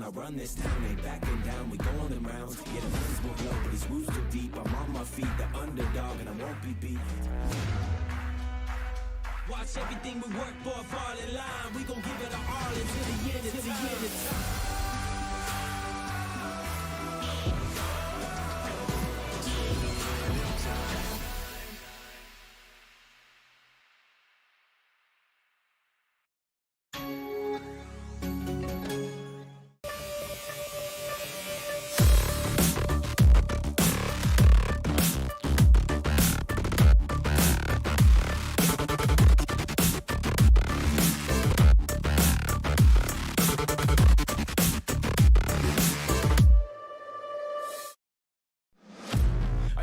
I run this town, ain't backing down, we going in rounds. Yeah, the fence will blow, but these roots too deep.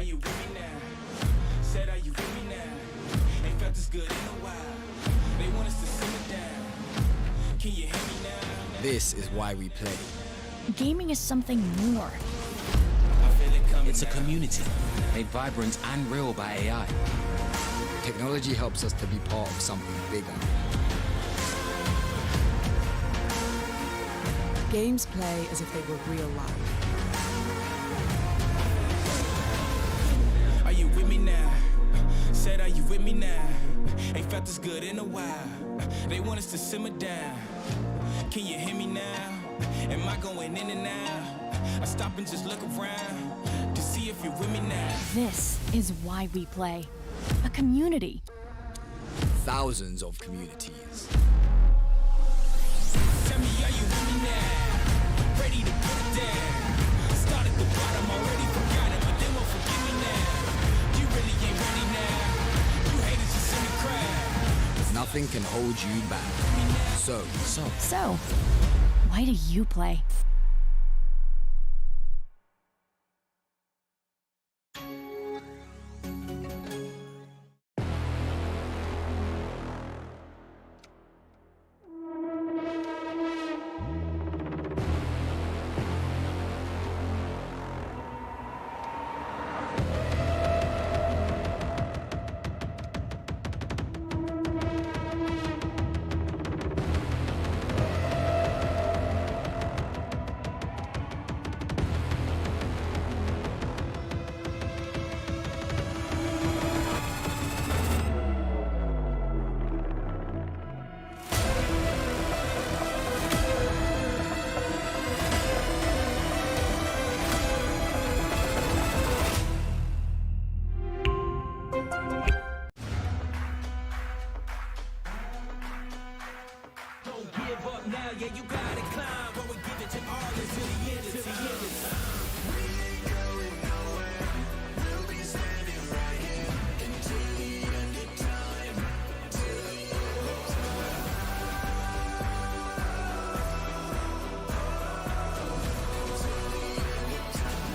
you with me now? Said, are you with me now? Ain't felt this good in a while. They want us to simmer down. Can you hear me now? This is why we play. Gaming is something more. I feel it coming. It's a community made vibrant and real by AI. Technology helps us to be part of something bigger. Games play as if they were real life. Are you with me now? Said, are you with me now? Ain't felt this good in a while. They want us to simmer down. Can you hear me now? Am I going in and out? I stop and just look around to see if you're with me now. This is why we play. A community. Thousands of communities. Tell me, are you with me now? Ready to put it down. Start at the bottom, already forgot it, but they won't forgive me now. You really ain't ready now. You haters just in the crowd. Nothing can hold you back. So, why do you play? Now, yeah, you gotta climb, but we give it to all until the end, until the end of time. We ain't going nowhere. We'll be standing right here until the end of time. Till the end of time.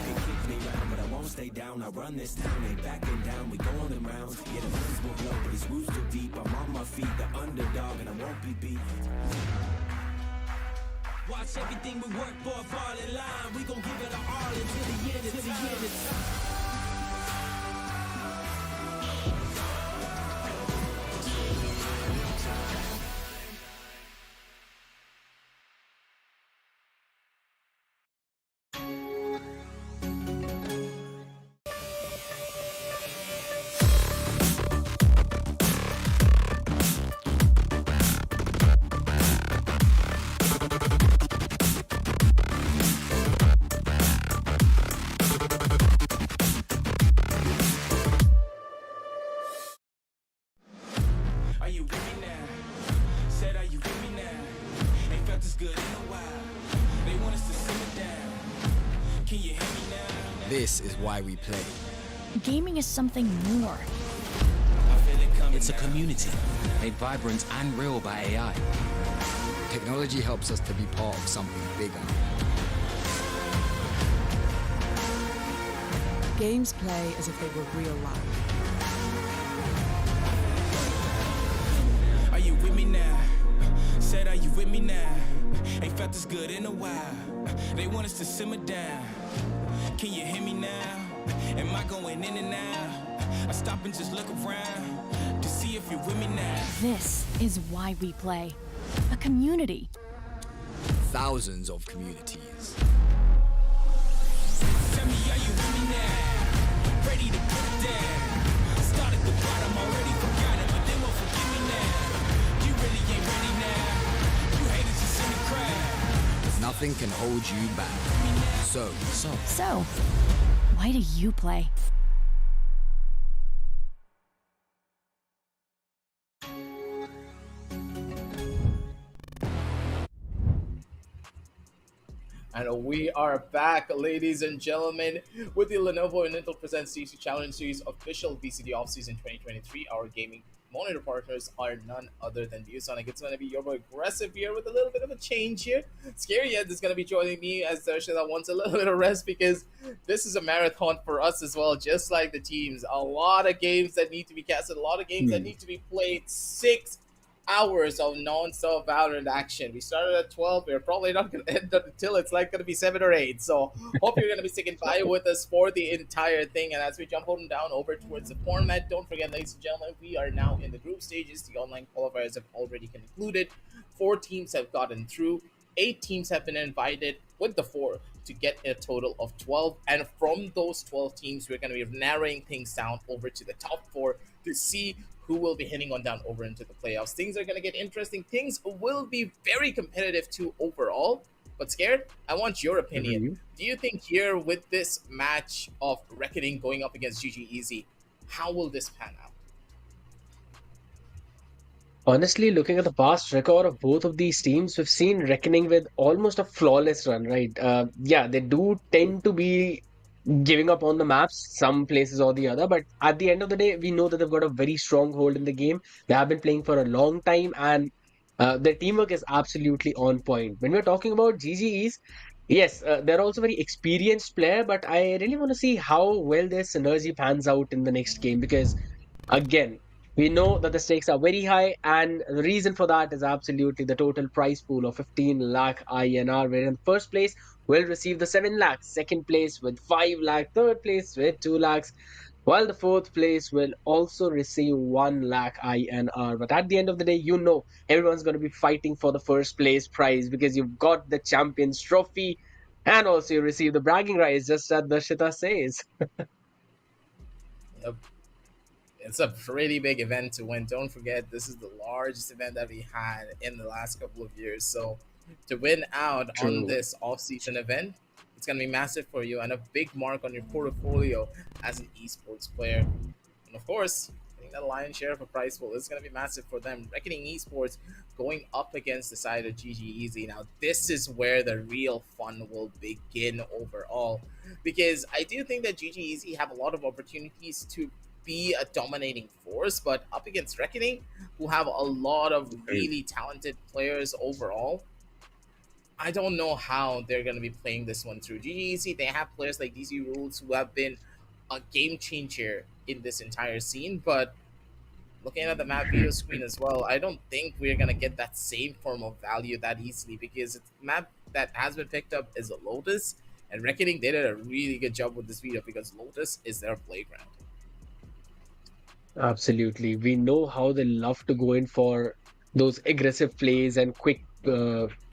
They kick me round, but I won't stay down. I run this town, ain't backing down. We going in rounds. Yeah, the winds will blow, but these roots too deep. I'm on my feet, the underdog, and I won't be beat. Watch everything we work for fall in line. We gon' give it our all until the end, until the end of time. Are you with me now? Said, are you with me now? Ain't felt this good in a while. They want us to simmer down. Can you hear me now? This is why we play. Gaming is something more. I feel it coming. It's a community made vibrant and real by AI. Technology helps us to be part of something bigger. Games play as if they were real life. Are you with me now? Said, are you with me now? Ain't felt this good in a while. They want us to simmer down. Can you hear me now? Am I going in and out? I stop and just look around to see if you're with me now. This is why we play. A community. Thousands of communities. Tell me, are you with me now? Ready to put it down. Start at the bottom, already forgot it, but they won't forgive me now. You really ain't ready now. You haters just in the crowd. Nothing can hold you back. So, why do you play? And we are back, ladies and gentlemen, with the Lenovo and Intel presents TEC Challenger Series official VCT Off Season 2023, our gaming monitor partners are none other than ViewSonic. It's going to be your boy Aggressive here with a little bit of a change here. Scary Ed is going to be joining me as Darshita wants a little bit of rest because this is a marathon for us as well, just like the teams. A lot of games that need to be casted, a lot of games that need to be played. 6 hours of non-stop Valorant action. We started at 12. We're probably not going to end until it's like going to be 7 or 8. So hope you're going to be sticking by with us for the entire thing. And as we jump on down over towards the format, don't forget, ladies and gentlemen, we are now in the group stages. The online qualifiers have already concluded. 4 teams have gotten through. 8 teams have been invited with the 4 to get a total of 12. And from those 12 teams, we're going to be narrowing things down over to the top 4 to see who will be heading on down over into the playoffs. Things are going to get interesting. Things will be very competitive too overall. But Scared, I want your opinion. Do you think here with this match of Reckoning going up against GGEZ, how will this pan out? Honestly, looking at the past record of both of these teams, we've seen Reckoning with almost a flawless run, right? Yeah, they do tend to be giving up on the maps, some places or the other, but at the end of the day, we know that they've got a very strong hold in the game. They have been playing for a long time, and their teamwork is absolutely on point. When we're talking about GGEs, yes, they're also very experienced player, but I really want to see how well their synergy pans out in the next game because again, we know that the stakes are very high, and the reason for that is absolutely the total prize pool of 15 lakh INR, where in first place will receive the 7 lakhs, second place with 5 lakh, third place with 2 lakhs, while the fourth place will also receive 1 lakh INR. But at the end of the day, you know everyone's going to be fighting for the first place prize because you've got the Champions Trophy and also you receive the bragging rights, just as Darshita says. Yep. It's a pretty big event to win. Don't forget, this is the largest event that we had in the last couple of years. So to win out on True. this off-season event, it's going to be massive for you and a big mark on your portfolio as an esports player. And of course, getting that lion's share of a prize pool is going to be massive for them. Reckoning Esports going up against the side of GGEZ. Now, this is where the real fun will begin overall. Because I do think that GGEZ have a lot of opportunities to be a dominating force, but up against Reckoning, who have a lot of really talented players overall, I don't know how they're going to be playing this one through. GGEC, they have players like DC Rules who have been a game changer in this entire scene, but looking at the map video screen as well, I don't think we're going to get that same form of value that easily because the map that has been picked up is a Lotus, and Reckoning, they did a really good job with this video because Lotus is their playground. Absolutely. We know how they love to go in for those aggressive plays and quick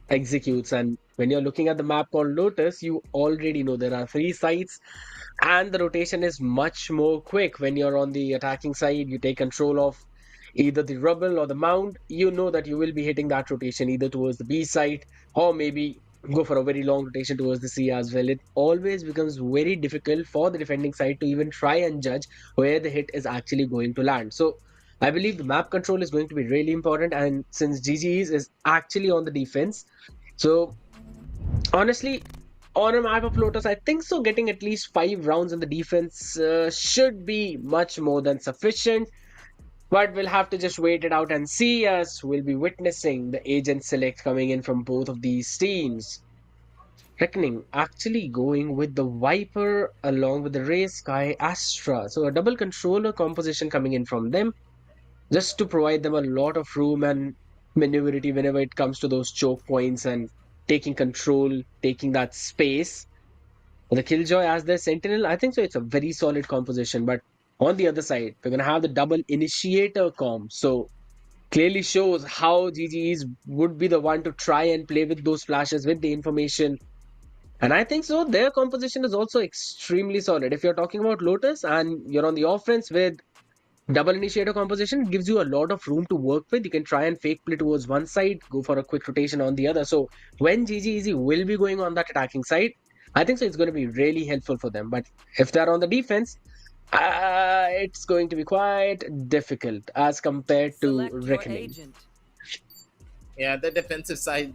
executes. And when you're looking at the map called Lotus, you already know there are 3 sites and the rotation is much more quick. When you're on the attacking side, you take control of either the rubble or the mound. You know that you will be hitting that rotation either towards the B side or maybe go for a very long rotation towards the C as well. It always becomes very difficult for the defending side to even try and judge where the hit is actually going to land. So I believe the map control is going to be really important. And since GGEs is actually on the defense, so honestly, on a map of Lotus, I think so. Getting at least 5 rounds in the defense should be much more than sufficient. But we'll have to just wait it out and see, as we'll be witnessing the agent select coming in from both of these teams. Reckoning actually going with the Viper along with the Ray Sky Astra. So a double controller composition coming in from them just to provide them a lot of room and maneuverability whenever it comes to those choke points and taking control, taking that space. The Killjoy as their Sentinel, I think so. It's a very solid composition. But on the other side, we're going to have the double initiator comp. So clearly shows how GGEs would be the one to try and play with those flashes, with the information. And I think so. Their composition is also extremely solid. If you're talking about Lotus and you're on the offense with double initiator composition, it gives you a lot of room to work with. You can try and fake play towards one side, go for a quick rotation on the other. So when GGEZ will be going on that attacking side, I think so it's going to be really helpful for them. But if they're on the defense, it's going to be quite difficult as compared to Reckoning. Yeah, the defensive side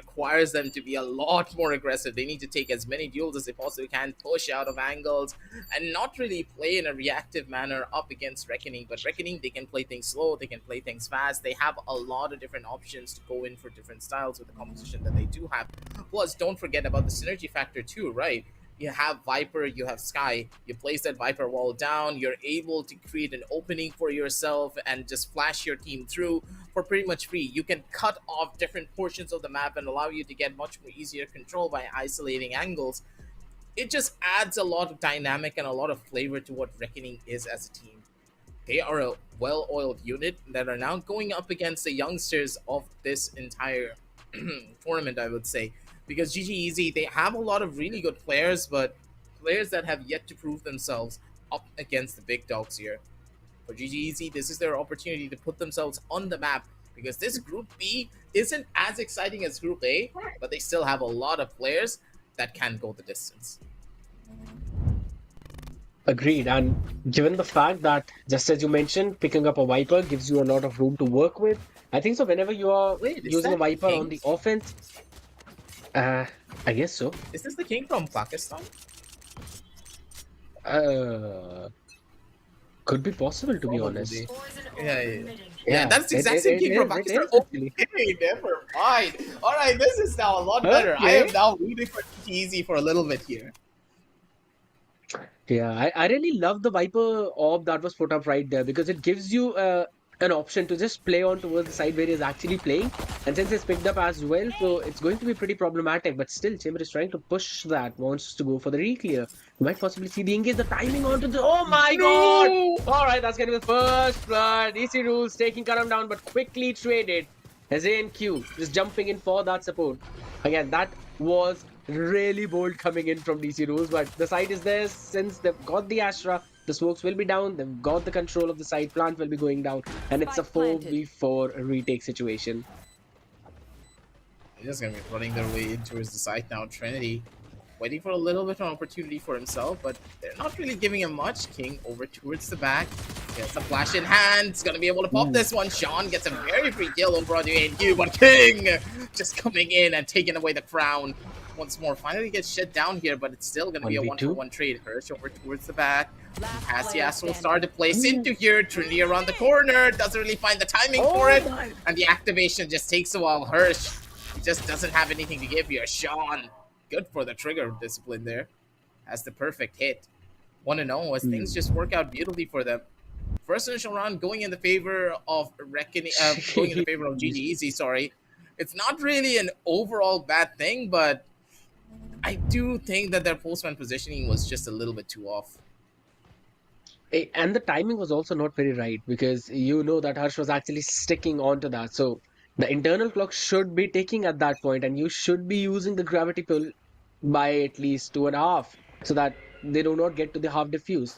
requires them to be a lot more aggressive. They need to take as many duels as they possibly can, push out of angles, and not really play in a reactive manner up against Reckoning. But Reckoning, they can play things slow, they can play things fast. They have a lot of different options to go in for different styles with the composition that they do have. Plus, don't forget about the synergy factor too, right? You have Viper, you have Sky, you place that Viper wall down, you're able to create an opening for yourself and just flash your team through for pretty much free. You can cut off different portions of the map and allow you to get much more easier control by isolating angles. It just adds a lot of dynamic and a lot of flavor to what Reckoning is as a team. They are a well-oiled unit that are now going up against the youngsters of this entire tournament, I would say. Because GGEZ, they have a lot of really good players, but players that have yet to prove themselves up against the big dogs here. For GGEZ, this is their opportunity to put themselves on the map, because this Group B isn't as exciting as Group A, but they still have a lot of players that can go the distance. Agreed. And given the fact that, just as you mentioned, picking up a Viper gives you a lot of room to work with, I think so whenever you are using a Viper on the offense, I guess so. Is this the king from Pakistan? Could be possible, to be honest. Yeah, that's the exact same king from Pakistan. Okay, never mind. All right, this is now a lot better. I am now rooting for GGEZ for a little bit here. Yeah, I really love the Viper orb that was put up right there, because it gives you an option to just play on towards the side where he's actually playing. And since it's picked up as well, so it's going to be pretty problematic. But still, Chamber is trying to push that, wants to go for the re-clear. You might possibly see the engage, the timing onto the... Oh my god! Alright, that's going to be the first blood. EC Rules taking Karam down, but quickly traded. As ANQ just jumping in for that support. Again, that was really bold coming in from DC Rules, but the site is there since they've got the Astra. The smokes will be down, they've got the control of the site, plant will be going down, and it's a 4v4 retake situation. They're just going to be running their way in towards the site now. Trinity waiting for a little bit of an opportunity for himself, but they're not really giving him much. King over towards the back. Gets a flash in hand. He's going to be able to pop this one. Sean gets a very free kill over on the ANQ, but King just coming in and taking away the crown once more. Finally gets shut down here, but it's still going to be a 1-for-1 trade. Hirsch over towards the back. As the Astral started to place into here, Trinity around the corner, doesn't really find the timing for it, and the activation just takes a while. Hirsch just doesn't have anything to give here. Sean, good for the trigger discipline there. Has the perfect hit. 1-0 as things just work out beautifully for them. First initial round going in the favor of Reckoning, going in the favor of GGEZ, sorry. It's not really an overall bad thing, but I do think that their postman positioning was just a little bit too off. And the timing was also not very right, because you know that Harsh was actually sticking onto that. So the internal clock should be ticking at that point, and you should be using the gravity pull by at least 2.5, so that they do not get to the half diffuse.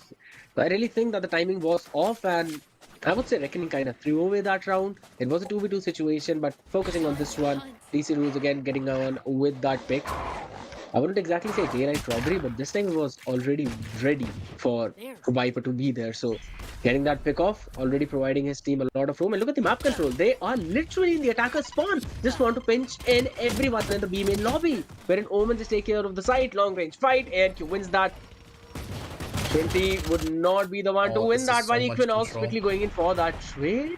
So I really think that the timing was off, and I would say Reckoning kind of threw away that round. It was a 2v2 situation, but focusing on this one, DC Rules again getting on with that pick. I wouldn't exactly say daylight robbery, but this time it was already ready for Viper to be there. So getting that pick off, already providing his team a lot of room. And look at the map control. They are literally in the attacker spawn. Just want to pinch in everyone in the B main lobby. Wherein Omen just take care of the site. Long range fight. ANQ wins that. 20 would not be the one to win that one. Equinox quickly going in for that trade.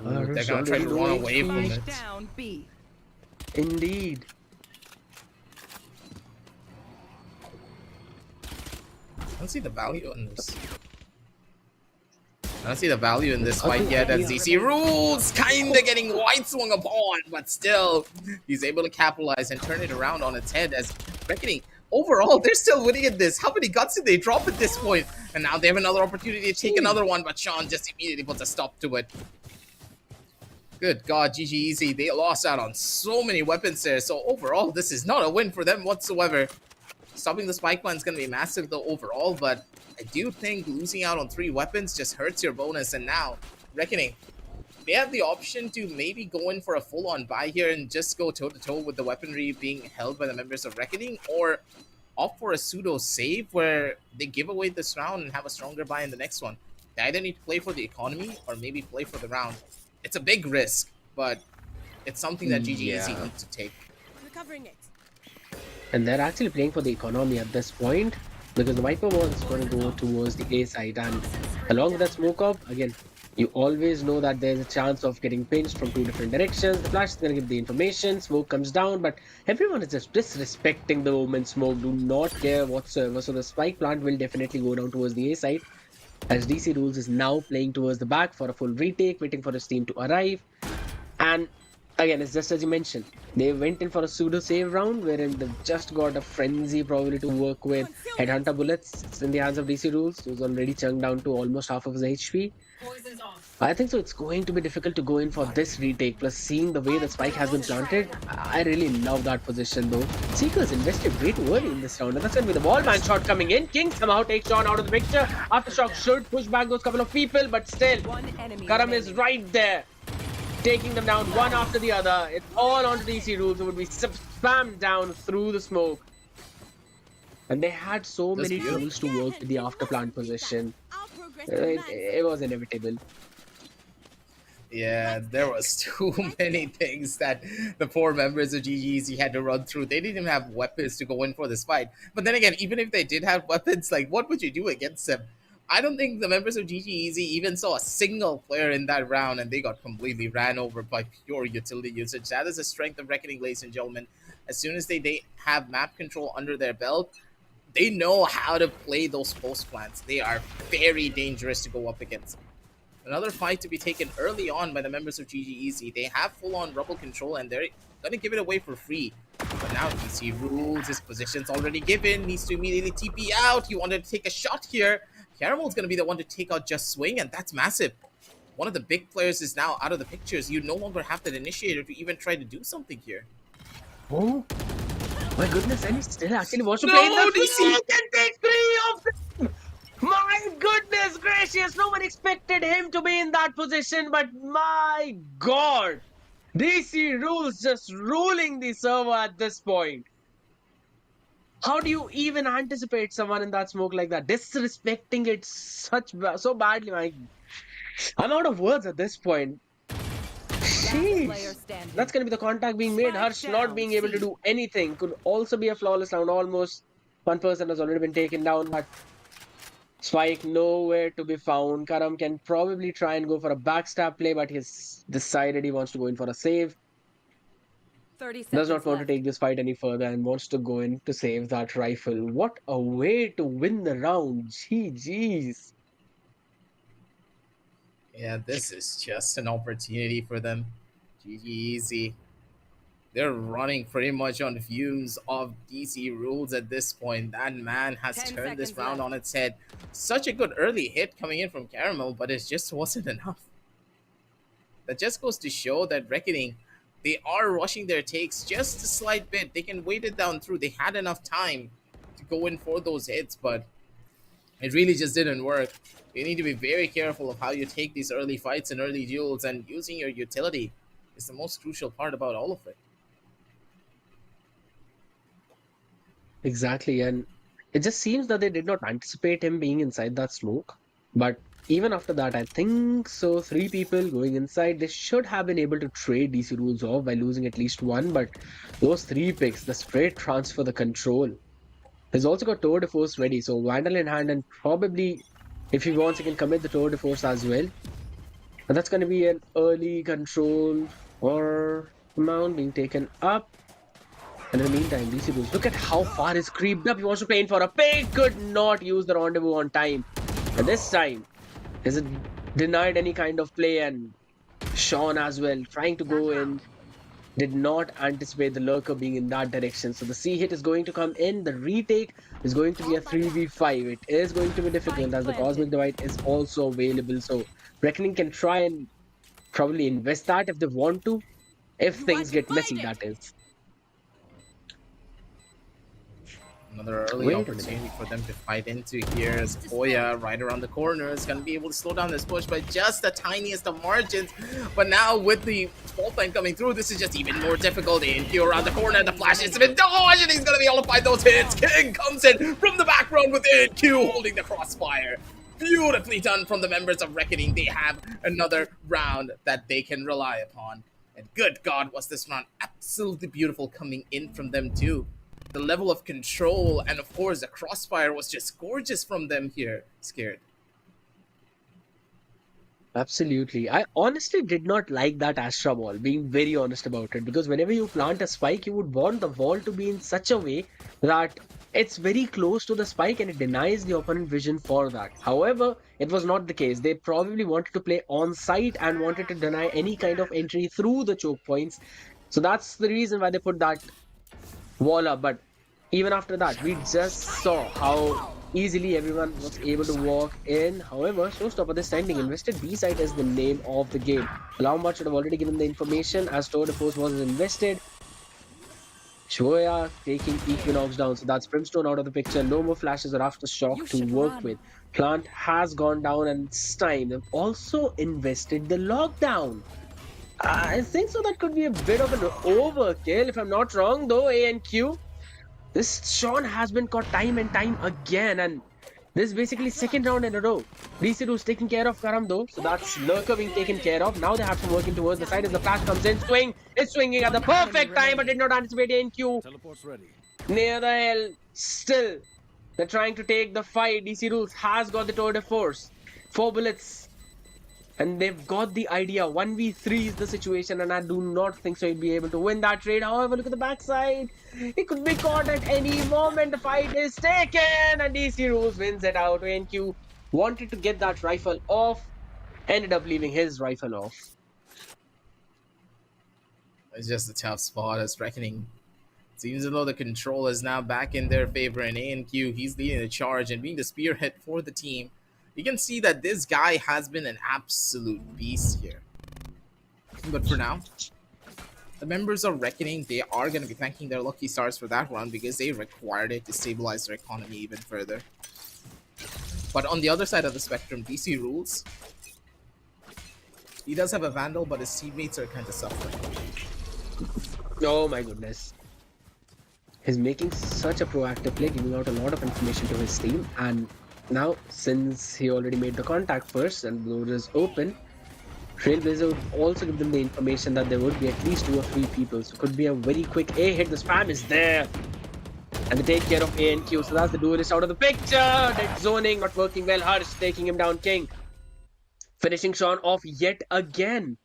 They're gonna try to run away from it. Indeed. I don't see the value in this. I don't see the value in this fight yet, as DC Rules kinda getting white swung upon, but still he's able to capitalize and turn it around on its head. As Reckoning, overall, they're still winning at this. How many guts did they drop at this point? And now they have another opportunity to take another one, but Sean just immediately puts a stop to it. Good God, GGEZ, they lost out on so many weapons there. So overall, this is not a win for them whatsoever. Stopping the spike plan is going to be massive though overall, but I do think losing out on 3 weapons just hurts your bonus. And now, Reckoning, they have the option to maybe go in for a full-on buy here and just go toe-to-toe with the weaponry being held by the members of Reckoning, or opt for a pseudo save where they give away this round and have a stronger buy in the next one. They either need to play for the economy or maybe play for the round. It's a big risk, but it's something that GGEZ Yeah. needs to take. Recovering it. And they're actually playing for the economy at this point because the Viper Wall is going to go towards the A side. And along with that smoke up, again, you always know that there's a chance of getting pinched from two different directions. The flash is going to give the information, smoke comes down, but everyone is just disrespecting the moment smoke, do not care whatsoever. So the spike plant will definitely go down towards the A side as DC Rules is now playing towards the back for a full retake, waiting for his team to arrive. And again, it's just as you mentioned, they went in for a pseudo save round wherein they've just got a frenzy probably to work with headhunter bullets. It's in the hands of DC Rules, who's already chunked down to almost half of his HP. I think so. It's going to be difficult to go in for this retake. Plus, seeing the way the spike has been planted, I really love that position though. Seeker's invested way too early in this round, and that's going to be the wallman shot coming in. King somehow takes Sean out of the picture. Aftershock should push back those couple of people, but still, Karam is right there, taking them down one after the other. It's all onto DC Rules, who would be spammed down through the smoke. And they had so many tools to work with the afterplant position. It was inevitable. Yeah, there was too many things that the poor members of GGEZ had to run through. They didn't even have weapons to go in for this fight. But then again, even if they did have weapons, like, what would you do against them? I don't think the members of GGEZ even saw a single player in that round, and they got completely ran over by pure utility usage. That is the strength of Reckoning, ladies and gentlemen. As soon as they have map control under their belt, they know how to play those post plants. They are very dangerous to go up against. Another fight to be taken early on by the members of GGEZ. They have full-on rubble control, and they're going to give it away for free. But now DC Rules, his position's already given, needs to immediately TP out. He wanted to take a shot here. Caramel's going to be the one to take out Just Swing, and that's massive. One of the big players is now out of the pictures. You no longer have that initiator to even try to do something here. Oh my goodness, and he still actually wants to play in the DC. He can take 3 of them. My goodness gracious, no one expected him to be in that position, but my god, DC Rules just ruling the server at this point. How do you even anticipate someone in that smoke like that? Disrespecting it so badly, I'm out of words at this point. Jeez. That's going to be the contact being made. Harsh not being able to do anything. Could also be a flawless round. Almost one person has already been taken down, but Spike nowhere to be found. Karam can probably try and go for a backstab play, but he's decided he wants to go in for a save. 30 seconds Does not want to left. take this fight any further and wants to go in to save that rifle. What a way to win the round. GG's. Yeah, this is just an opportunity for them. GGEZ. They're running pretty much on fumes of DC Rules at this point. That man has 10 turned this seconds round left. on its head. Such a good early hit coming in from Caramel, but it just wasn't enough. That just goes to show that Reckoning, they are rushing their takes just a slight bit. They can wait it down through. They had enough time to go in for those hits, but it really just didn't work. You need to be very careful of how you take these early fights and early duels, and using your utility is the most crucial part about all of it. Exactly, and it just seems that they did not anticipate him being inside that smoke. But even after that, I think so. 3 people going inside, they should have been able to trade DC Rules off by losing at least one. But those 3 picks, the straight transfer, the control. He's also got Tour de Force ready, so Vandal in hand, and probably if he wants, he can commit the Tour de Force as well. And that's going to be an early control or amount being taken up. And in the meantime, DC Rules, look at how far he's creeped up. He wants to play in for a pick. Could not use the rendezvous on time. And this time, he's denied any kind of play. And Sean as well, trying to go in, did not anticipate the lurker being in that direction. So the C hit is going to come in. The retake is going to be a 3v5. It is going to be difficult as the Cosmic Divide is also available. So Reckoning can try and probably invest that if they want to. If things get messy, that is. Another early Wait a opportunity for them to fight into here, as Koya right around the corner is going to be able to slow down this push by just the tiniest of margins. But now with the fault line coming through, this is just even more difficult. InQ around the corner, the flash is a bit dodge, and he's going to be able to find those hits. King comes in from the background with InQ holding the crossfire. Beautifully done from the members of Reckoning. They have another round that they can rely upon. And good God, was this round absolutely beautiful coming in from them too. The level of control and of course the crossfire was just gorgeous from them here. Scared. Absolutely. I honestly did not like that Astra wall, being very honest about it, because whenever you plant a spike, you would want the wall to be in such a way that it's very close to the spike and it denies the opponent vision for that. However, it was not the case. They probably wanted to play on site and wanted to deny any kind of entry through the choke points. So that's the reason why they put that wall up. But even after that, we just saw how easily everyone was able to walk in. However, Showstopper this time being invested. B site is the name of the game. Alarmbot should have already given the information as Tour de Force was invested. Shoya taking Equinox down, so that's Brimstone out of the picture. No more flashes or aftershock to work with. Plant has gone down and it's time. They've also invested the lockdown. I think so that could be a bit of an overkill if I'm not wrong though, A and Q. This Sean has been caught time and time again, and this is basically second round in a row. DC who's taking care of Karam though, so that's Lurker being taken care of. Now they have to work in towards the side as the flash comes in. It's swinging at the perfect time, but did not anticipate NQ. Teleport's ready. Near the hill, still they're trying to take the fight. DC Rules has got the tour de force. 4 bullets. And they've got the idea. 1v3 is the situation, and I do not think so he'll be able to win that trade. However, look at the backside. He could be caught at any moment. The fight is taken, and DC Rules wins it out. NQ wanted to get that rifle off, ended up leaving his rifle off. It's just a tough spot as Reckoning. Seems as though the control is now back in their favor, and ANQ, he's leading the charge and being the spearhead for the team. You can see that this guy has been an absolute beast here. But for now, the members of Reckoning, they are going to be thanking their lucky stars for that run because they required it to stabilize their economy even further. But on the other side of the spectrum, DC Rules, he does have a Vandal, but his teammates are kind of suffering. Oh my goodness. He's making such a proactive play, giving out a lot of information to his team, and now, since he already made the contact first and the door is open, Trailblazer would also give them the information that there would be at least 2 or 3 people. So it could be a very quick A hit. The spam is there. And they take care of A and Q. So that's the duelist out of the picture. Dead zoning, not working well. Harsh taking him down. King finishing Sean off yet again.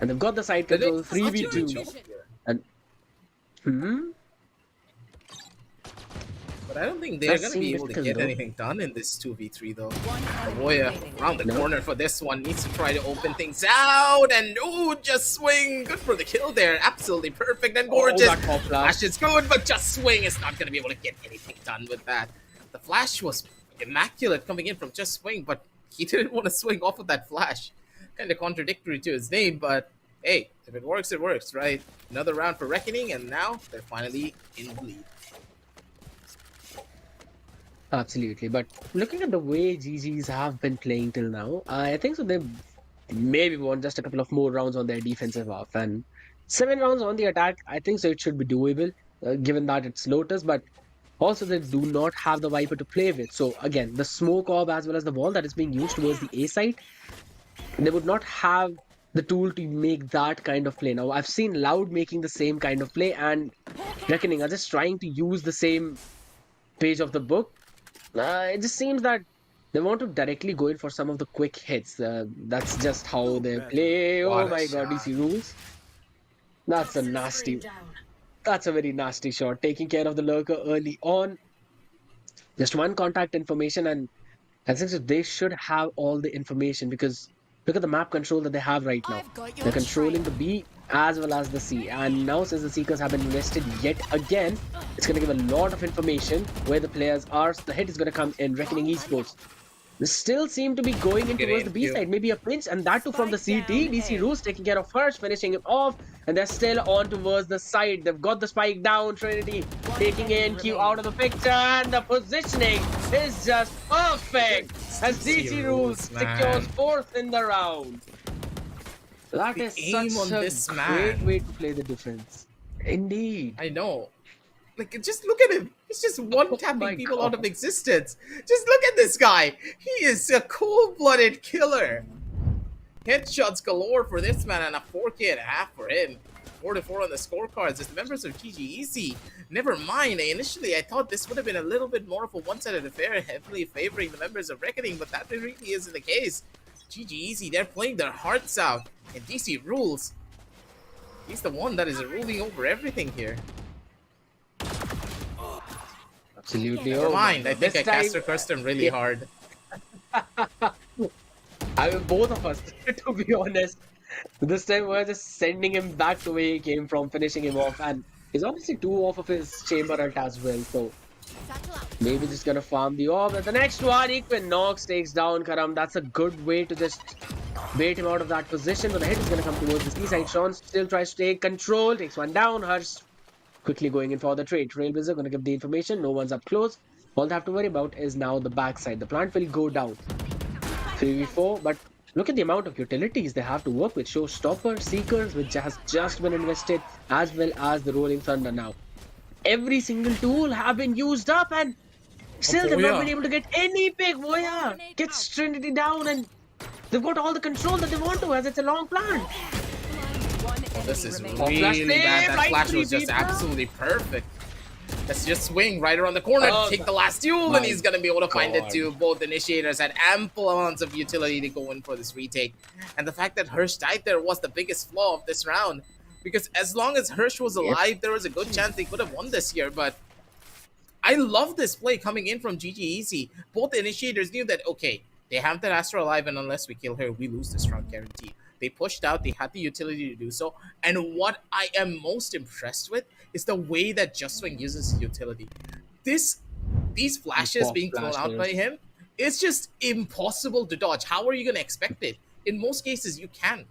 And they've got the side control 3v2. And But I don't think they're going to be able to get anything done in this 2v3 though. Awoya around the corner for this one. Needs to try to open things out. And oh, just swing. Good for the kill there. Absolutely perfect and gorgeous. Flash is good, but just swing is not going to be able to get anything done with that. The flash was immaculate coming in from just swing, but he didn't want to swing off of that flash. Kind of contradictory to his name, but hey, if it works, right? Another round for Reckoning, and now they're finally in the lead. Absolutely, but looking at the way GGs have been playing till now, I think so they maybe want just a couple of more rounds on their defensive half, and 7 rounds on the attack, I think so it should be doable, given that it's Lotus, but also they do not have the Viper to play with. So again, the smoke orb as well as the wall that is being used towards the A side, they would not have the tool to make that kind of play. Now, I've seen Loud making the same kind of play, and Reckoning are just trying to use the same page of the book. It just seems that they want to directly go in for some of the quick hits. That's just how they play. Oh my god, DC Rules. That's a very nasty shot. Taking care of the Lurker early on. Just 1 contact information, and I think so they should have all the information because look at the map control that they have right now. They're controlling the B as well as the C. And now since the Seekers have been invested yet again, it's going to give a lot of information where the players are. So the hit is going to come in. Reckoning Esports. They still seem to be going in towards the B side. Maybe a pinch, and that too from the CT. DC Roos taking care of Hirsch, finishing him off. And they're still on towards the side. They've got the spike down. Trinity taking ANQ out of the picture. And the positioning is just perfect as DC Roos secures 4th in the round. That is such a great way to play the defense. Indeed. I know. Like, just look at him. He's just one-tapping people out of existence. Just look at this guy. He is a cold-blooded killer. Headshots galore for this man and a 4K.5 for him. 4-4 on the scorecards as the members of GGEZ. Never mind, initially I thought this would have been a little bit more of a one-sided affair, heavily favoring the members of Reckoning, but that really isn't the case. GGEZ, they're playing their hearts out, and DC rules. He's the one that is ruling over everything here. Absolutely. Never mind, I think This I caster cursed him really hard. I mean, both of us, to be honest. This time we're just sending him back to where he came from, finishing him off, and he's honestly 2 off of his chamber ult as well, so maybe just gonna farm the orb. And the next one, Equinox takes down Karam. That's a good way to just bait him out of that position, but the hit is gonna come towards the C side. Sean still tries to take control, takes one down. Harsh quickly going in for the trade. Trailblazer gonna give the information, no one's up close. All they have to worry about is now the backside. The plant will go down. 3v4, but look at the amount of utilities they have to work with. Showstopper, Seekers, which has just been invested, as well as the Rolling Thunder now. Every single tool have been used up, and still they've not been able to get any pick. Voya gets Trinity down, and they've got all the control that they want to, as it's a long plant. This is really bad. That flash was just absolutely perfect. Let's just swing right around the corner to take the last duel, and he's going to be able to find it too. Both initiators had ample amounts of utility to go in for this retake. And the fact that Hirsch died there was the biggest flaw of this round. Because as long as Hirsch was alive, there was a good chance they could have won this here. But I love this play coming in from GGEZ. Both the initiators knew that, okay, they have that Aster alive, and unless we kill her, we lose this round guaranteed. They pushed out, they had the utility to do so. And what I am most impressed with is the way that Just Swing uses his utility. These flashes being thrown out by him, it's just impossible to dodge. How are you going to expect it? In most cases, you can't.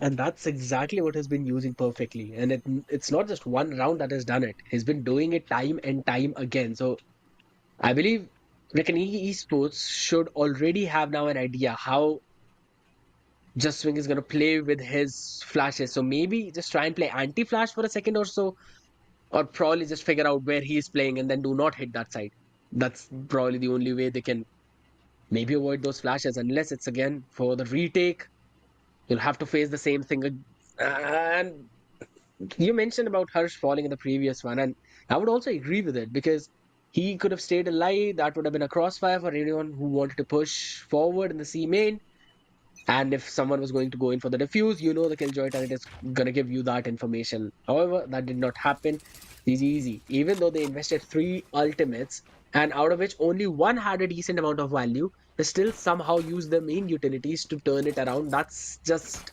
And that's exactly what he's been using perfectly. And it's not just one round that has done it. He's been doing it time and time again. So I believe Reckoning Esports should already have now an idea how Just Swing is going to play with his flashes. So maybe just try and play anti-flash for a second or so. Or probably just figure out where he's playing and then do not hit that side. That's probably the only way they can maybe avoid those flashes. Unless it's again for the retake. You'll have to face the same thing. And you mentioned about Harsh falling in the previous one. And I would also agree with it because he could have stayed alive. That would have been a crossfire for anyone who wanted to push forward in the C main. And if someone was going to go in for the defuse, you know the Killjoy turret is going to give you that information. However, that did not happen. It's easy. Even though they invested 3 ultimates, and out of which only one had a decent amount of value, they still somehow used their main utilities to turn it around. That's just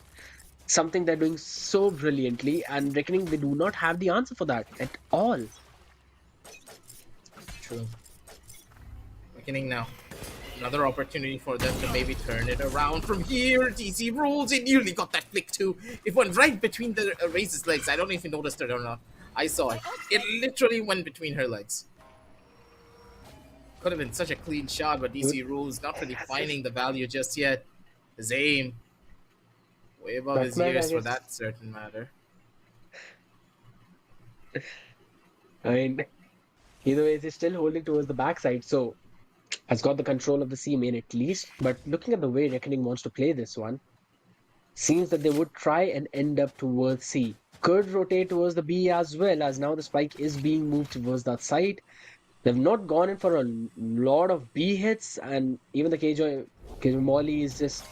something they're doing so brilliantly, and Reckoning, they do not have the answer for that at all. True. Reckoning now. Another opportunity for them to maybe turn it around from here. DC rules. It nearly got that flick too. It went right between the Raze's legs. I don't know if you noticed it or not. I saw it. It literally went between her legs. Could have been such a clean shot, but DC rules not really finding the value just yet. His aim way above his ears for that certain matter. I mean, either way, he's still holding towards the backside, so has got the control of the C main at least. But looking at the way Reckoning wants to play this one, seems that they would try and end up towards C. Could rotate towards the B as well, as now the spike is being moved towards that side. They've not gone in for a lot of B hits, and even the Killjoy Molly is just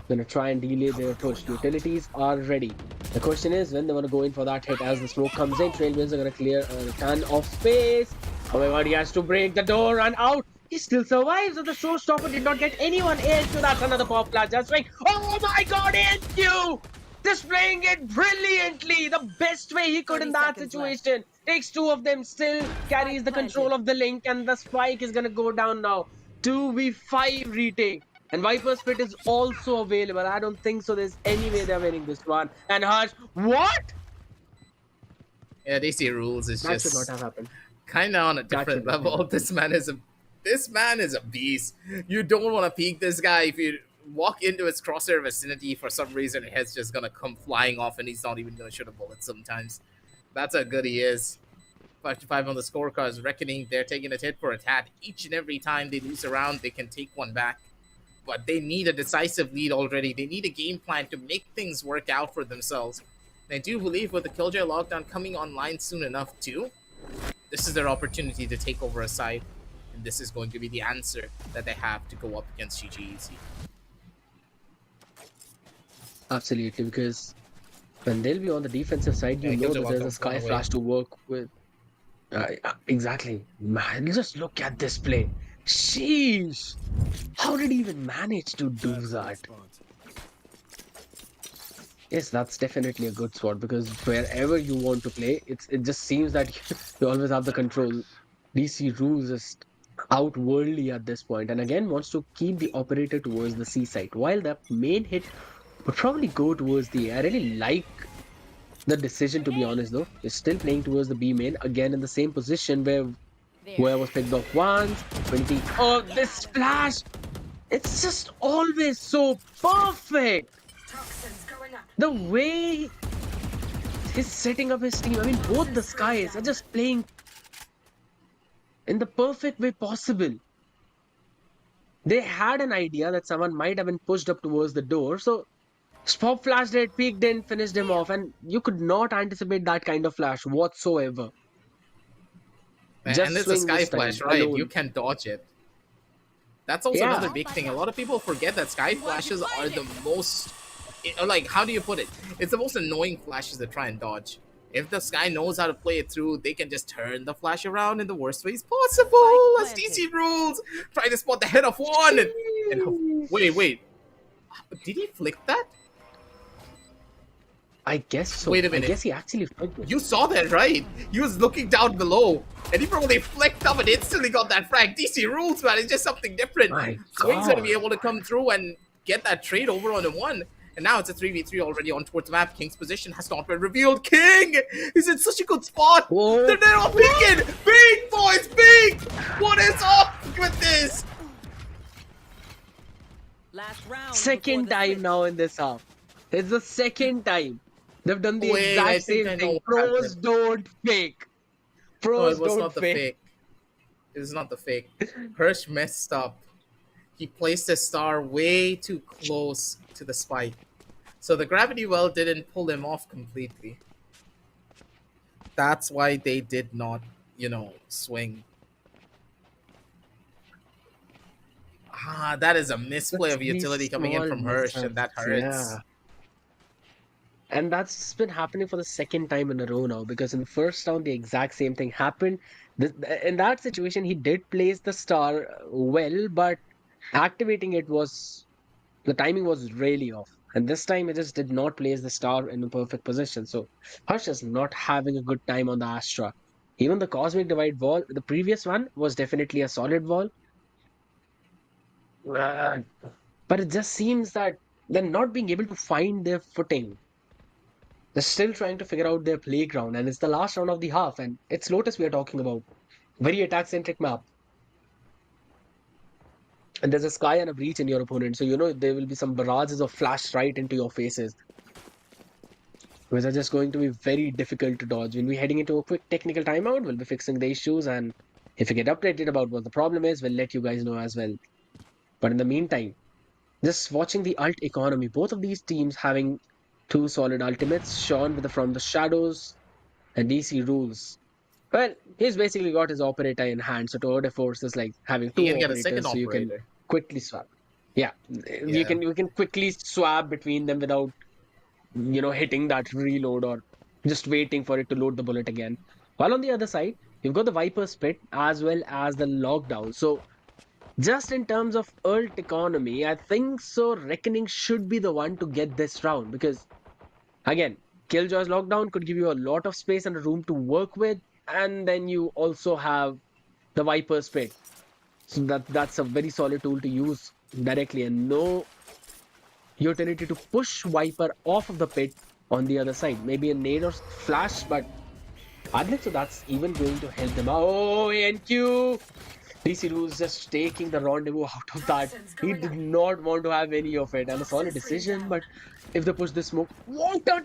going to try and delay their push. Utilities are ready. The question is when they want to go in for that hit. As the smoke comes in, Trailblazers are going to clear a ton of space. Oh my god, he has to break the door and out. He still survives, and the showstopper did not get anyone into that. Another pop flash. Just like, oh my god, you! Displaying it brilliantly, the best way he could in that situation. Left. Takes 2 of them, still carries the control of the link, and the spike is gonna go down now. 2v5 retake, and Viper's Pit is also available. I don't think so. There's any way they're winning this one. And Harsh, what? Yeah, DC rules is that just should not have happened. Kind of on a different level. This man is a beast. You don't want to peek this guy. If you walk into his crosshair vicinity, for some reason his head's just gonna come flying off, and he's not even gonna shoot a bullet sometimes. That's how good he is. 5-5 on the scorecards. Reckoning, they're taking a hit for a tat. Each and every time they lose a round, they can take one back. but they need a decisive lead already. They need a game plan to make things work out for themselves. And I do believe with the Killjoy lockdown coming online soon enough too, this is their opportunity to take over a side. And this is going to be the answer that they have to go up against GGEZ. Absolutely, because when they'll be on the defensive side, you Yeah, know Killjoy that there's a lockdown's gone Sky away. Flash to work with. Exactly. Man, just look at this play. Sheesh! How did he even manage to do that? Yes, that's definitely a good spot because wherever you want to play, it just seems that you always have the control. DC Rules is outworldly at this point, and again wants to keep the operator towards the C side, while the main hit would probably go towards the A. I really like the decision, to be honest, though. He's still playing towards the B main, again in the same position where was picked off once. 20. Oh, this flash! It's just always so perfect! The way he's setting up his team, I mean, both the Skies are just playing in the perfect way possible. They had an idea that someone might have been pushed up towards the door, so Spop flashed it, peeked in, finished him off, and you could not anticipate that kind of flash whatsoever. Just And it's a swing Sky this time, Flash, right? alone. You can dodge it. That's also Yeah. another big thing. A lot of people forget that Sky Flashes are the most, like, how do you put it? It's the most annoying flashes to try and dodge. If the Sky knows how to play it through, they can just turn the flash around in the worst ways possible. As DC Rules try to spot the head of one. And wait. Did he flick that? I guess so. Wait a minute. I guess he actually flicked it. You saw that, right? He was looking down below, and he probably flicked up and instantly got that frag. DC Rules, man, it's just something different. My Swing's God. gonna be able to come through and get that trade over on the one. And now it's a 3v3 already on towards the map. King's position has not been revealed. King is in such a good spot. Whoa. They're all peeking. Big, boys, big. What is up with this? Last round. Second before the time switch. now in this half. It's the second time. They've done the Wait, I exact think same I know thing. what Pros happened. don't fake. No, Pros it was don't not the fake. fake. It was not the fake. Hirsch messed up. He placed the star way too close to the spike. So the gravity well didn't pull him off completely. That's why they did not, swing. That is a misplay of Such these utility coming in small from Hirsch, and that mishaps, hurts. yeah. And that's been happening for the second time in a row now, because in the first round the exact same thing happened. In that situation, he did place the star well, but activating it the timing was really off. And this time it just did not place the star in a perfect position. So Harsh is not having a good time on the Astra. Even the Cosmic Divide wall, the previous one was definitely a solid wall. But it just seems that they're not being able to find their footing. They're still trying to figure out their playground, and it's the last round of the half, and it's Lotus we are talking about. Very attack-centric map. And there's a Sky and a Breach in your opponent, so you know there will be some barrages of flash right into your faces, which are just going to be very difficult to dodge. When we're heading into a quick technical timeout, we'll be fixing the issues, and if you get updated about what the problem is, we'll let you guys know as well. But in the meantime, just watching the ult economy, both of these teams having two solid ultimates, Sean from the shadows and DC Rules. Well, he's basically got his operator in hand, so Tour de Force is like having two You can get a operators, second so you can operator. quickly swap. Yeah, you can quickly swap between them without hitting that reload or just waiting for it to load the bullet again. While on the other side, you've got the Viper Spit as well as the lockdown. So just in terms of ult economy, I think so Reckoning should be the one to get this round, because again, Killjoy's lockdown could give you a lot of space and a room to work with, and then you also have the Viper Spit. So that's a very solid tool to use directly, and no utility to push Viper off of the pit on the other side. Maybe a nade or flash, but I think so that's even going to help them out. Oh, NQ! DC Rules just taking the rendezvous out of that. He did not want to have any of it, and a solid decision, but if they push the smoke, what a...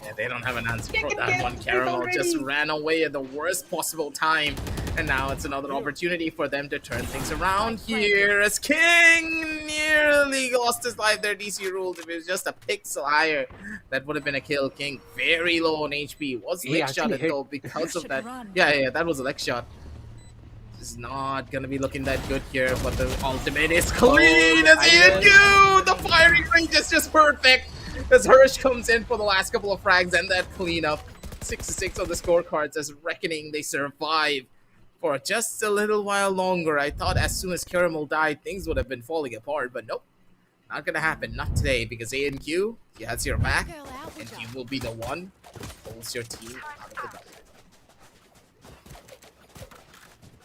Yeah, they don't have an answer for that one. Caramel just ran away at the worst possible time. And now it's another opportunity for them to turn things around here as King nearly lost his life there. DC rules. If it was just a pixel higher, that would have been a kill. King very low on HP. Was He leg shot actually hit. though because of that. Run. Yeah, that was a leg shot. Is not gonna be looking that good here, but the ultimate is clean as ENQ! The firing range is just perfect as Hirsch comes in for the last couple of frags and that cleanup. 6-6 on the scorecards as Reckoning they survive for just a little while longer. I thought as soon as Caramel died, things would have been falling apart, but nope. Not gonna happen, not today, because ANQ, he has your back, and he will be the one who holds your team out of the double.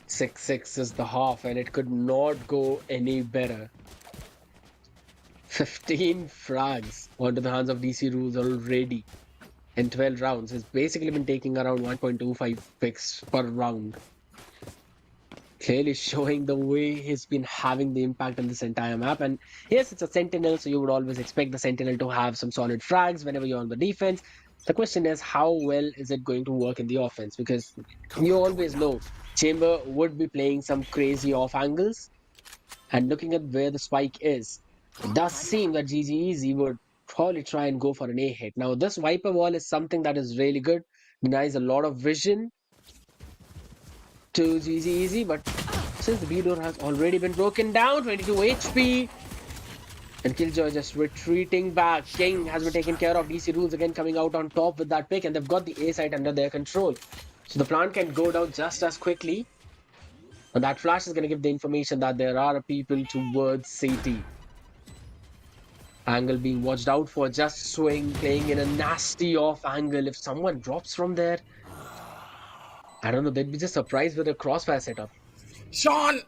6-6 is the half, and it could not go any better. 15 frags onto the hands of DC Rules already in 12 rounds. He's basically been taking around 1.25 picks per round. Clearly showing the way he's been having the impact on this entire map. And yes, it's a Sentinel, so you would always expect the Sentinel to have some solid frags whenever you're on the defense. The question is, how well is it going to work in the offense? Because you always know Chamber would be playing some crazy off angles. And looking at where the spike is, it does seem that GGEZ would probably try and go for an A hit. Now, this Viper wall is something that is really good. Denies a lot of vision to GGEZ, but since the B door has already been broken down, 22 HP, and Killjoy just retreating back. King has been taken care of. DC Rules again coming out on top with that pick, and they've got the A site under their control. So the plant can go down just as quickly. And that flash is going to give the information that there are people towards CT. Angle being watched out for, just swing, playing in a nasty off angle. If someone drops from there, I don't know, they'd be just surprised with a crossfire setup. Sean!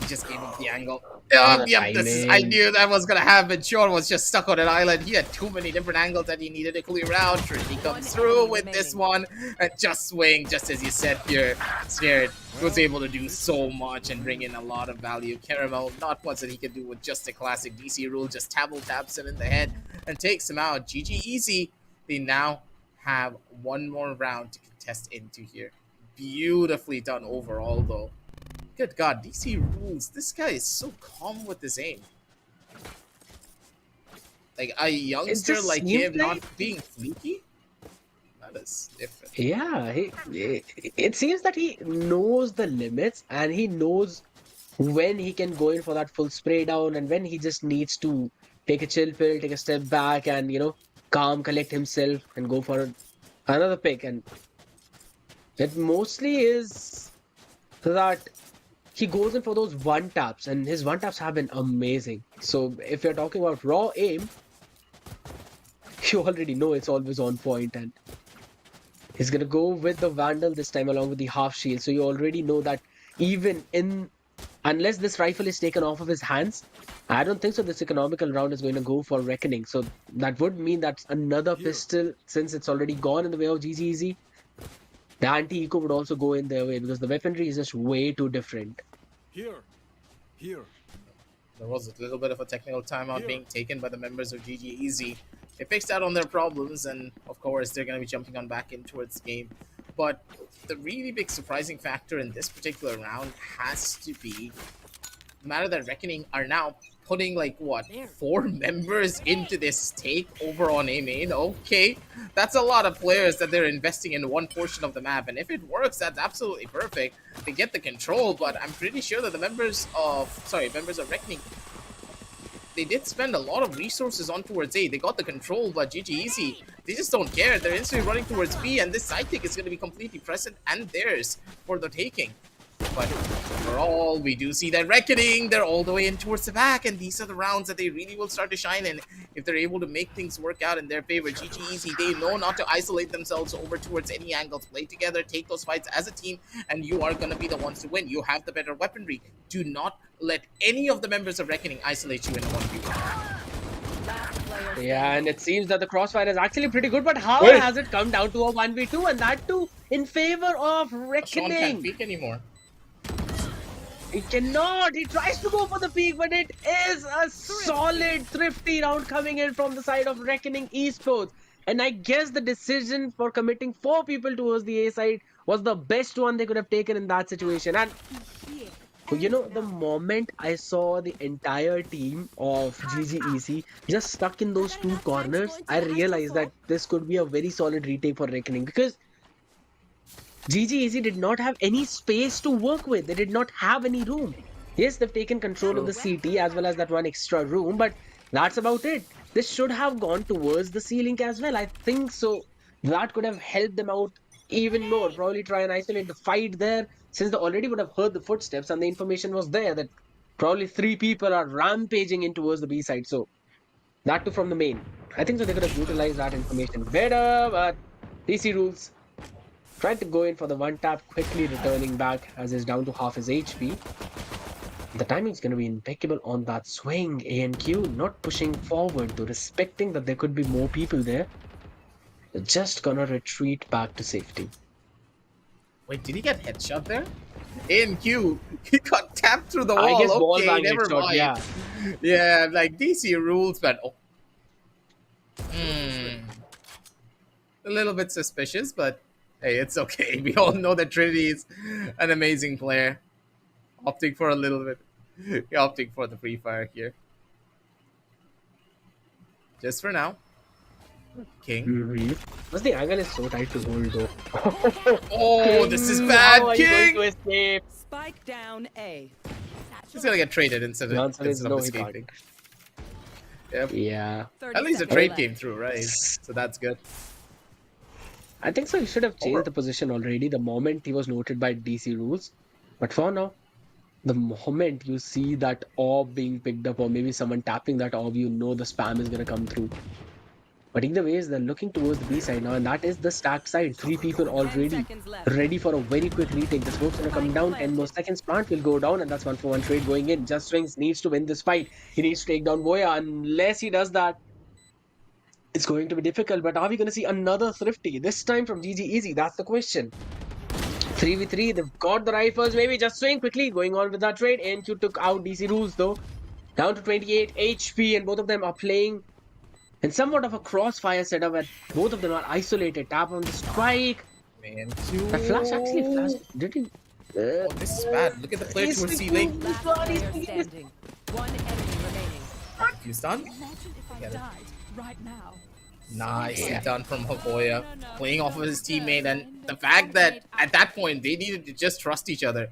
He just gave up the angle. I knew that was gonna happen. Sean was just stuck on an island. He had too many different angles that he needed to clear out. Trinity comes through with this one and just swing, just as you said here. Scared was able to do so much and bring in a lot of value. Caramel, not much that he could do with just a classic DC rule. Just taps him in the head and takes him out. GGEZ, they now have one more round to contest into here. Beautifully done overall, though. Good God, DC Rules. This guy is so calm with his aim. Like a youngster like him not being fleeky? That is different. Yeah, it seems that he knows the limits and he knows when he can go in for that full spray down and when he just needs to take a chill pill, take a step back and, you know, calm, collect himself and go for another pick. And it mostly is that he goes in for those one taps, and his one taps have been amazing. So if you're talking about raw aim, you already know it's always on point, and he's gonna go with the Vandal this time along with the half shield. So you already know that even unless this rifle is taken off of his hands, I don't think so this economical round is going to go for Reckoning. So that would mean that another pistol, since it's already gone in the way of GGEZ, the anti-eco would also go in their way because the weaponry is just way too different. Here. There was a little bit of a technical timeout being taken by the members of GGEZ. They fixed out on their problems, and of course they're going to be jumping on back in towards the game. But the really big surprising factor in this particular round has to be the matter that Reckoning are now putting like what 4 members into this take over on A main. Okay, that's a lot of players that they're investing in one portion of the map, and if it works, that's absolutely perfect. They get the control, but I'm pretty sure that the members of Reckoning, they did spend a lot of resources on towards A. They got the control, but GGEZ, they just don't care. They're instantly running towards B, and this side take is going to be completely present and theirs for the taking. But overall, we do see that Reckoning, they're all the way in towards the back, and these are the rounds that they really will start to shine in if they're able to make things work out in their favor. GGEZ, they know not to isolate themselves over towards any angles. Play together, take those fights as a team, and you are going to be the ones to win. You have the better weaponry. Do not let any of the members of Reckoning isolate you in a 1v1. Yeah, and it seems that the crossfire is actually pretty good, but how has it come down to a 1v2, and that too in favor of Reckoning? Sean can't peek anymore. He cannot. He tries to go for the peak, but it is a solid, thrifty round coming in from the side of Reckoning Esports. And I guess the decision for committing 4 people towards the A side was the best one they could have taken in that situation. And you know, the moment I saw the entire team of GGEZ just stuck in those two corners, I realized that this could be a very solid retake for Reckoning, because GGEZ did not have any space to work with. They did not have any room. Yes, they've taken control of the CT as well as that one extra room, but that's about it. This should have gone towards the C-Link as well. I think so. That could have helped them out even more. Probably try and isolate the fight there, since they already would have heard the footsteps and the information was there that probably 3 people are rampaging in towards the B side. So that too from the main. I think so they could have utilized that information better, but DC rules. Tried to go in for the one tap, quickly returning back as he's down to half his HP. The timing is going to be impeccable on that swing. ANQ not pushing forward, though, respecting that there could be more people there. They're just gonna retreat back to safety. Wait, did he get headshot there? ANQ, he got tapped through the wall. I guess ball Okay, bang never headshot, mind. yeah. Yeah, like DC rules, but a little bit suspicious, but hey, it's okay. We all know that Trinity is an amazing player. Opting for a little bit. Opting for the free fire here. Just for now. King. But the angle is so tight to hold, though. Oh, this is How bad, are you going King! to escape? Spike down A. He's gonna get traded instead The of, answer is no, he escaping. can't. Yep. Yeah. At least the trade came through, right? So that's good. I think so. He should have changed Over. the position already the moment he was noted by DC rules. But for now, the moment you see that orb being picked up or maybe someone tapping that orb, you know the spam is going to come through. But either ways, they're looking towards the B side now, and that is the stack side. 3 people already ready for a very quick retake. The smoke's going to come down, 10 more seconds. Plant will go down, and that's 1-for-1 trade going in. Just Swings needs to win this fight. He needs to take down Voya. Unless he does that, it's going to be difficult. But are we going to see another Thrifty? This time from GGEZ? That's the question. 3v3, they've got the rifles. Maybe Just Swing quickly going on with that trade. NQ took out DC rules though. Down to 28 HP, and both of them are playing in somewhat of a crossfire setup where both of them are isolated. Tap on the strike. Man, That flash actually flashed. Did he? oh, this is bad. Look at the player towards C-Link. Last player standing. One enemy remaining. You stunned? Imagine if I Get it. died right now. Nicely done from Havoya, playing off of his teammate, and the fact that at that point they needed to just trust each other.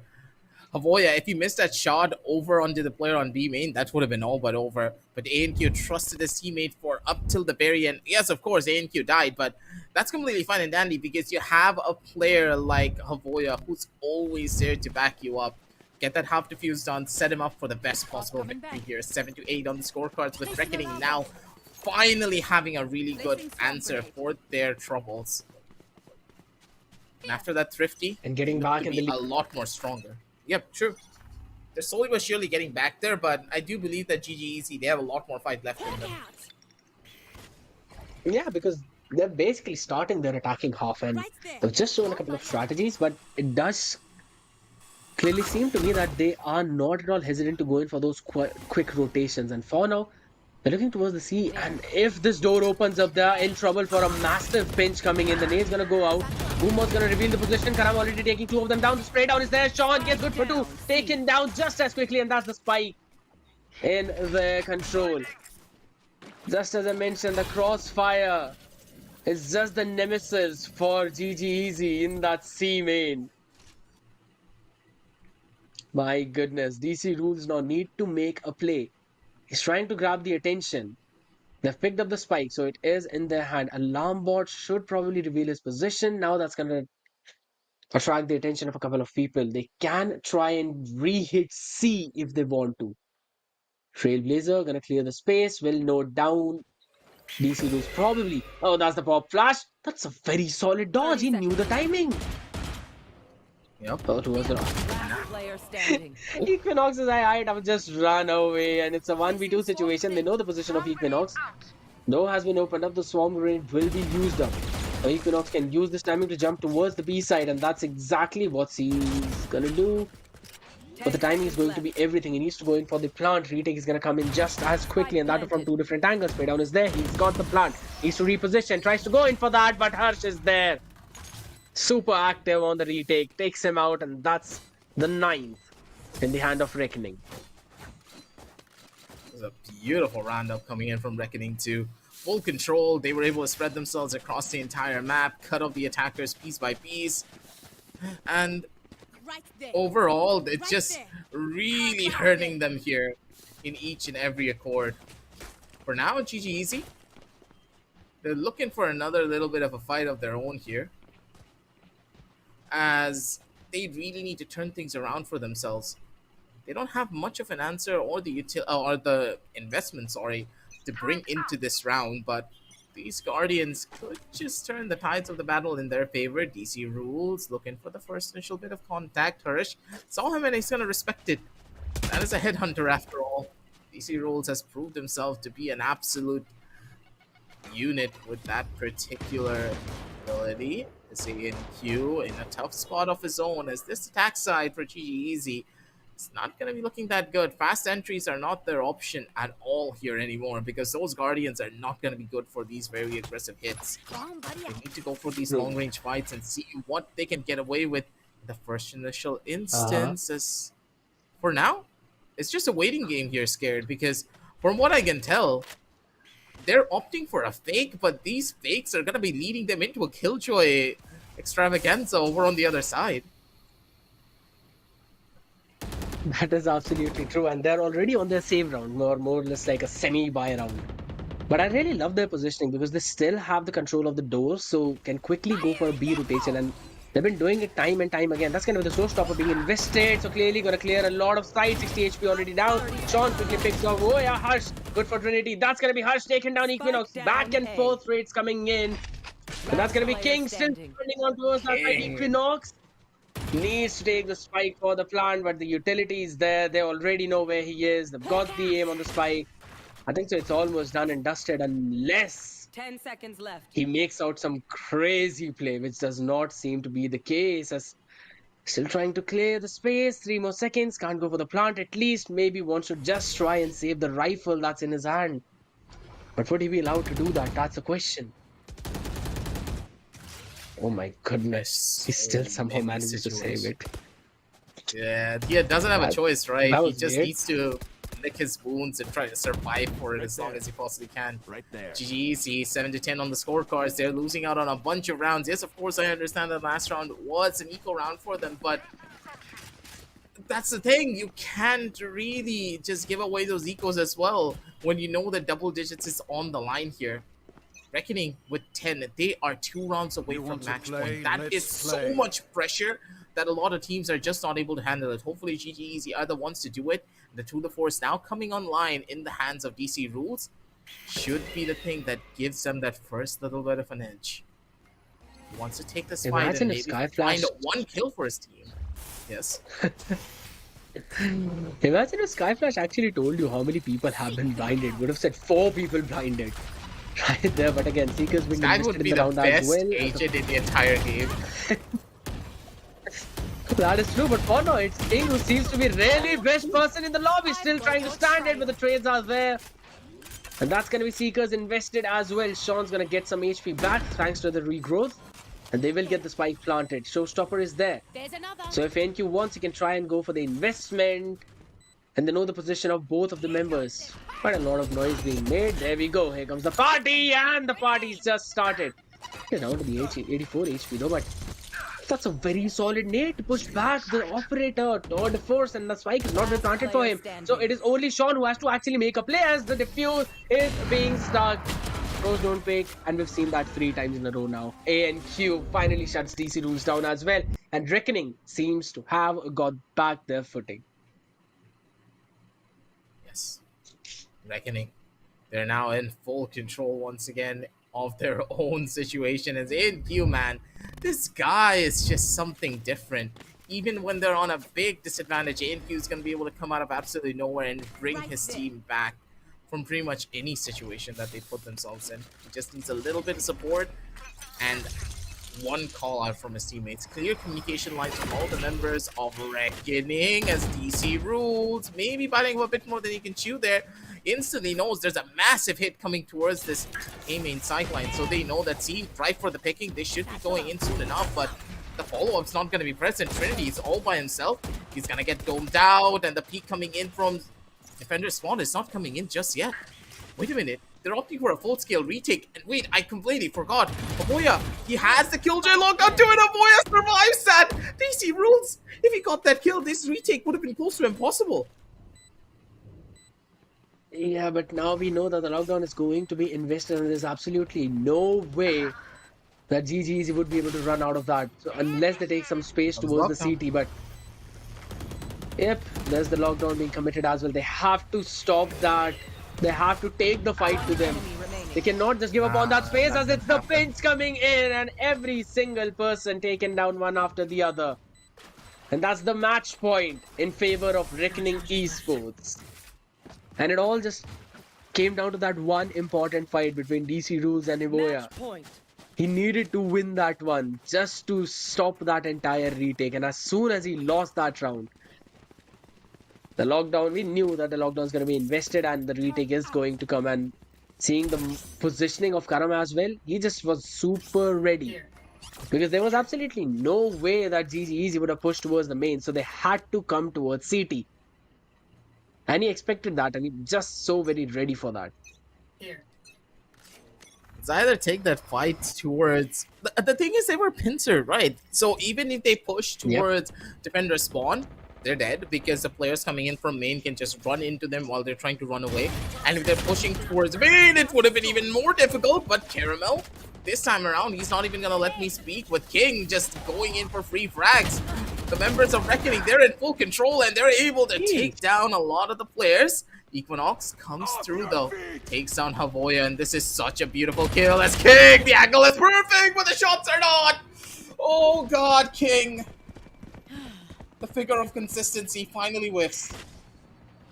Havoya, if he missed that shot over onto the player on B main, that would have been all but over. But ANQ trusted his teammate for up till the very end. Yes, of course, ANQ died, but that's completely fine and dandy because you have a player like Havoya who's always there to back you up. Get that half defuse done, set him up for the best possible victory here. 7-8 on the scorecards with Reckoning now finally having a really good answer for their troubles. And after that Thrifty, And getting look back to in the be a lot more stronger. Yep, true. They're slowly but surely getting back there, but I do believe that GGEZ, they have a lot more fight left in them. Yeah, because they're basically starting their attacking half, and they've just shown a couple of strategies, but it does clearly seem to me that they are not at all hesitant to go in for those quick rotations. And for now, they're looking towards the sea, and if this door opens up, they're in trouble for a massive pinch coming in. The nade's gonna go out. Umo's gonna reveal the position. Karam already taking 2 of them down. The spray down is there. Sean gets good for 2. Taken down just as quickly, and that's the spike in their control. Just as I mentioned, the crossfire is just the nemesis for GGEZ in that C main. My goodness, DC rules now need to make a play. He's trying to grab the attention. They've picked up the spike, so it is in their hand. Alarm bot should probably reveal his position. Now that's going to attract the attention of a couple of people. They can try and re-hit C if they want to. Trailblazer going to clear the space. Will note down. DC lose probably. Oh, that's the pop flash. That's a very solid dodge. He knew the timing. Yep. Oh, towards the Last player standing. Equinox is I would just run away, and it's a 1v2 situation. They know the position of Equinox. Door has been opened up. The swarm grenade will be used up. Now Equinox can use this timing to jump towards the B side, and that's exactly what he's gonna do. But the timing is going to be everything. He needs to go in for the plant. Retake is gonna come in just as quickly, and that from 2 different angles. Spray down is there. He's got the plant. Needs to reposition. Tries to go in for that, but Harsh is there. super active on the retake, takes him out, and that's the 9th in the hand of Reckoning. It was a beautiful roundup coming in from Reckoning to full control. They were able to spread themselves across the entire map, cut off the attackers piece by piece, and overall, it's just really hurting them here in each and every accord. For now, GGEZ, they're looking for another little bit of a fight of their own here, as they really need to turn things around for themselves. They don't have much of an answer or the investment, sorry, to bring into this round, but these Guardians could just turn the tides of the battle in their favor. DC Rules looking for the first initial bit of contact. Harish saw him and he's gonna respect it. That is a headhunter after all. DC Rules has proved himself to be an absolute unit with that particular ability. Is in Q in a tough spot of his own, as this attack side for GGEZ, it's not going to be looking that good. Fast entries are not their option at all here anymore, because those Guardians are not going to be good for these very aggressive hits. They need to go for these long range fights and see what they can get away with in the first initial instance. As for now, it's just a waiting game here, Scared, because from what I can tell, they're opting for a fake, but these fakes are going to be leading them into a Killjoy extravaganza over on the other side. That is absolutely true, and they're already on their save round, more or less like a semi-buy round. But I really love their positioning because they still have the control of the doors, so can quickly go for a B rotation, and they've been doing it time and time again. That's kind of the showstopper being invested, so clearly going to clear a lot of sides. 60 HP already down. Sean quickly picks off. Oh yeah, Harsh. Good for Trinity. That's going to be Harsh taking down Equinox. Back and forth rates coming in. And that's going to be Kingston turning on towards that side. Equinox needs to take the spike for the plant, but the utility is there. They already know where he is. They've got the aim on the spike. I think so it's almost done and dusted, unless 10 seconds left. he makes out some crazy play, which does not seem to be the case, as still trying to clear the space. 3 more seconds, can't go for the plant at least. Maybe wants to just try and save the rifle that's in his hand. But would he be allowed to do that? That's the question. Oh my goodness. He still somehow manages to save it. Yeah, he doesn't have a choice, right? He just weird. needs to lick his wounds and try to survive for it as long as he possibly can. Right there. GGEZ 7-10 on the scorecards. They're losing out on a bunch of rounds. Yes, of course, I understand that last round was an equal round for them, but that's the thing. You can't really just give away those ecos as well when you know that double digits is on the line here. Reckoning with 10, they are 2 rounds away from match point. That is so much pressure that a lot of teams are just not able to handle it. Hopefully GGEZ are the ones to do it. The tour de force now coming online in the hands of DC Rules should be the thing that gives them that first little bit of an edge. He wants to take this fight and maybe find 1 kill for his team. Yes. Imagine if Skyflash actually told you how many people have been blinded. Would have said 4 people blinded. Right there, but again, Seeker's been Sky would invested be in the the round as best well. agent in the entire game. That is true, but for now, it's King who seems to be really best person in the lobby, still trying to stand it, but the trades are there. And that's going to be Seekers invested as well. Sean's going to get some HP back thanks to the regrowth. And they will get the spike planted. Showstopper is there. So if NQ wants, he can try and go for the investment. And they know the position of both of the members. Quite a lot of noise being made. There we go. Here comes the party. And the party's just started. Get down to the 84 HP though, but that's a very solid nade to push back the operator toward the force, and the spike is not been planted for him. So it is only Sean who has to actually make a play as the defuse is being stuck. Pros don't pick, and we've seen that 3 times in a row now. A and Q finally shuts DC Rules down as well, and Reckoning seems to have got back their footing. Yes. Reckoning. They're now in full control once again of their own situation. As ANQ, man, this guy is just something different. Even when they're on a big disadvantage, ANQ is going to be able to come out of absolutely nowhere and bring his team back from pretty much any situation that they put themselves in. He just needs a little bit of support and 1 call out from his teammates. Clear communication lines from all the members of Reckoning as DC Rules. Maybe biting a bit more than he can chew there. instantly knows there's a massive hit coming towards this A main sideline. So they know that, see, right for the picking, they should be going in soon enough, but the follow-up's not going to be present. Trinity is all by himself. He's going to get domed out, and the peek coming in from Defender Spawn is not coming in just yet. Wait a minute. They're opting for a full-scale retake. And wait, I completely forgot. Aboya, he has the killjoy lockout to it. Aboya survives that. DC rules. If he got that kill, this retake would have been close to impossible. Yeah, but now we know that the lockdown is going to be invested, and there's absolutely no way that GGEZ would be able to run out of that, so unless they take some space towards the CT. But yep, there's the lockdown being committed as well. They have to stop that. They have to take the fight to them. They cannot just give up on that space, as it's the pinch coming in and every single person taken down one after the other. And that's the match point in favor of Reckoning Esports. And it all just came down to that one important fight between DC Rules and Iboya. He needed to win that one just to stop that entire retake. And as soon as he lost that round, the lockdown, we knew that the lockdown is going to be invested and the retake is going to come. And seeing the positioning of Karam as well, he just was super ready. Because there was absolutely no way that GGEZ would have pushed towards the main. So they had to come towards CT. And he expected that, and he just so very ready for that. It's either take that fight towards... The thing is, they were pincered, right? So even if they push towards defender spawn, they're dead, because the players coming in from main can just run into them while they're trying to run away. And if they're pushing towards main, it would have been even more difficult. But Caramel, this time around, he's not even going to let me speak, with King just going in for free frags. The members of Reckoning, they're in full control, and they're able to take down a lot of the players. Equinox comes through though, takes down Havoya, and this is such a beautiful kill as King. The angle is perfect, but the shots are not. Oh god, King. The figure of consistency finally whiffs.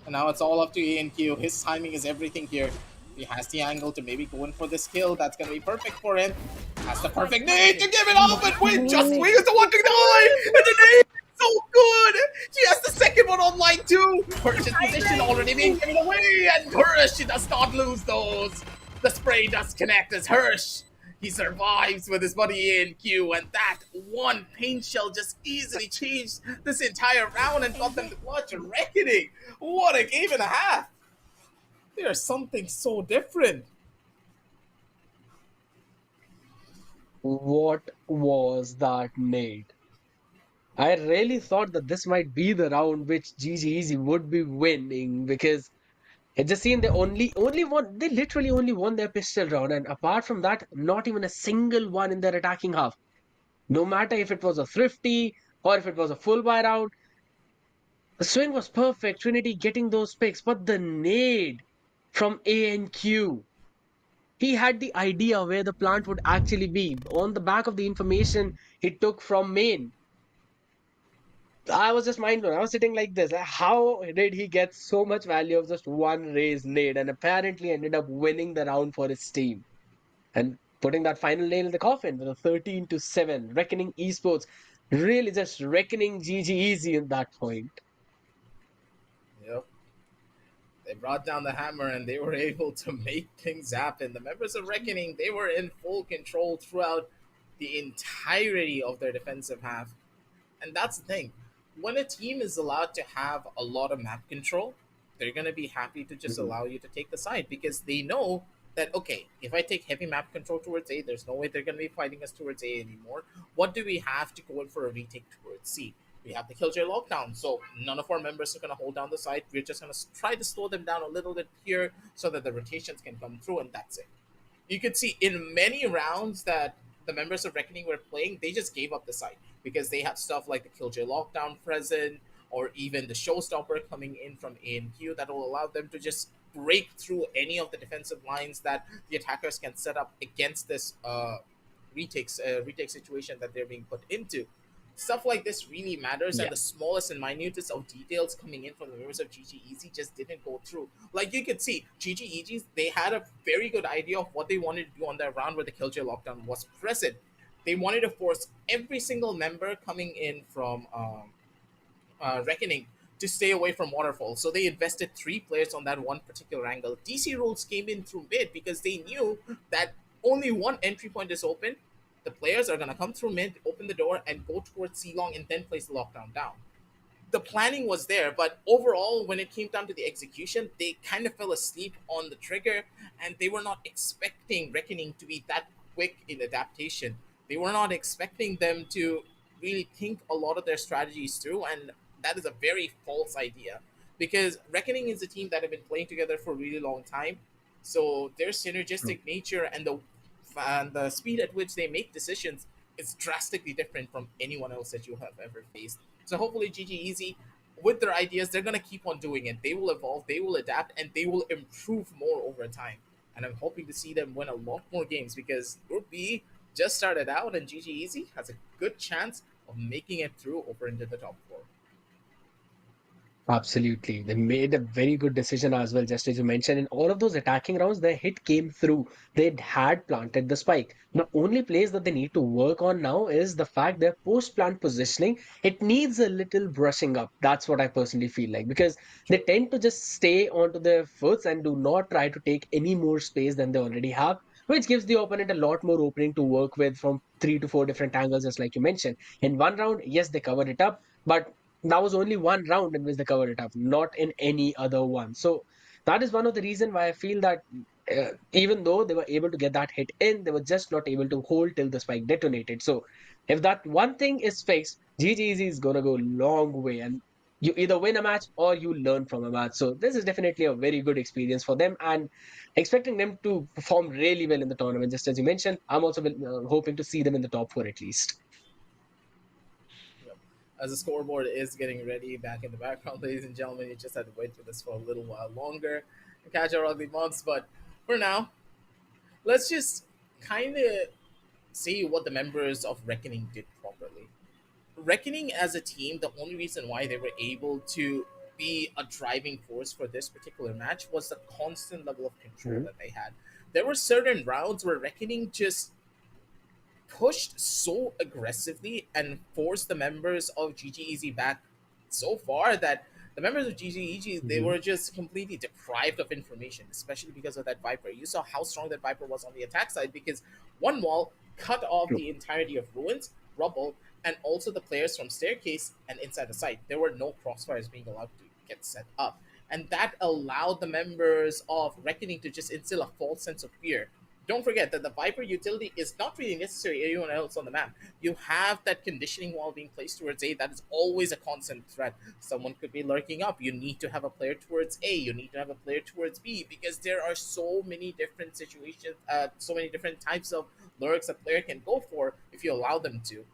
And now it's all up to ANQ. His timing is everything here. He has the angle to maybe go in for this kill. That's going to be perfect for him. Has the perfect nade to give it up, and wait, just wait is the one to die. And the nade is so good. He has the second one on line too. Hirsch's position already being given away, and Hirsch does not lose those. The spray does connect as Hirsch. He survives with his buddy ANQ, and that one paint shell just easily changed this entire round and got them to clutch a Reckoning. What a game and a half. There's something so different. What was that nade? I really thought that this might be the round which GGEZ would be winning, because it just seemed they they literally only won their pistol round, and apart from that, not even a single one in their attacking half. No matter if it was a thrifty or if it was a full buy round, the swing was perfect, Trinity getting those picks, but the nade from ANQ. He had the idea where the plant would actually be on the back of the information he took from main. I was just mind blown. I was sitting like this. How did he get so much value of just one raised nade, and apparently ended up winning the round for his team and putting that final nail in the coffin with a 13-7. Reckoning Esports really just reckoning GGEZ in that point. Yep. They brought down the hammer and they were able to make things happen. The members of Reckoning, they were in full control throughout the entirety of their defensive half. And that's the thing. When a team is allowed to have a lot of map control, they're going to be happy to just allow you to take the side, because they know that, okay, if I take heavy map control towards A, there's no way they're going to be fighting us towards A anymore. What do we have to go in for a retake towards C? We have the Killjoy lockdown, so none of our members are going to hold down the side. We're just going to try to slow them down a little bit here so that the rotations can come through, and that's it. You could see in many rounds that the members of Reckoning were playing, they just gave up the side, because they had stuff like the Killjoy lockdown present, or even the showstopper coming in from ANQ that will allow them to just break through any of the defensive lines that the attackers can set up against this retake situation that they're being put into. Stuff like this really matters, and the smallest and minutest of details coming in from the members of GGEZ just didn't go through. Like you could see, GGEZ, they had a very good idea of what they wanted to do on that round where the Killjoy lockdown was present. They wanted to force every single member coming in from Reckoning to stay away from waterfall. So they invested 3 players on that one particular angle. DC rules came in through mid because they knew that only one entry point is open. The players are gonna come through mid, open the door, and go towards C long, and then place the lockdown down. The planning was there, but overall, when it came down to the execution, they kind of fell asleep on the trigger, and they were not expecting Reckoning to be that quick in adaptation. They were not expecting them to really think a lot of their strategies through, and that is a very false idea because Reckoning is a team that have been playing together for a really long time. So their synergistic nature and the speed at which they make decisions is drastically different from anyone else that you have ever faced. So hopefully GGEZ, with their ideas, they're gonna keep on doing it. They will evolve, they will adapt, and they will improve more over time. And I'm hoping to see them win a lot more games because Group B just started out, and GGEZ has a good chance of making it through over into the top 4. Absolutely. They made a very good decision as well, just as you mentioned. In all of those attacking rounds, their hit came through. They had planted the spike. The only place that they need to work on now is the fact their post-plant positioning, it needs a little brushing up. That's what I personally feel like because they True. tend to just stay onto their foots and do not try to take any more space than they already have, which gives the opponent a lot more opening to work with from 3 to 4 different angles, just like you mentioned. In one round, yes, they covered it up, but that was only one round in which they covered it up, not in any other one. So that is one of the reason why I feel that even though they were able to get that hit in, they were just not able to hold till the spike detonated. So if that one thing is fixed, GGZ is gonna go a long way, and you either win a match or you learn from a match. So this is definitely a very good experience for them, and expecting them to perform really well in the tournament. Just as you mentioned, I'm also hoping to see them in the top 4 at least. Yep. As the scoreboard is getting ready back in the background, ladies and gentlemen, you just had to wait for this for a little while longer and catch our ugly months. But for now, let's just kind of see what the members of Reckoning did properly. Reckoning as a team, the only reason why they were able to be a driving force for this particular match was the constant level of control Mhm. that they had. There were certain rounds where Reckoning just pushed so aggressively and forced the members of GGEZ back so far that the members of GGEZ they Mhm. were just completely deprived of information, especially because of that Viper. You saw how strong that Viper was on the attack side because one wall cut off True. the entirety of ruins, rubble, and also the players from staircase and inside the site. There were no crossfires being allowed to get set up. And that allowed the members of Reckoning to just instill a false sense of fear. Don't forget that the Viper utility is not really necessary anywhere else on the map. You have that conditioning wall being placed towards A. That is always a constant threat. Someone could be lurking up. You need to have a player towards A. You need to have a player towards B because there are so many different situations, so many different types of lurks a player can go for if you allow them to.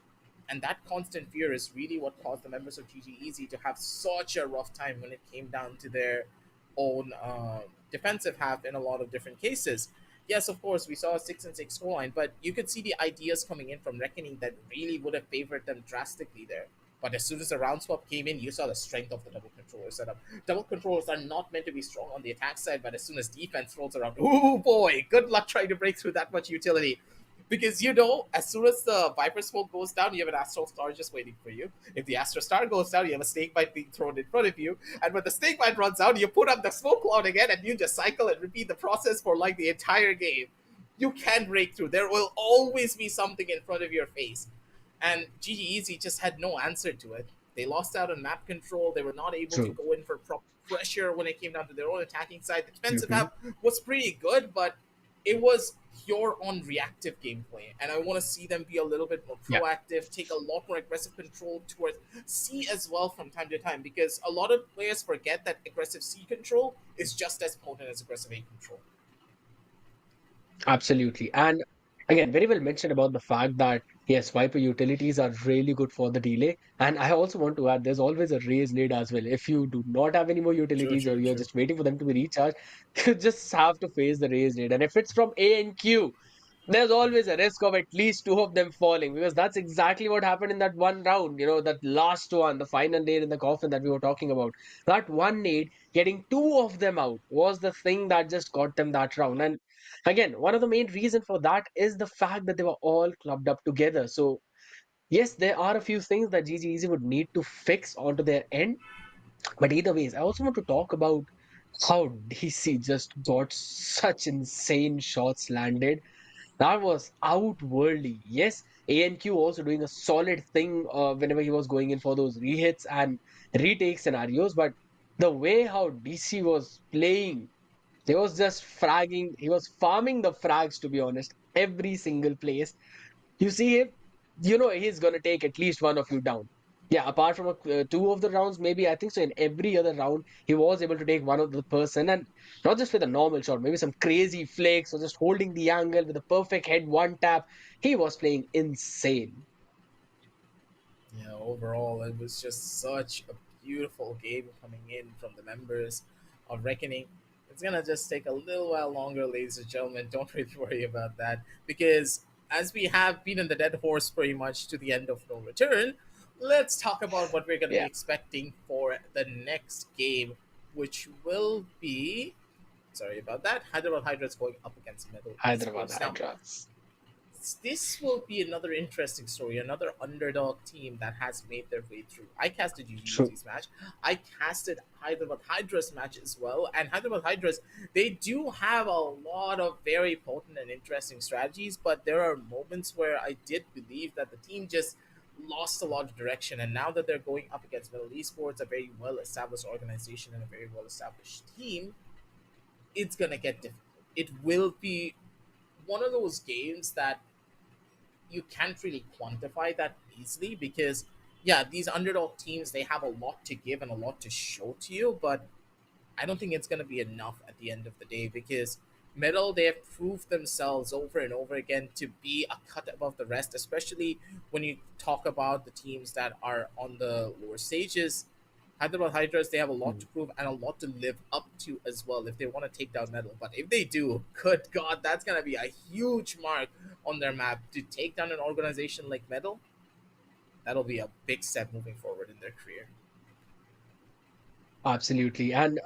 And that constant fear is really what caused the members of GGEZ to have such a rough time when it came down to their own defensive half in a lot of different cases. Yes, of course, we saw a 6-6 scoreline, but you could see the ideas coming in from Reckoning that really would have favored them drastically there. But as soon as the round swap came in, you saw the strength of the double controller setup. Double controllers are not meant to be strong on the attack side, but as soon as defense rolls around, oh boy, good luck trying to break through that much utility. Because as soon as the Viper smoke goes down, you have an Astral Star just waiting for you. If the Astral Star goes down, you have a Snake Bite being thrown in front of you. And when the Snake Bite runs out, you put up the Smoke Cloud again, and you just cycle and repeat the process for like the entire game. You can break through. There will always be something in front of your face. And GGEZ just had no answer to it. They lost out on map control. They were not able to True. go in for proper pressure when it came down to their own attacking side. The defensive Mhm. half was pretty good, but it was pure on reactive gameplay. And I want to see them be a little bit more Yeah. proactive, take a lot more aggressive control towards C as well from time to time, because a lot of players forget that aggressive C control is just as potent as aggressive A control. Absolutely. And again, very well mentioned about the fact that yes, Viper utilities are really good for the delay. And I also want to add there's always a raise need as well. If you do not have any more True, utilities or true, you're true. just waiting for them to be recharged, you just have to face the raise need. And if it's from A and Q, there's always a risk of at least 2 of them falling because that's exactly what happened in that one round. That last one, the final nade in the coffin that we were talking about. That one nade, getting 2 of them out was the thing that just got them that round. And again, one of the main reason for that is the fact that they were all clubbed up together. So yes, there are a few things that GGEZ would need to fix onto their end, But either ways, I also want to talk about how DC just got such insane shots landed. That was outworldly. Yes, ANQ also doing a solid thing whenever he was going in for those rehits and retake scenarios. But the way how DC was playing, he was just fragging, he was farming the frags, to be honest, every single place. You see him, you know he's going to take at least one of you down. Yeah, apart from two of the rounds, maybe I think so. In every other round, he was able to take one of the person, and not just with a normal shot, maybe some crazy flicks or just holding the angle with a perfect head one tap. He was playing insane. Yeah, overall, it was just such a beautiful game coming in from the members of Reckoning. It's gonna just take a little while longer, ladies and gentlemen. Don't really worry about that because as we have been in the dead horse pretty much to the end of no return, let's talk about what we're gonna be Yeah, expecting for the next game, which will be. Sorry about that. Hyderabad Hydras going up against Metal Hyderabad Esports. Now, Hydras. this will be another interesting story, another underdog team that has made their way through. I casted True. GGEZ's match. I casted Hyderabad Hydras match as well. And Hyderabad Hydras, they do have a lot of very potent and interesting strategies, but there are moments where I did believe that the team just lost a lot of direction. And now that they're going up against MLT Esports, a very well established organization and a very well established team, it's gonna get difficult. It will be one of those games that you can't really quantify that easily because yeah, these underdog teams, they have a lot to give and a lot to show to you, but I don't think it's going to be enough at the end of the day because Metal, they have proved themselves over and over again to be a cut above the rest, especially when you talk about the teams that are on the lower stages. Hyderabad Hydras, they have a lot to prove and a lot to live up to as well if they want to take down Metal. But if they do, good God, that's going to be a huge mark on their map. To take down an organization like Metal, that'll be a big step moving forward in their career. Absolutely. And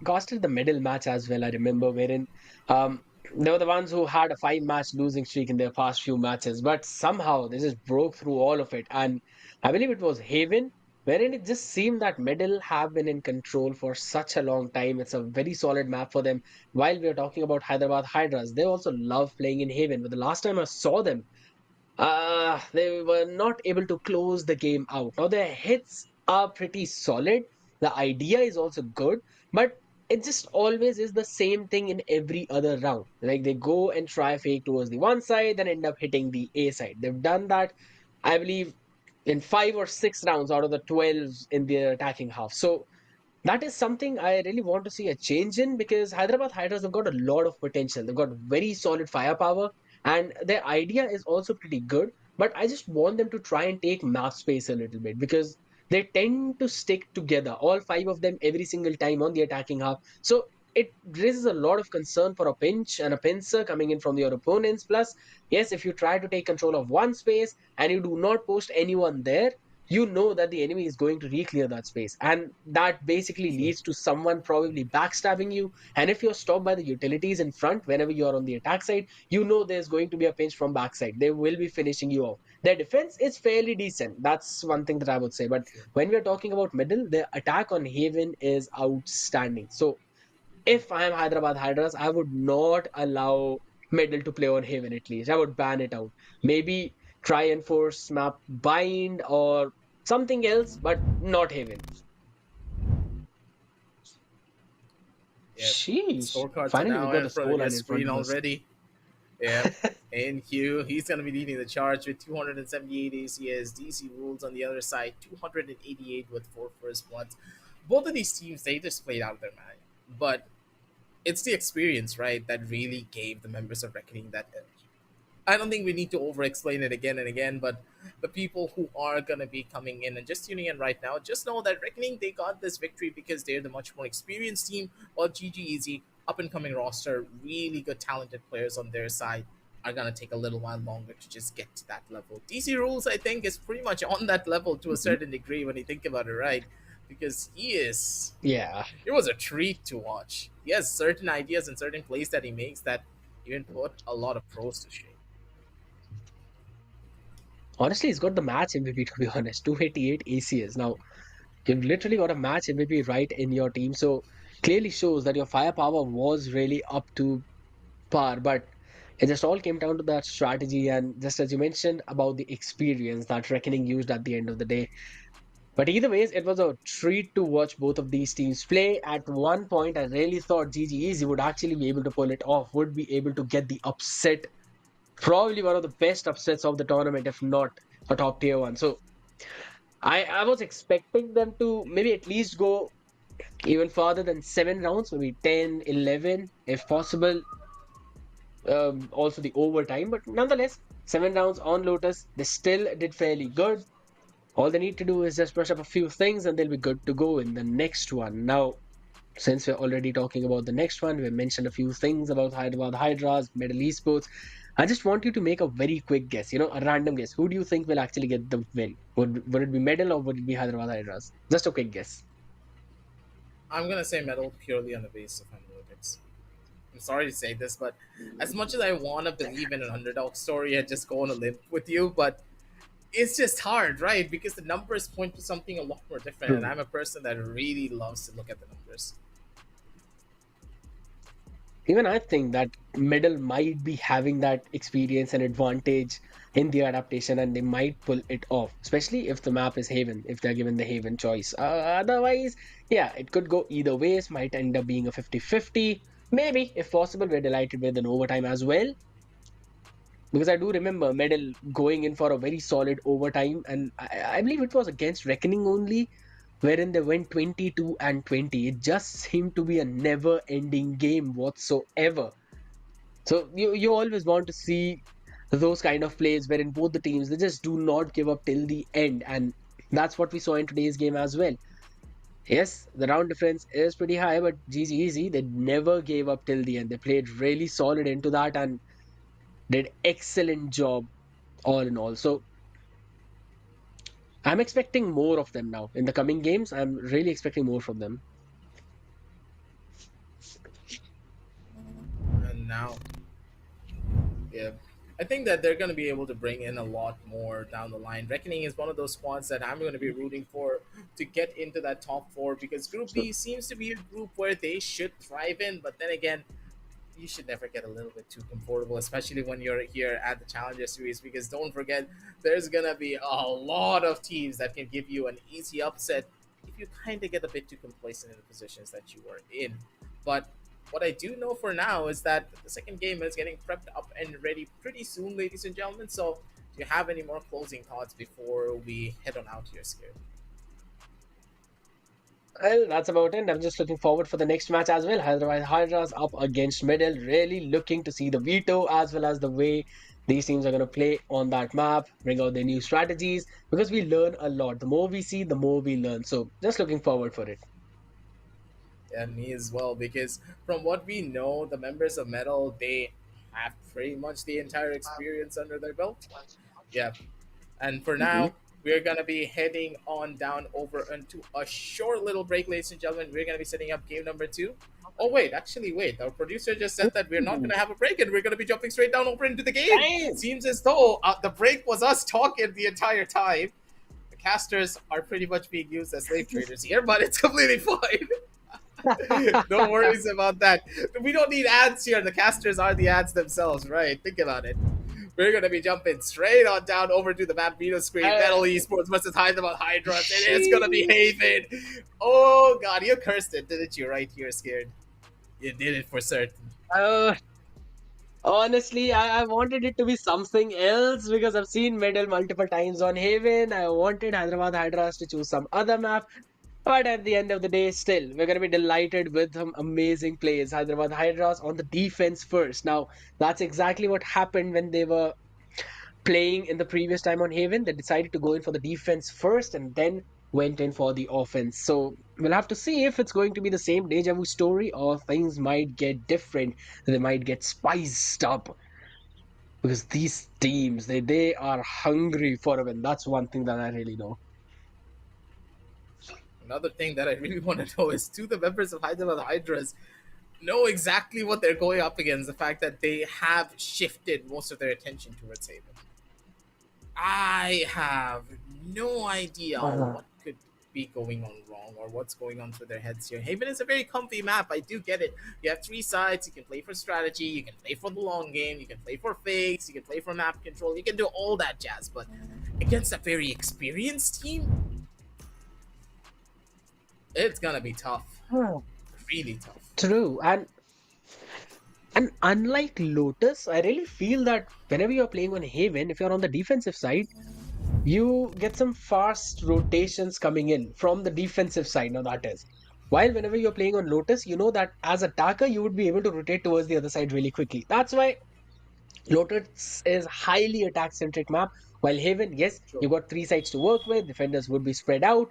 casted the medal match as well, I remember, wherein um, they were the ones who had a 5 match losing streak in their past few matches, but somehow they just broke through all of it. And I believe it was Haven, wherein it just seemed that medal have been in control for such a long time. It's a very solid map for them. While we are talking about Hyderabad Hydras, they also love playing in Haven. But the last time I saw them, they were not able to close the game out. Now their hits are pretty solid. The idea is also good, but it just always is the same thing in every other round. Like they go and try fake towards the one side, then end up hitting the A side. They've done that, I believe, in 5 or 6 rounds out of the 12 in their attacking half. So that is something I really want to see a change in because Hyderabad Hydras have got a lot of potential. They've got very solid firepower and their idea is also pretty good. But I just want them to try and take map space a little bit because they tend to stick together, all 5 of them, every single time on the attacking half. So it raises a lot of concern for a pinch and a pincer coming in from your opponents. Plus, yes, if you try to take control of one space and you do not post anyone there, you know that the enemy is going to re-clear that space, and that basically True. leads to someone probably backstabbing you. And if you're stopped by the utilities in front whenever you're on the attack side, you know there's going to be a pinch from backside. They will be finishing you off. Their defense is fairly decent, that's one thing that I would say. But True. when we're talking about middle, their attack on Haven is outstanding. So if I am Hyderabad Hydras, I would not allow middle to play on Haven at least. I would ban it out. Maybe try and force map bind or something else, but not Haven. Yeah, the Sheesh. scorecards are Finally, we now got in the front of your scoreline in front screen of us. already. Yeah, NQ, he's going to be leading the charge with 278 ACS. DC Rules on the other side, 288 with 4 first bloods. Both of these teams, they just played out of their mind. But it's the experience, right, that really gave the members of Reckoning that edge. I don't think we need to over explain it again and again, but the people who are going to be coming in and just tuning in right now, just know that Reckoning, they got this victory because they're the much more experienced team, while GGEZ, up and coming roster, really good, talented players on their side, are going to take a little while longer to just get to that level. DC Rules, I think, is pretty much on that level to a Mhm. certain degree when you think about it, right? Because he is. Yeah. It was a treat to watch. He has certain ideas and certain plays that he makes that even put a lot of pros to shame. Honestly, he's got the match MVP, to be honest. 288 ACS. Now, You've literally got a match MVP right in your team, so clearly shows that your firepower was really up to par. But it just all came down to that strategy, and just as you mentioned about the experience that Reckoning used at the end of the day. But either ways, it was a treat to watch both of these teams play. At one point, I really thought GGEZ would actually be able to pull it off, would be able to get the upset, probably one of the best upsets of the tournament, if not a top tier one. So I was expecting them to maybe at least go even farther than 7 rounds, maybe 10, 11, if possible. Also the overtime, but nonetheless, 7 rounds on Lotus, they still did fairly good. All they need to do is just brush up a few things and they'll be good to go in the next one. Now, since we're already talking about the next one, we mentioned a few things about Hyderabad Hydras, MLT Esports. I just want you to make a very quick guess, a random guess. Who do you think will actually get the win? Would it be Medal or would it be Hyderabad Hydras? Just a quick guess. I'm gonna say medal purely on the basis of analytics. I'm sorry to say this, but as much as I want to believe in an underdog story and just go on a limb with you, but it's just hard, right? Because the numbers point to something a lot more different, and True. I'm a person that really loves to look at the numbers. Even I think that Medal might be having that experience and advantage in the adaptation and they might pull it off, especially if the map is Haven, if they're given the Haven choice. Otherwise, yeah, it could go either ways, might end up being a 50-50. Maybe, if possible, we're delighted with an overtime as well. Because I do remember Medal going in for a very solid overtime, and I believe it was against Reckoning only, wherein they went 22 and 20. It just seemed to be a never ending game whatsoever. So you always want to see those kind of plays wherein both the teams they just do not give up till the end, and that's what we saw in today's game as well. Yes, the round difference is pretty high, but GGEZ they never gave up till the end. They played really solid into that and did excellent job all in all. So I'm expecting more of them now in the coming games. I'm really expecting more from them. And now, yeah, I think that they're going to be able to bring in a lot more down the line. Reckoning is one of those squads that I'm going to be rooting for to get into that top four because Group So B seems to be a group where they should thrive in, but then again, you should never get a little bit too comfortable, especially when you're here at the Challenger Series, because don't forget, there's gonna be a lot of teams that can give you an easy upset if you kind of get a bit too complacent in the positions that you are in. But what I do know for now is that the second game is getting prepped up and ready pretty soon, ladies and gentlemen. So, do you have any more closing thoughts before we head on out here, Scared? well, that's about it. I'm just looking forward for the next match as well. Hyderabad Hydras up against Middle. Really looking to see the veto as well as the way these teams are going to play on that map, bring out their new strategies because we learn a lot. The more we see, the more we learn. So just looking forward for it. And me as well, because from what we know, the members of Metal, they have pretty much the entire experience under their belt. Yeah. And for Mhm. now, we're going to be heading on down over into a short little break, ladies and gentlemen. We're going to be setting up game number two. Oh, wait, actually, wait. Our producer just said that we're not going to have a break and we're going to be jumping straight down over into the game. Damn! Seems as though the break was us talking the entire time. The casters are pretty much being used as slave traders here, but it's completely fine. No worries about that. We don't need ads here. The casters are the ads themselves, right? Think about it. We're gonna be jumping straight on down over to the map video screen. MLT Esports versus Hyderabad Hydras. It is gonna be Haven. Oh god, you cursed it, didn't you? Right here, Scared. You did it for certain. Uh, Honestly, I wanted it to be something else because I've seen Medal multiple times on Haven. I wanted Hyderabad Hydras to choose some other map. But at the end of the day, still, we're going to be delighted with some amazing plays. Hyderabad Hydras on the defense first. Now, that's exactly what happened when they were playing in the previous time on Haven. They decided to go in for the defense first and then went in for the offense. So we'll have to see if it's going to be the same deja vu story or things might get different. They might get spiced up because these teams they are hungry for a win. That's one thing that I really know. Another thing that I really want to know is do the members of Hyderabad Hydras know exactly what they're going up against? The fact that they have shifted most of their attention towards Haven. I have no idea Uh, what could be going on wrong or what's going on through their heads here. Haven is a very comfy map. I do get it. You have three sides. You can play for strategy. You can play for the long game. You can play for fakes. You can play for map control. You can do all that jazz. But against a very experienced team, it's gonna be tough. Really tough. True. And unlike Lotus, I really feel that whenever you're playing on Haven, if you're on the defensive side, you get some fast rotations coming in from the defensive side. Now that is. While whenever you're playing on Lotus, you know that as attacker, you would be able to rotate towards the other side really quickly. That's why Lotus is highly attack centric map. While Haven, yes, you got three sides to work with. Defenders would be spread out.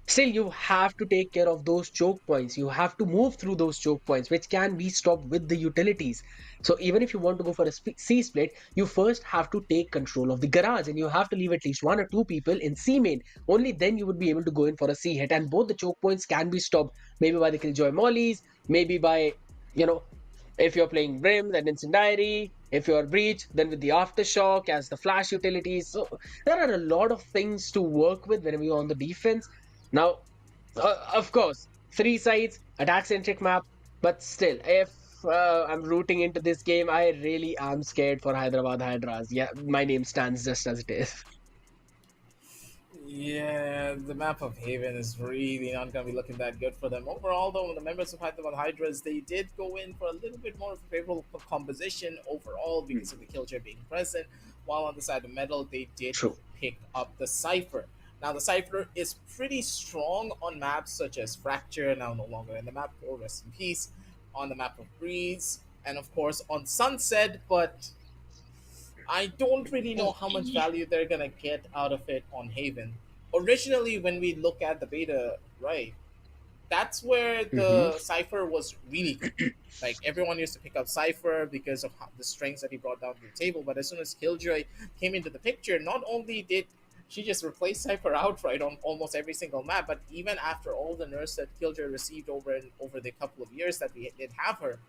Still, you have to take care of those choke points. You have to move through those choke points, which can be stopped with the utilities. So even if you want to go for a C split, you first have to take control of the garage, and you have to leave at least one or two people in C main. Only then you would be able to go in for a C hit, and both the choke points can be stopped, maybe by the Killjoy mollies, maybe by, you know, if you're playing Brim, then Incendiary. If you're Breach, then with the Aftershock as the flash utilities. So there are a lot of things to work with whenever you're on the defense. Now, of course, three sides, attack-centric map, but still, if I'm rooting into this game, I really am scared for Hyderabad Hydras. Yeah, my name stands just as it is. Yeah, the map of Haven is really not going to be looking that good for them. Overall, though, the members of Hyderabad Hydras, they did go in for a little bit more of a favorable composition overall because of the Killjoy being present. While on the side of Metal, they did True. pick up the Cypher. Now, the Cypher is pretty strong on maps such as Fracture, now no longer in the map, or rest in peace, on the map of Breeze, and of course on Sunset, but I don't really know how much value they're gonna get out of it on Haven. Originally, when we look at the beta, right, that's where the Cypher was really good. Like everyone used to pick up Cypher because of the strengths that he brought down to the table. But as soon as Killjoy came into the picture, not only did she just replace Cypher outright on almost every single map, but even after all the nerfs that Killjoy received over the couple of years that we did have her,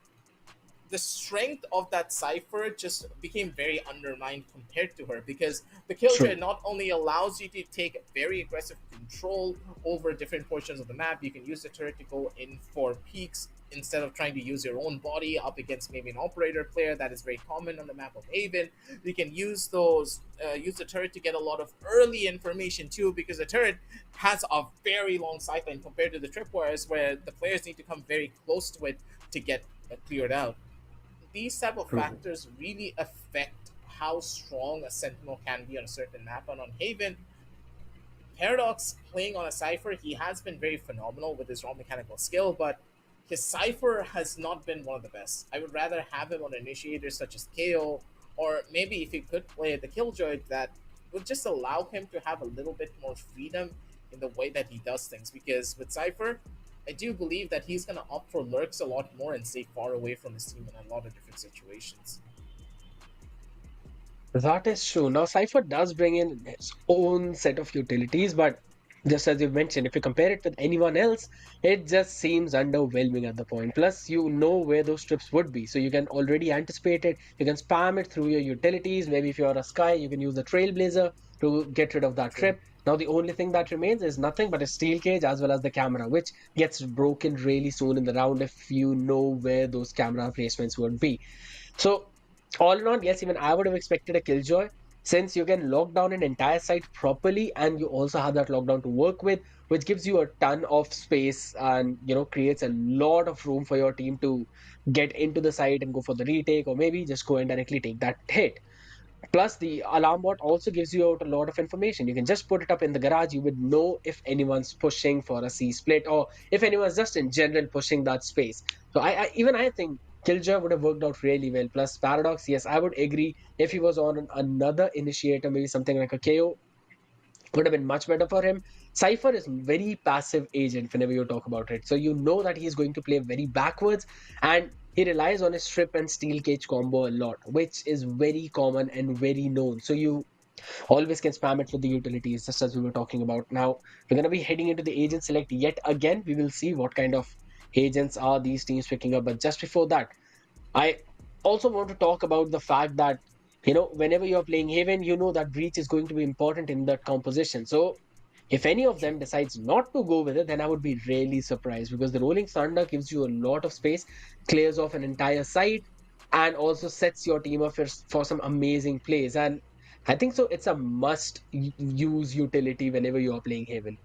the strength of that Cypher just became very undermined compared to her because the Killjoy True. not only allows you to take very aggressive control over different portions of the map, you can use the turret to go in for peaks instead of trying to use your own body up against maybe an operator player. That is very common on the map of Haven. You can use use the turret to get a lot of early information too, because the turret has a very long sightline compared to the tripwires where the players need to come very close to it to get cleared out. These type of factors really affect how strong a sentinel can be on a certain map. And on Haven, Paradox playing on a Cypher, he has been very phenomenal with his raw mechanical skill, but his Cypher has not been one of the best. I would rather have him on initiators such as KO, or maybe if he could play the Killjoy, that would just allow him to have a little bit more freedom in the way that he does things. Because with Cypher, I do believe that he's going to opt for lurks a lot more and stay far away from his team in a lot of different situations. That is true. Now, Cypher does bring in its own set of utilities, but just as you mentioned, if you compare it with anyone else, it just seems underwhelming at the point. Plus, you know where those trips would be, so you can already anticipate it. You can spam it through your utilities. Maybe if you're a Sky, you can use the Trailblazer to get rid of that True. trip. Now, the only thing that remains is nothing but a steel cage as well as the camera, which gets broken really soon in the round if you know where those camera placements would be. So, all in all, yes, even I would have expected a Killjoy since you can lock down an entire site properly and you also have that lockdown to work with, which gives you a ton of space and creates a lot of room for your team to get into the site and go for the retake or maybe just go and directly take that hit. Plus, the alarm bot also gives you out a lot of information. You can just put it up in the garage. You would know if anyone's pushing for a C split or if anyone's just in general pushing that space. So I think Killjoy would have worked out really well. Plus, Paradox, yes, I would agree. If he was on another initiator, maybe something like a KO, would have been much better for him. Cypher is very passive agent whenever you talk about it. So you know that he's going to play very backwards and he relies on his strip and steel cage combo a lot, which is very common and very known. So you always can spam it with the utilities, just as we were talking about. Now, we're going to be heading into the agent select yet again. We will see what kind of agents are these teams picking up. But just before that, I also want to talk about the fact that whenever you're playing Haven, you know that breach is going to be important in that composition. So If any of True. them decides not to go with it, then I would be really surprised because the Rolling Thunder gives you a lot of space, clears off an entire site, and also sets your team up for some amazing plays. And I think so. It's a must use utility whenever you are playing Haven.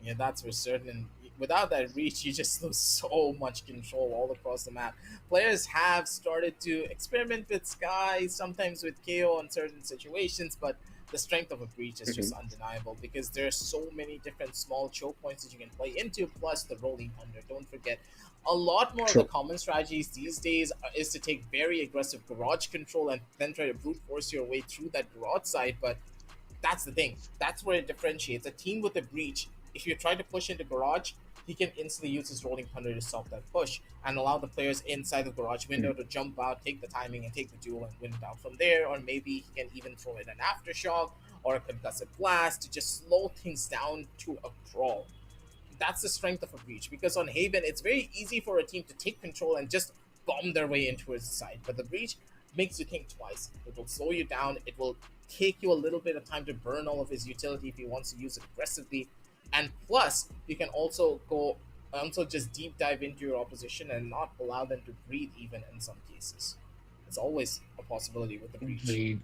Yeah, that's for certain. Without that reach, you just lose so much control all across the map. Players have started to experiment with Sky, sometimes with KO in certain situations, but the strength of a breach is just Mhm. undeniable because there are so many different small choke points that you can play into, plus the rolling thunder. Don't forget, a lot more of the True. common strategies these days is to take very aggressive garage control and then try to brute force your way through that garage side, but that's the thing. That's where it differentiates. A team with a breach, if you try to push into garage, he can instantly use his rolling thunder to stop that push and allow the players inside the garage window to jump out, take the timing, and take the duel and win it out from there. Or maybe he can even throw in an aftershock or a concussive blast to just slow things down to a crawl. That's the strength of a breach because on Haven, it's very easy for a team to take control and just bomb their way into his side. But the breach makes you think twice. It will slow you down. It will take you a little bit of time to burn all of his utility if he wants to use it aggressively. And plus, you can also just deep dive into your opposition and not allow them to breathe even in some cases. It's always a possibility with the breach. Agreed.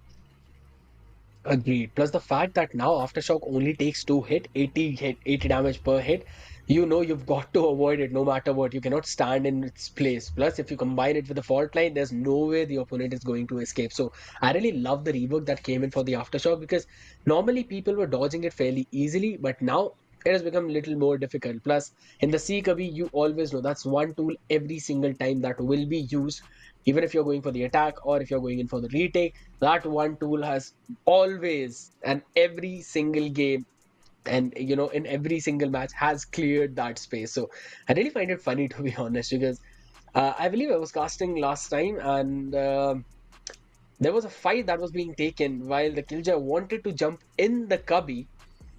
Agreed. Plus the fact that now Aftershock only takes two hit, 80 damage per hit. You know you've got to avoid it no matter what. You cannot stand in its place. Plus, if you combine it with the fault line, there's no way the opponent is going to escape. So I really love the rework that came in for the Aftershock because normally people were dodging it fairly easily, but now it has become a little more difficult. Plus, in the C Kabi, you always know that's one tool every single time that will be used, even if you're going for the attack or if you're going in for the retake. That one tool has always and every single game and in every single match has cleared that space. So I really find it funny to be honest because I believe I was casting last time and there was a fight that was being taken while the killjoy wanted to jump in the cubby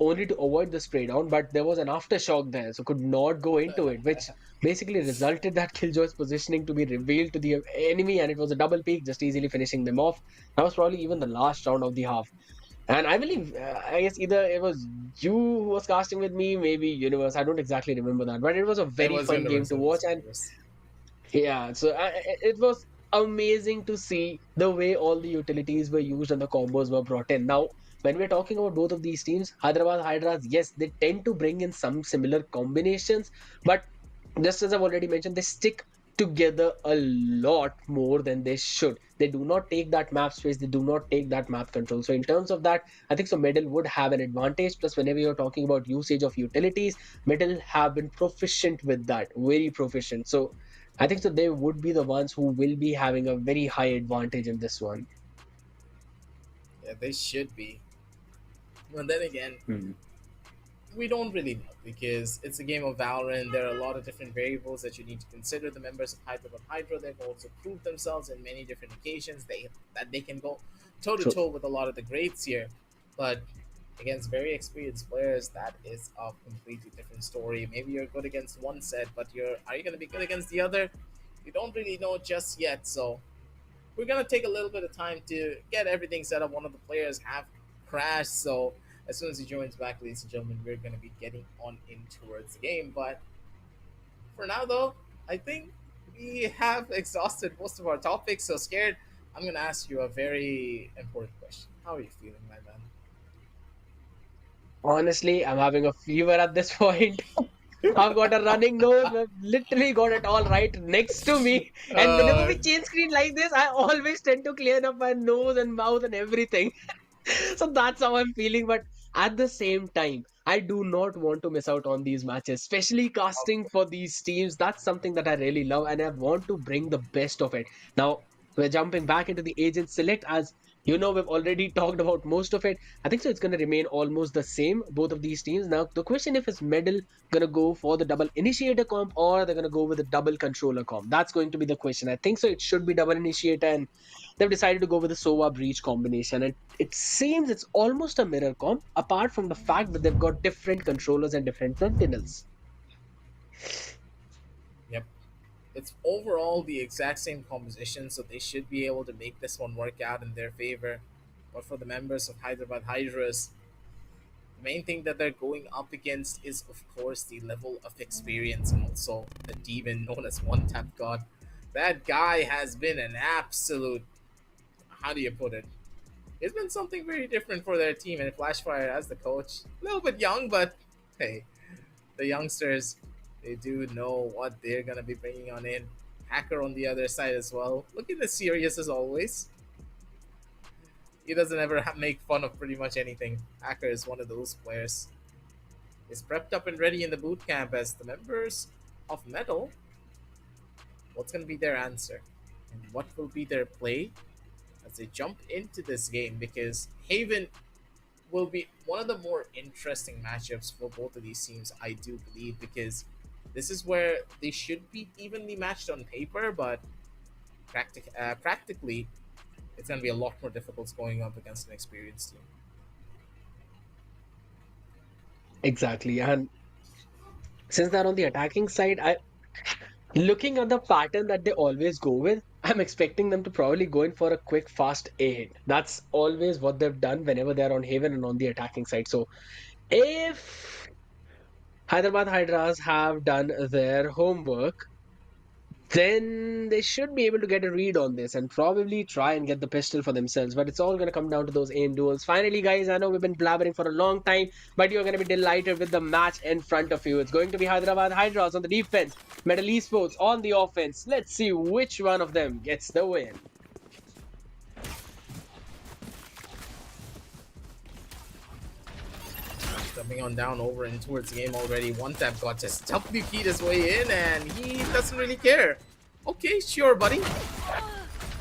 only to avoid the spray down, but there was an aftershock there, so could not go into it, which basically resulted that killjoy's positioning to be revealed to the enemy, and it was a double peak, just easily finishing them off. That was probably even the last round of the half. And I believe, I guess either it was you who was casting with me, maybe Universe. I don't exactly remember that, but it was a It very was fun game universe. to It was watch. And universe. yeah, so it was amazing to see the way all the utilities were used and the combos were brought in. Now, when we're talking about both of these teams, Hyderabad Hydras, yes, they tend to bring in some similar combinations, but just as I've already mentioned, they stick together a lot more than they should. They do not take that map space, they do not take that map control. So, in terms of that, I think so Medal would have an advantage. Plus, whenever you're talking about usage of utilities, Medal have been proficient with that, very proficient. So, I think so they would be the ones who will be having a very high advantage in this one. Yeah, they should be. But then again, Hmm. we don't really know because it's a game of Valorant. There are a lot of different variables that you need to consider. The members of Hyderabad Hydra, they've also proved themselves in many different occasions. They can go toe to True. toe with a lot of the greats here, but against very experienced players, that is a completely different story. Maybe you're good against one set, but are you going to be good against the other? We don't really know just yet. So we're gonna take a little bit of time to get everything set up. One of the players have crashed, so as soon as he joins back, ladies and gentlemen, we're gonna be getting on in towards the game. But for now, though, I think we have exhausted most of our topics. So scared, I'm gonna ask you a very important question. How are you feeling, my man? Honestly, I'm having a fever at this point. I've got a running nose. I've literally got it all right next to me. And whenever uh, we change screen like this, I always tend to clear up my nose and mouth and everything. So that's how I'm feeling. But at the same time, I do not want to miss out on these matches, especially casting for these teams. That's something that I really love, and I want to bring the best of it. Now, we're jumping back into the agent select. As you know, we've already talked about most of it. I think so. It's going to remain almost the same, both of these teams. Now, the question if is Medal going to go for the double initiator comp or they're going to go with the double controller comp? That's going to be the question. I think so. It should be double initiator, and they've decided to go with the Sova Breach combination. And it seems it's almost a mirror comp, apart from the fact that they've got different controllers and different sentinels. yep. It's overall the exact same composition, so they should be able to make this one work out in their favor. But for the members of Hyderabad Hydras, main thing that they're going up against is, of course, the level of experience and also the demon known as One Tap God. That guy has been an absolute, how do you put it? It's been something very different for their team, and Flashfire as the coach, a little bit young, but hey, the youngsters, they do know what they're gonna be bringing on in. Hacker on the other side as well, looking as serious as always. He doesn't ever make fun of pretty much anything. Hacker is one of those players. Is prepped up and ready in the boot camp as the members of Metal. What's going to be their answer? And what will be their play as they jump into this game? Because Haven will be one of the more interesting matchups for both of these teams, I do believe, because this is where they should be evenly matched on paper, but practically, it's going to be a lot more difficult going up against an experienced team. Exactly. And since they're on the attacking side, looking at the pattern that they always go with, I'm expecting them to probably go in for a quick, fast A hit. That's always what they've done whenever they're on Haven and on the attacking side. So if Hyderabad Hydras have done their homework, then they should be able to get a read on this and probably try and get the pistol for themselves. But it's all going to come down to those aim duels. Finally, guys, I know we've been blabbering for a long time, but you're going to be delighted with the match in front of you. It's going to be Hyderabad Hydras on the defense, MLT Esports on the offense. Let's see which one of them gets the win. Jumping on down over and towards the game already. One Tap got just WP'd his way in and he doesn't really care. Okay, sure, buddy.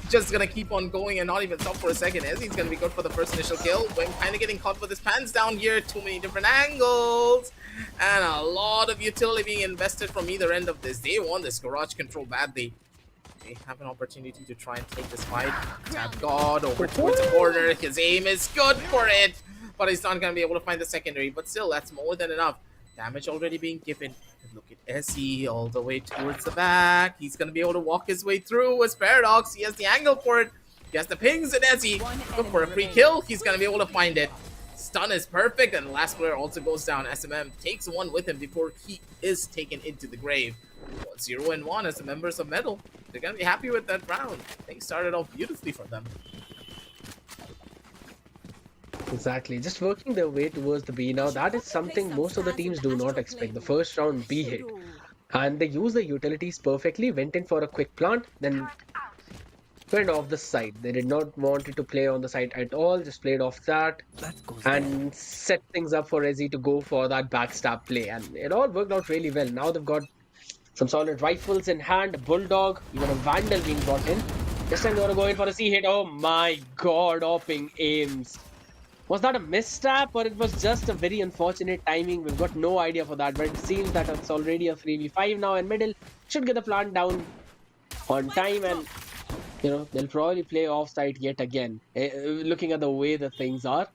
Just gonna keep on going and not even stop for a second. As he's gonna be good for the first initial kill. When kind of getting caught with his pants down here. Too many different angles. And a lot of utility being invested from either end of this. They want this garage control badly. They have an opportunity to try and take this fight. Tap God over towards the corner. His aim is good for it. But he's not going to be able to find the secondary. But still, that's more than enough. Damage already being given. Look at Essie all the way towards the back. He's going to be able to walk his way through with Paradox. He has the angle for it. He has the pings and Essie. Look for a free kill. He's going to be able to find it. Stun is perfect. And the last player also goes down. SMM takes one with him before he is taken into the grave. 0-1 as the members of Metal. They're going to be happy with that round. Things started off beautifully for them. Exactly, just working their way towards the B now. That is something most of the teams do not expect. The first round B hit. And they used the utilities perfectly, went in for a quick plant, then went off the side. They did not want it to play on the side at all, just played off that and set things up for Rezzy to go for that backstab play. And it all worked out really well. Now they've got some solid rifles in hand, Bulldog, even a Vandal being brought in. This time they want to go in for a C hit. Oh my god, opping aims. Was that a misstep or it was just a very unfortunate timing? We've got no idea for that, but it seems that it's already a 3v5 now, and Middle should get the plant down on time, and they'll probably play offside yet again, looking at the way the things are.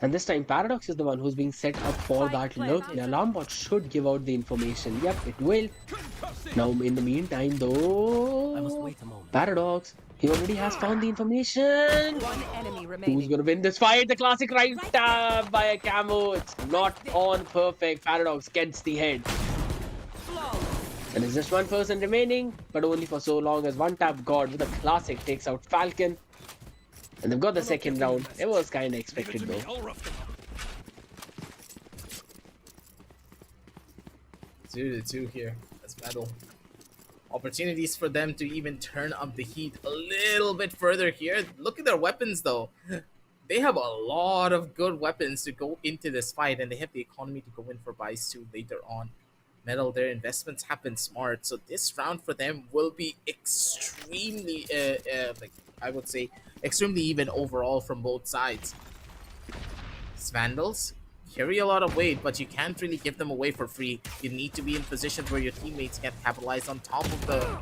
And this time Paradox is the one who's being set up for that look. The alarm bot should give out the information. Yep, it will. Now in the meantime though, I must wait a moment. Paradox, he already has found the information. One enemy remaining. Who's gonna win this fight? The classic right tab by a camo. It's not on perfect. Paradox gets the head. And there's just one person remaining, but only for so long as One Tap God with a classic takes out Falcon. And they've got the second round. It was kind of expected though. 2-2 here. That's Metal. Opportunities for them to even turn up the heat a little bit further here. Look at their weapons though. They have a lot of good weapons to go into this fight, and they have the economy to go in for buys too later on. Metal, their investments have been smart, so this round for them will be extremely, I would say, extremely even overall from both sides. These Vandals carry a lot of weight, but you can't really give them away for free. You need to be in positions where your teammates can capitalize on top of the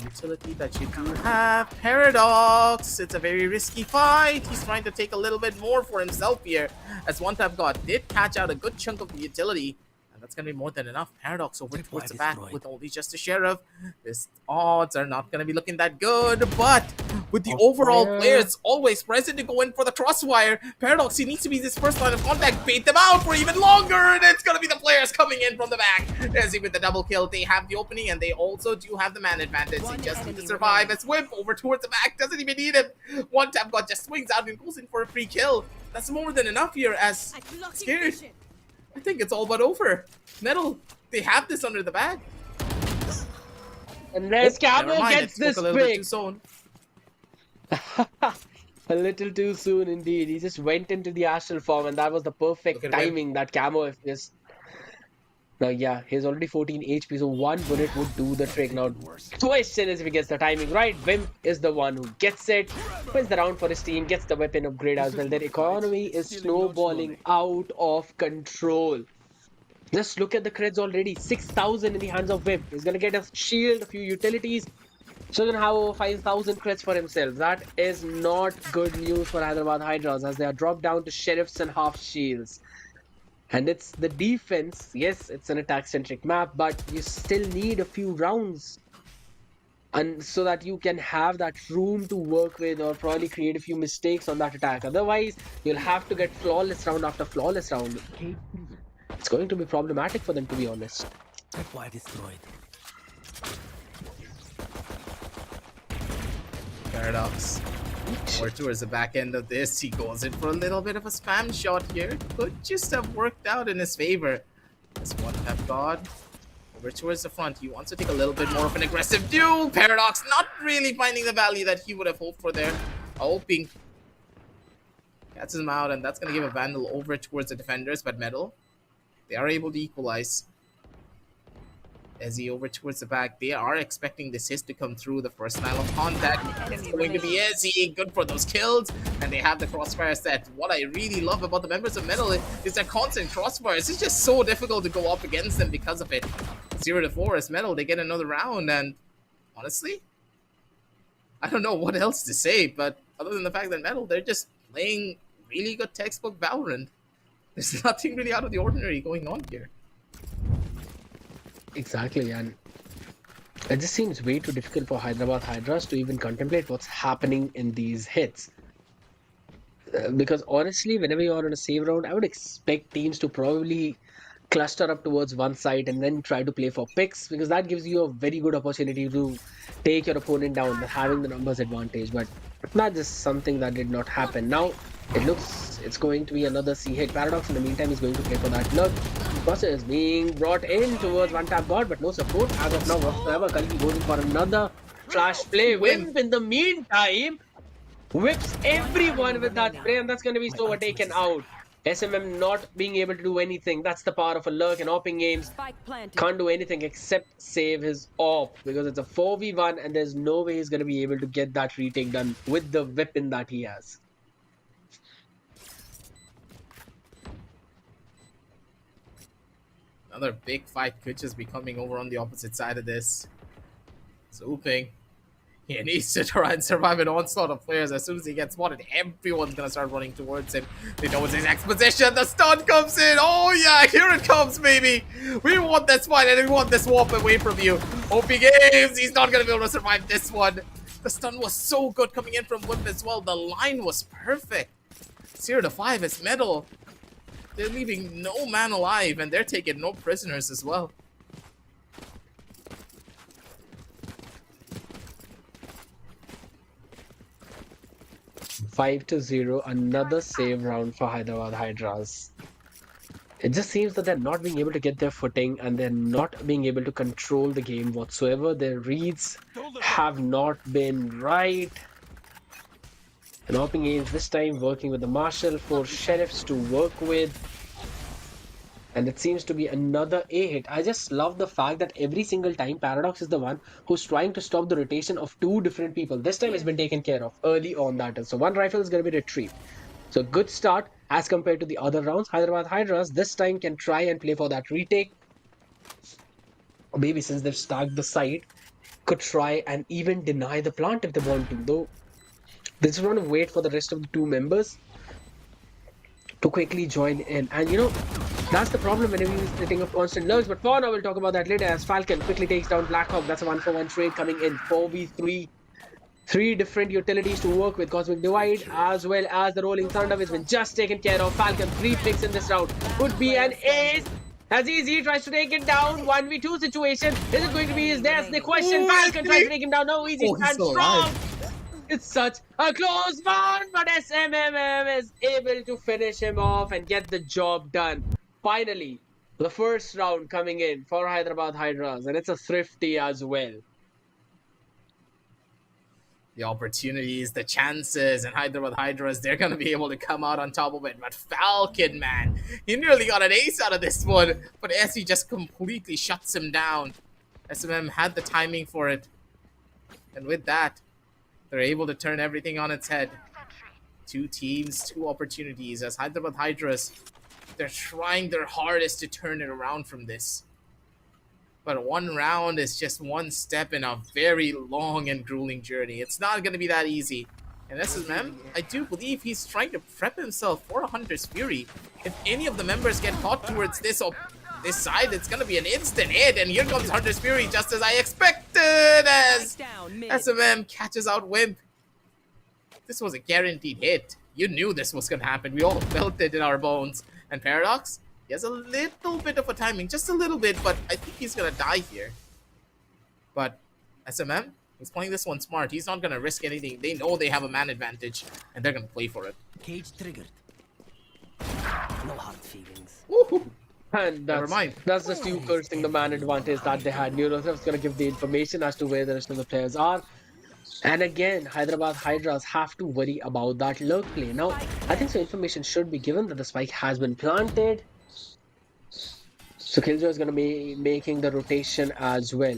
utility that you do have. Paradox! It's a very risky fight. He's trying to take a little bit more for himself here, as One Tap God did catch out a good chunk of the utility. That's going to be more than enough. Paradox over towards the back with only just a Sheriff. This odds are not going to be looking that good, but with the overall players always present to go in for the crossfire, Paradox, he needs to be this first line of contact, bait them out for even longer, and it's going to be the players coming in from the back. As with the double kill, they have the opening, and they also do have the man advantage. He just needs to survive as Whip over towards the back, doesn't even need him. One tap god just swings out and goes in for a free kill. That's more than enough here as Scared. I think it's all but over. Metal, they have this under the bag. Unless Camo gets this a little bit too soon. A little too soon indeed. He just went into the astral form, and that was the perfect timing that Camo if just. Now, yeah, he's already 14 HP, so one bullet would do the trick. Now, question is if he gets the timing right. Wimp is the one who gets it, wins the round for his team, gets the weapon upgrade as well. Their economy is snowballing out of control. Just look at the creds already. 6,000 in the hands of Wimp. He's going to get a shield, a few utilities. So he's going to have over 5,000 creds for himself. That is not good news for Hyderabad Hydras as they are dropped down to sheriffs and half shields. And it's the defense. Yes, it's an attack-centric map, but you still need a few rounds. And so that you can have that room to work with or probably create a few mistakes on that attack. Otherwise, you'll have to get flawless round after flawless round. It's going to be problematic for them, to be honest. Why destroyed? Paradox. Or towards the back end of this, he goes in for a little bit of a spam shot here. Could just have worked out in his favor. This one tap god. Over towards the front. He wants to take a little bit more of an aggressive duel. Paradox not really finding the value that he would have hoped for there. Hoping. Catches him out, and that's going to give a Vandal over towards the defenders, but Metal. They are able to equalize. Ezzy over towards the back. They are expecting this hit to come through the first line of contact. It's going to be Ezzy. Good for those kills. And they have the crossfire set. What I really love about the members of Metal is their constant crossfires. It's just so difficult to go up against them because of it. 0-4 as Metal. They get another round. And honestly, I don't know what else to say. But other than the fact that Metal, they're just playing really good textbook Valorant. There's nothing really out of the ordinary going on here. Exactly, and it just seems way too difficult for Hyderabad Hydras to even contemplate what's happening in these hits. Because honestly, whenever you're on a save round, I would expect teams to probably cluster up towards one side and then try to play for picks, because that gives you a very good opportunity to take your opponent down, having the numbers advantage. But that's just something that did not happen. Now, it looks it's going to be another C hit. Paradox in the meantime is going to play for that look. Buster is being brought in towards one tap god, but no support as of now whatsoever. Kalki goes in for another flash play. Wimp in the meantime whips everyone with that spray, and that's going to be so taken out. SMM not being able to do anything. That's the power of a lurk, and opping games can't do anything except save his op, because it's a 4v1 and there's no way he's going to be able to get that retake done with the weapon that he has. Another big fight could just be coming over on the opposite side of this. Zooping. He needs to try and survive an onslaught of players. As soon as he gets spotted, everyone's going to start running towards him. They know it's his next position. The stun comes in. Oh, yeah, here it comes, baby. We want this fight and we want this warp away from you. OP Games, he's not going to be able to survive this one. The stun was so good coming in from Whip as well. The line was perfect. 0-5 is Metal. They're leaving no man alive, and they're taking no prisoners as well. Five to 0, another save round for Hyderabad Hydras. It just seems that they're not being able to get their footing, and they're not being able to control the game whatsoever. Their reads have not been right. And opping games this time working with the Marshal, 4 sheriffs to work with. And it seems to be another A hit. I just love the fact that every single time Paradox is the one who's trying to stop the rotation of 2 different people. This time it's been taken care of early on, that is. So one rifle is going to be retrieved. So good start as compared to the other rounds. Hyderabad Hydras this time can try and play for that retake. Or maybe since they've stacked the site, could try and even deny the plant if they want to. Though they just want to wait for the rest of the 2 members to quickly join in. And you know, That's the problem when he's sitting of constant lurks. But for now, we'll talk about that later as Falcon quickly takes down Blackhawk. That's a 1-for-1 trade coming in. 4v3. 3 different utilities to work with. Cosmic Divide as well as the Rolling Thunder, which has been just taken care of. Falcon 3 picks in this round. Could be an ace. As Easy tries to take it down. 1v2 situation. Is it going to be his? That's the question. Falcon tries to take him down. No, Easy stands strong. It's such a close one, but SMMM is able to finish him off and get the job done. Finally, the first round coming in for Hyderabad Hydras, and it's a thrifty as well. The opportunities, the chances, and Hyderabad Hydras, they're going to be able to come out on top of it. But Falcon, man, he nearly got an ace out of this one, but SE just completely shuts him down. SMM had the timing for it. And with that, they're able to turn everything on its head. 2 teams, 2 opportunities as Hyderabad Hydras, they're trying their hardest to turn it around from this. But 1 round is just 1 step in a very long and grueling journey. It's not going to be that easy. And SMM, I do believe he's trying to prep himself for a Hunter's Fury. If any of the members get caught towards this side, it's going to be an instant hit. And here comes Hunter's Fury, just as I expected, as SMM catches out Wimp. This was a guaranteed hit. You knew this was going to happen. We all felt it in our bones. And Paradox, he has a little bit of a timing, just a little bit, but I think he's going to die here. But SMM, he's playing this one smart. He's not going to risk anything. They know they have a man advantage, and they're going to play for it. Cage triggered. No hard feelings. Woohoo! And Never mind. that's just you cursing the man advantage that they had. Neurosurf's going to give the information as to where the rest of the players are. And again, Hyderabad Hydras have to worry about that lurk play. Now, I think so information should be given that the spike has been planted. So Killjoy is going to be making the rotation as well.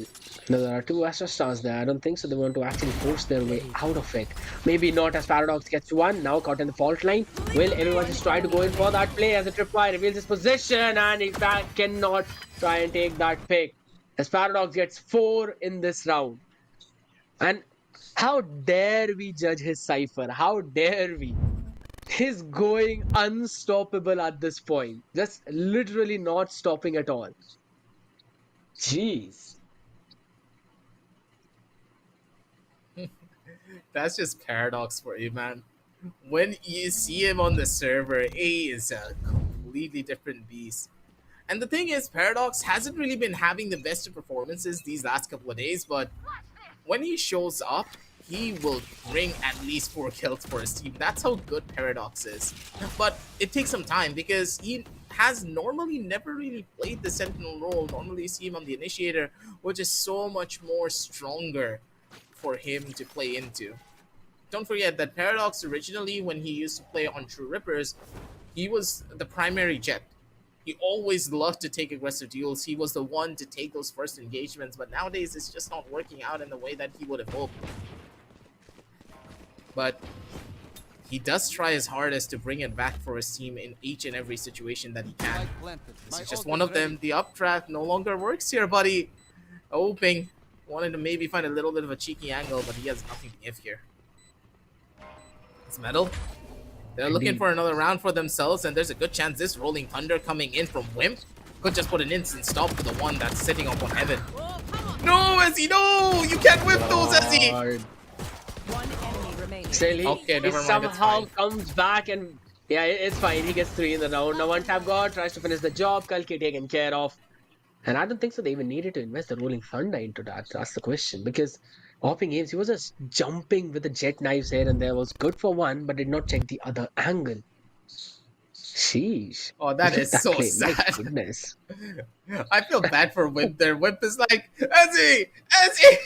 Now there are 2 Aster Stars there. I don't think so they want to actually force their way out of it. Maybe not as Paradox gets 1. Now caught in the fault line. Will everyone just try to go in for that play as the Tripwire reveals his position, and in fact cannot try and take that pick. As Paradox gets 4 in this round. And how dare we judge his Cypher? How dare we? He's going unstoppable at this point. Just literally not stopping at all. Jeez. That's just Paradox for you, man. When you see him on the server, he is a completely different beast. And the thing is, Paradox hasn't really been having the best of performances these last couple of days, but when he shows up, he will bring at least 4 kills for his team. That's how good Paradox is. But it takes some time because he has normally never really played the Sentinel role. Normally you see him on the Initiator, which is so much more stronger for him to play into. Don't forget that Paradox originally, when he used to play on True Rippers, he was the primary jet. He always loved to take aggressive duels. He was the one to take those first engagements, but nowadays it's just not working out in the way that he would have hoped. But he does try his hardest to bring it back for his team in each and every situation that he can. This is just one of them. The updraft no longer works here, buddy. Hoping, wanted to maybe find a little bit of a cheeky angle, but he has nothing to give here. It's metal. They're looking for another round for themselves, and there's a good chance this Rolling Thunder coming in from Wimp could just put an instant stop to the one that's sitting up on Heaven. No, Ezzy, no! You can't whip those, Ezzy! One enemy remaining. Still, Okay, he never mind, somehow it's comes back and yeah, it's fine. He gets 3 in the round. Now 1-tap God tries to finish the job. Kalki taken care of. And I don't think so they even needed to invest the Rolling Thunder into that. That's the question. Because Hopping Games, he was just jumping with the jet knives here and there. Was good for one, but did not check the other angle. Sheesh. Oh, that is so claim. sad. My goodness. I feel bad for Wimp there. Wimp is like, Ezzy! Ezzy!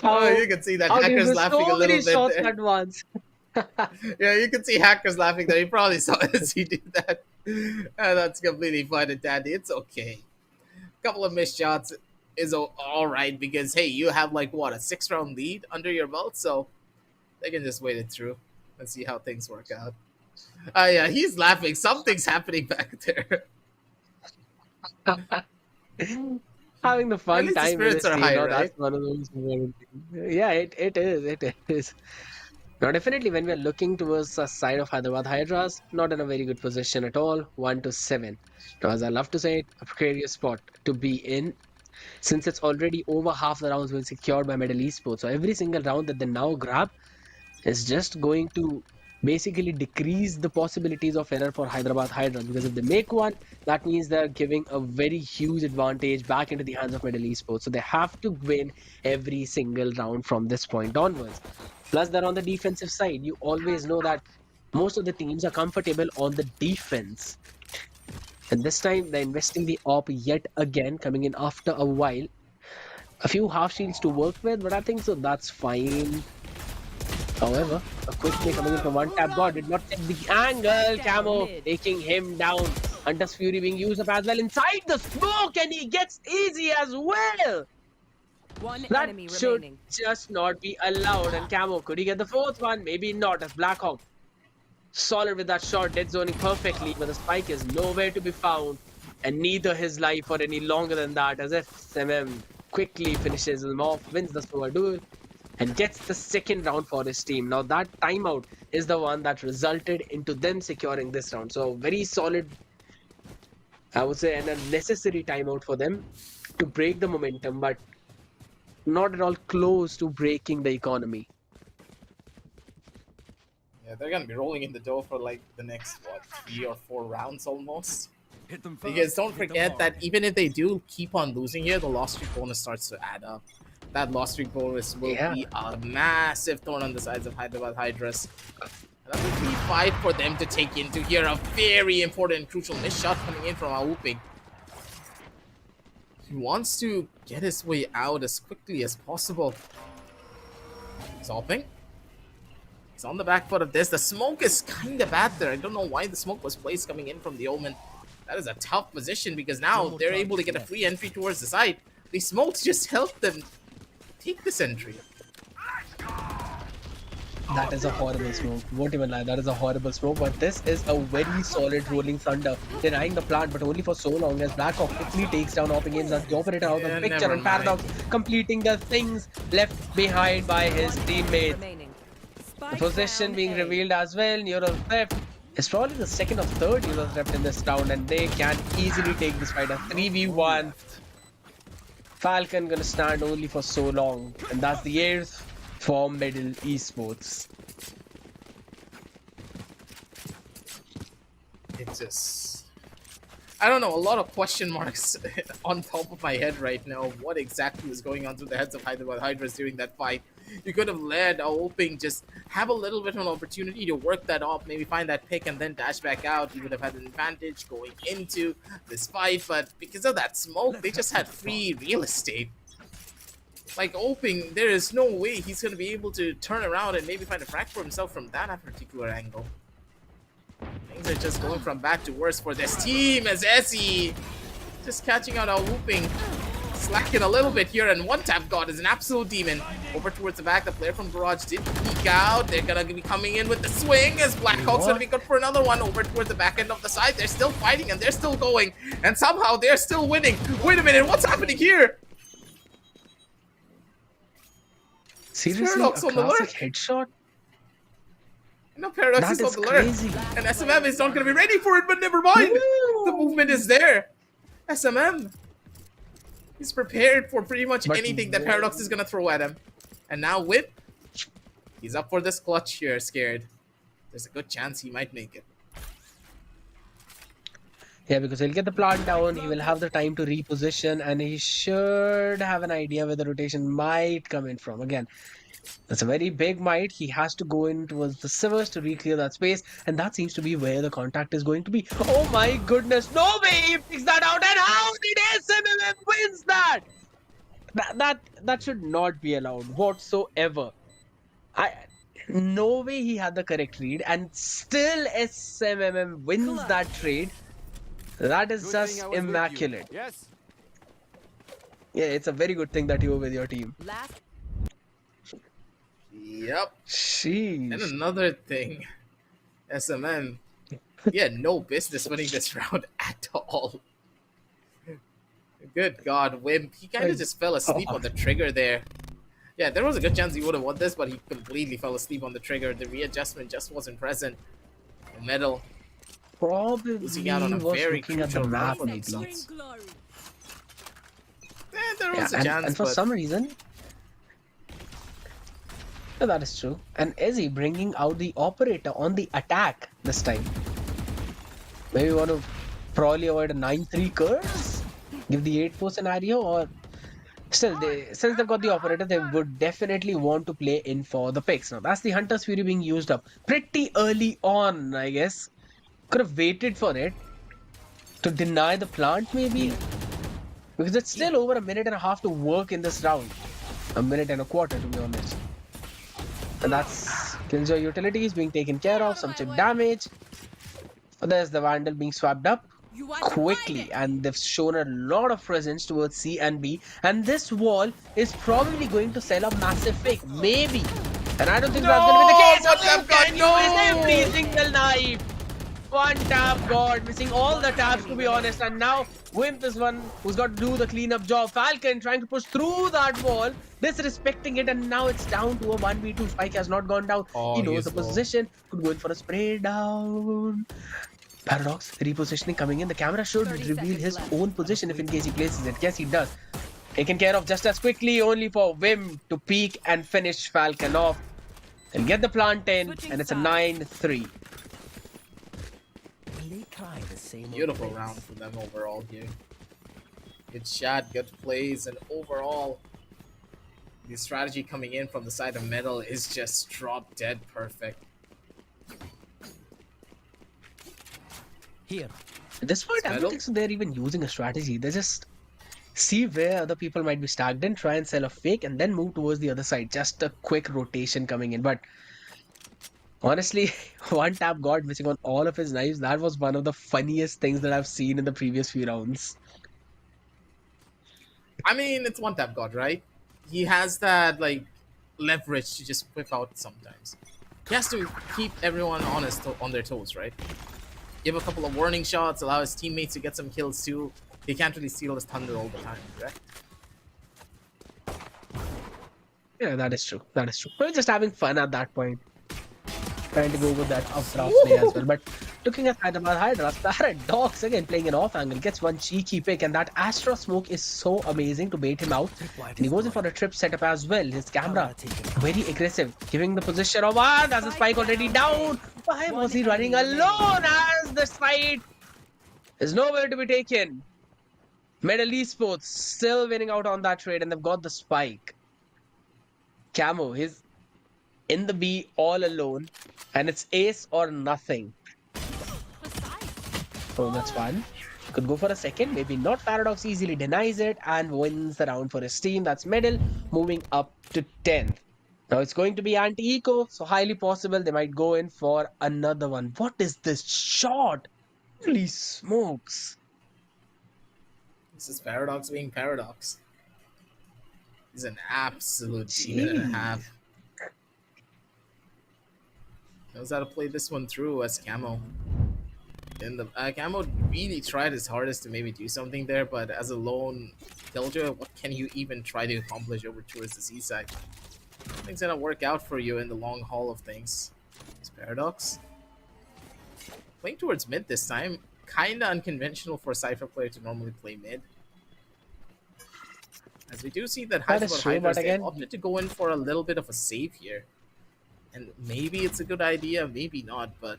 Oh, you can see that Hacker's laughing a little bit there. At once. Yeah, you can see Hackers laughing there. He probably saw Ezzy do that. That's completely fine and dandy. It's okay. A couple of missed shots is alright because, hey, you have like, what, a 6-round lead under your belt? So they can just wait it through and see how things work out. Yeah, he's laughing. Something's happening back there. Having the fun time. The spirits are high, right? That's one of those important things. Yeah, it is. Now, definitely, when we are looking towards the side of Hyderabad Hydras, not in a very good position at all. 1-7. Now, as I love to say, a precarious spot to be in, since it's already over half the rounds been secured by MLT Esports. So every single round that they now grab is just going to basically decrease the possibilities of error for Hyderabad Hydras, because if they make one, that means they're giving a very huge advantage back into the hands of MLT Esports. So they have to win every single round from this point onwards. Plus, they're on the defensive side. You always know that most of the teams are comfortable on the defense. And this time, they're investing the op yet again, coming in after a while. A few half shields to work with, but I think so that's fine. However, a quick play coming in from one tap god did not take the angle. Camo taking him down. Hunter's Fury being used up as well inside the smoke, and he gets easy as well. One That enemy should remaining. just not be allowed. And Camo, could he get the fourth one? Maybe not, as Blackhawk solid with that shot, dead zoning perfectly, but the spike is nowhere to be found. And neither his life for any longer than that, as if SMM quickly finishes him off, wins the solo duel, and gets the second round for his team. Now that timeout is the one that resulted into them securing this round. So very solid, I would say, and a necessary timeout for them to break the momentum, but not at all close to breaking the economy. Yeah, they're gonna be rolling in the dough for like the next, what, 3 or 4 rounds almost. Hit them first, Because don't hit them forget hard. that even if they do keep on losing here, the loss streak bonus starts to add up. That loss streak bonus will be a massive thorn on the sides of Hyderabad Hydras. Another key fight for them to take into here. A very important and crucial missed shot coming in from Auping. He wants to get his way out as quickly as possible. He's Auping. He's on the back foot of this. The smoke is kind of bad there. I don't know why the smoke was placed coming in from the Omen. That is a tough position because now they're able to get a free entry towards the side. The smokes just help them take this entry. That is a horrible smoke. Won't even lie, that is a horrible smoke. But this is a very solid rolling thunder. Denying the plant, but only for so long as Blackhawk quickly takes down Op against the operator out of the picture, never and Paradox completing the things left behind by his teammates. Remaining. The position being revealed as well. Neural theft is probably the second or third neural theft in this round, and they can easily take this fight. A 3v1. Falcon gonna stand only for so long, and that's the 8th for MLT Esports. It's just, I don't know, a lot of question marks on top of my head right now. What exactly was going on through the heads of Hyderabad Hydras during that fight? You could have led Aoping, just have a little bit of an opportunity to work that off, maybe find that pick and then dash back out. You would have had an advantage going into this fight, but because of that smoke, they just had free real estate. Like Oping, there is no way he's going to be able to turn around and maybe find a frag for himself from that particular angle. Things are just going from bad to worse for this team as Essie just catching out our whooping. Slacking a little bit here, and one tap god is an absolute demon. Over towards the back, the player from Garage did peek out. They're gonna be coming in with the swing as Blackhawk's gonna be good for another one. Over towards the back end of the side, they're still fighting and they're still going, and somehow they're still winning. Wait a minute, what's happening here? Seriously, Paradox a on the classic lurk. headshot? No, Paradox That is on is the lurk. crazy. And SMM is not gonna be ready for it, but never mind. The movement is there. SMM. He's prepared for pretty much anything that Paradox is gonna throw at him. And now Whip, he's up for this clutch here, scared. There's a good chance he might make it. Yeah, because he'll get the plant down, he will have the time to reposition, and he should have an idea where the rotation might come in from. Again, that's a very big might. He has to go in towards the sewers to reclear that space, and that seems to be where the contact is going to be. Oh my goodness, no way he picks that out, and how did SMM wins that? That should not be allowed whatsoever. No way he had the correct read, and still SMM wins that trade. That is just immaculate. Yes. Yeah, it's a very good thing that you were with your team. Last. Yep. Sheesh. And another thing, SMM, he had no business winning this round at all. Good God, Wimp. He kind of just fell asleep on the trigger there. Yeah, there was a good chance he would have won this, but he completely fell asleep on the trigger. The readjustment just wasn't present. The medal Probably losing out on a was very looking at the crucial round map, for maybe. themselves. There Yeah, was a chance, and for but some reason, yeah, that is true. And Izzy bringing out the operator on the attack this time. Maybe want to probably avoid a 9-3 curse, give the 8-4 scenario, or still, since they've got the operator, they would definitely want to play in for the picks. Now, that's the Hunter's Fury being used up pretty early on, I guess. Could have waited for it to deny the plant, maybe, because it's still over a minute and a half to work in this round. A minute and a quarter, to be honest. And that's Killjoy utilities being taken care of, some chip damage. There's the Vandal being swapped up quickly, and they've shown a lot of presence towards C and B. And this wall is probably going to sell a massive fake, maybe. And I don't think that's going to be the case. But they've got Can you miss every single knife? One tap, God, missing all the taps, to be honest. And now Wimp is one who's got to do the cleanup job. Falcon trying to push through that wall, disrespecting it, and now it's down to a 1v2. Spike has not gone down. He knows the position. Could go in for a spray down. Paradox repositioning coming in. The camera should reveal his own position if in case he places it. Yes, he does. Taken care of just as quickly, only for Wim to peek and finish Falcon off. They'll get the plant in, and it's a 9-3. They try the same beautiful old round tricks. for them overall here. Good shot, good plays, and overall, the strategy coming in from the side of Metal is just drop dead perfect. Here, At this point, I don't think so they're even using a strategy. They just see where other people might be stacked in, try and sell a fake, and then move towards the other side. Just a quick rotation coming in. But honestly, one tap God missing on all of his knives. That was one of the funniest things that I've seen in the previous few rounds. I mean, it's one tap God, right? He has that like leverage to just whip out sometimes. He has to keep everyone on their toes, right? Give a couple of warning shots, allow his teammates to get some kills too. He can't really steal his thunder all the time, correct? Yeah, that is true. That is true. We're just having fun at that point. Trying to go with that updraft play as well. But looking at Hyderabad Hydras, Paradox again playing an off angle, gets one cheeky pick, and that Astra smoke is so amazing to bait him out. And he goes in for a trip setup as well. His camera very aggressive, giving the position of one. That's a spike already down. Why was he running alone as the side is nowhere to be taken? MLT Esports still winning out on that trade, and they've got the spike. Camo, he's in the B all alone, and it's ace or nothing. So that's fun. Could go for a second, maybe not. Paradox easily denies it and wins the round for his team. That's middle, moving up to 10th. Now it's going to be anti-eco, so highly possible they might go in for another one. What is this shot? Holy smokes. This is Paradox being Paradox. He's an absolute demon and a half. Knows how to play this one through as Camo. And the Camo really tried his hardest to maybe do something there, but as a lone Killjoy, what can you even try to accomplish over towards the C side? Nothing's gonna work out for you in the long haul of things. It's Paradox. Playing towards mid this time, kinda unconventional for a Cypher player to normally play mid. As we do see that Hyderabad Hydras, they opted to go in for a little bit of a save here. And maybe it's a good idea, maybe not, but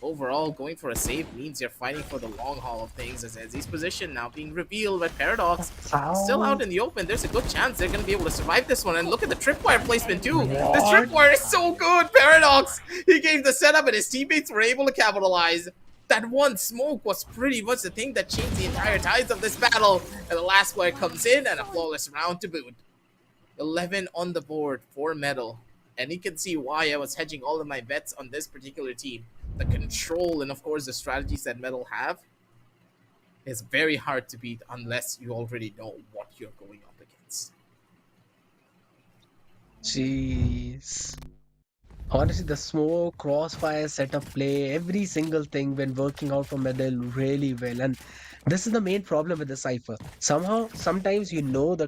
overall, going for a save means you're fighting for the long haul of things, as Ezzy's position now being revealed by Paradox. Still out in the open, there's a good chance they're going to be able to survive this one. And look at the tripwire placement too. This tripwire is so good, Paradox! He gave the setup and his teammates were able to capitalize. That one smoke was pretty much the thing that changed the entire tides of this battle. And the last player comes in and a flawless round to boot. 11 on the board for Metal. And you can see why I was hedging all of my bets on this particular team. The control and, of course, the strategies that Metal have is very hard to beat unless you already know what you're going up against. Jeez. Honestly, the smoke, crossfire, setup play, every single thing when working out for medal really well. And this is the main problem with the cipher. Somehow, sometimes you know the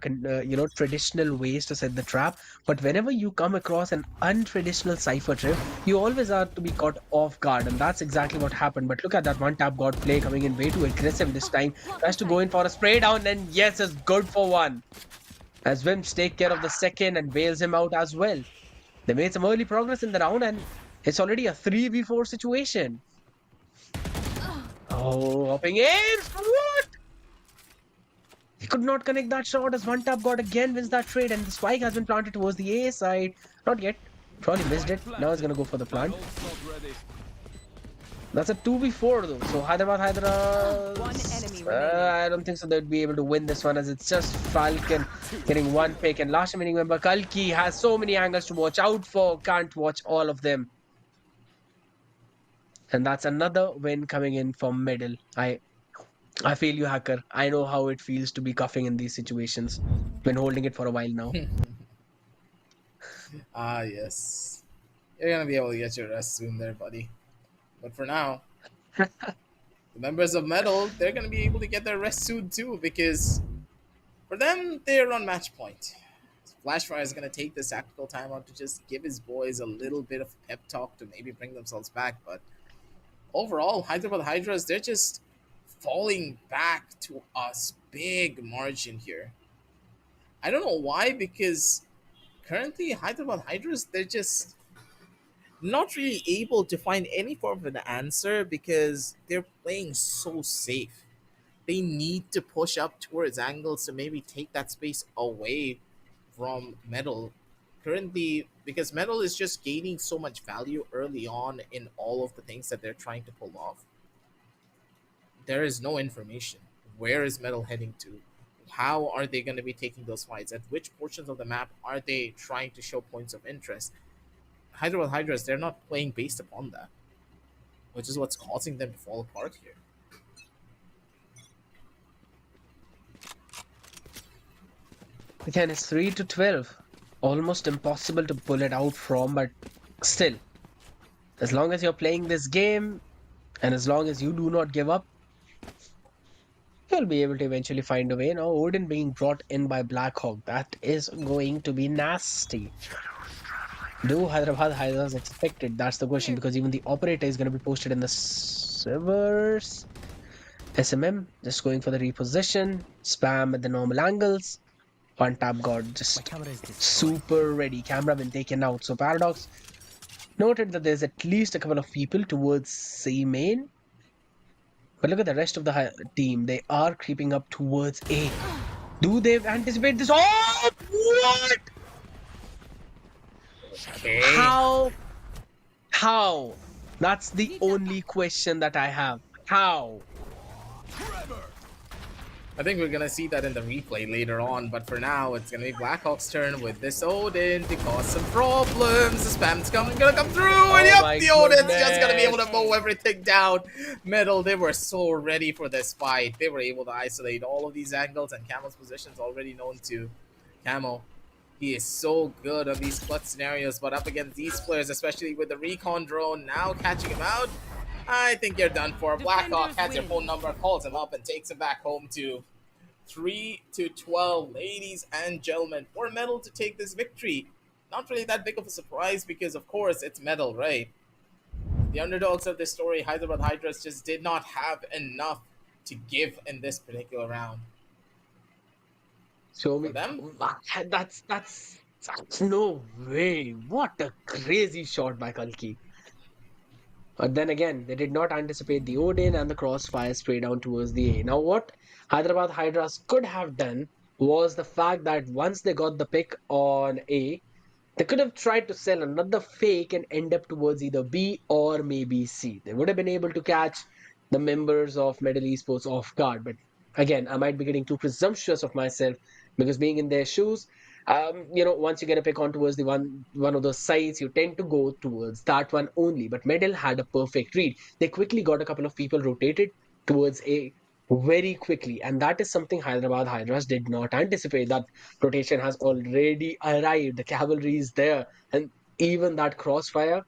traditional ways to set the trap, but whenever you come across an untraditional cipher trip, you always are to be caught off guard, and that's exactly what happened. But look at that one tap god play coming in way too aggressive this time. Tries to go in for a spray down, and yes, it's good for one. As Wims take care of the second and bails him out as well. They made some early progress in the round, and it's already a 3v4 situation. Oh, hopping in! What? He could not connect that shot as one tap god again wins that trade, and the spike has been planted towards the A side. Not yet. Probably missed it. Now he's going to go for the plant. That's a 2v4 though. So Hyderabad Hydras. One enemy remaining. I don't think so they'd be able to win this one, as it's just Falcon getting one pick. And last remaining member Kalki has so many angles to watch out for. Can't watch all of them. And that's another win coming in from middle. I feel you, Hacker. I know how it feels to be cuffing in these situations. Been holding it for a while now. Ah, yes. You're gonna be able to get your rest soon there, buddy. But for now, the members of Metal, they're gonna be able to get their rest soon too, because for them, they're on match point. Flashfire is gonna take this tactical timeout to just give his boys a little bit of pep talk to maybe bring themselves back. But overall, Hyderabad Hydras, they're just falling back to a big margin here. I don't know why, because currently Hyderabad Hydras, they're just not really able to find any form of an answer because they're playing so safe. They need to push up towards angles to maybe take that space away from Metal. Currently, because Metal is just gaining so much value early on in all of the things that they're trying to pull off, there is no information. Where is Metal heading to? How are they going to be taking those fights? At which portions of the map are they trying to show points of interest? Hyderabad Hydras, they're not playing based upon that, which is what's causing them to fall apart here. Again, it's 3-12. Almost impossible to pull it out from, but still, as long as you're playing this game and as long as you do not give up, you'll be able to eventually find a way. Now, Odin being brought in by Blackhawk, that is going to be nasty. Do Hyderabad Hydras expected? That's the question, because even the operator is going to be posted in the servers. SMM just going for the reposition, spam at the normal angles. One tap god just super ready. Camera been taken out. So Paradox noted that there's at least a couple of people towards C main. But look at the rest of the team. They are creeping up towards A. Do they anticipate this? Oh, what? Okay. How? That's the only question that I have. How? I think we're gonna see that in the replay later on, but for now, it's gonna be Blackhawk's turn with this Odin to cause some problems. The spam's gonna come through, and yep, the Odin's just gonna be able to mow everything down. Metal, they were so ready for this fight. They were able to isolate all of these angles, and Camo's position is already known to Camo. He is so good on these clutch scenarios, but up against these players, especially with the recon drone now catching him out, I think you're done for. Blackhawk has your phone number, calls him up, and takes him back home to 3-12. Ladies and gentlemen, for Metal to take this victory, not really that big of a surprise because, of course, it's Metal, right? The underdogs of this story, Hyderabad Hydras, just did not have enough to give in this particular round. Show me. For them? That's no way. What a crazy shot by Kalki. But then again, they did not anticipate the Odin and the crossfire spray down towards the A. Now, what Hyderabad Hydras could have done was the fact that once they got the pick on A, they could have tried to sell another fake and end up towards either B or maybe C. They would have been able to catch the members of MLT Esports off guard. But again, I might be getting too presumptuous of myself, because being in their shoes, once you get a pick on towards the one of those sides, you tend to go towards that one only. But Medal had a perfect read. They quickly got a couple of people rotated towards A very quickly, and that is something Hyderabad Hydras did not anticipate. That rotation has already arrived. The cavalry is there, and even that crossfire,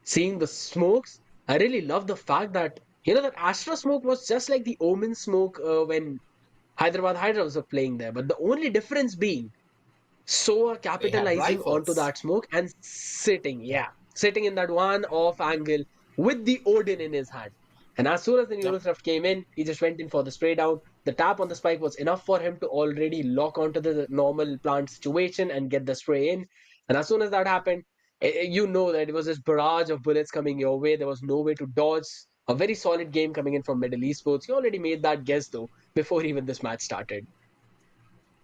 seeing the smokes. I really love the fact that that Astra smoke was just like the Omen smoke when Hyderabad Hydras were playing there, but the only difference being so They have capitalizing onto Grayfox. that smoke and sitting in that one off angle with the Odin in his hand. And as soon as the Yep. Neurosref came in, he just went in for the spray down. The tap on the spike was enough for him to already lock onto the normal plant situation and get the spray in. And as soon as that happened, you know that it was this barrage of bullets coming your way. There was no way to dodge. A very solid game coming in from MLT Esports. You already made that guess though before even this match started.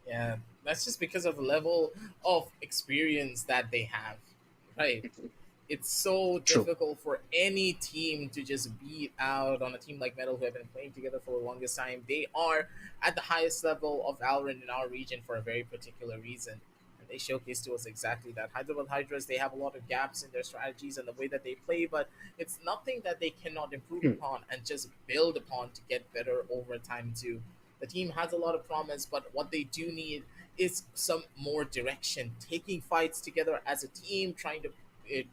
Yeah, that's just because of the level of experience that they have, right? It's so True. difficult for any team to just beat out on a team like Metal who have been playing together for the longest time. They are at the highest level of Valorant in our region for a very particular reason. And they showcase to us exactly that. Hyderabad Hydras, they have a lot of gaps in their strategies and the way that they play, but it's nothing that they cannot improve Hmm. upon and just build upon to get better over time too. The team has a lot of promise, but what they do need is some more direction, taking fights together as a team, trying to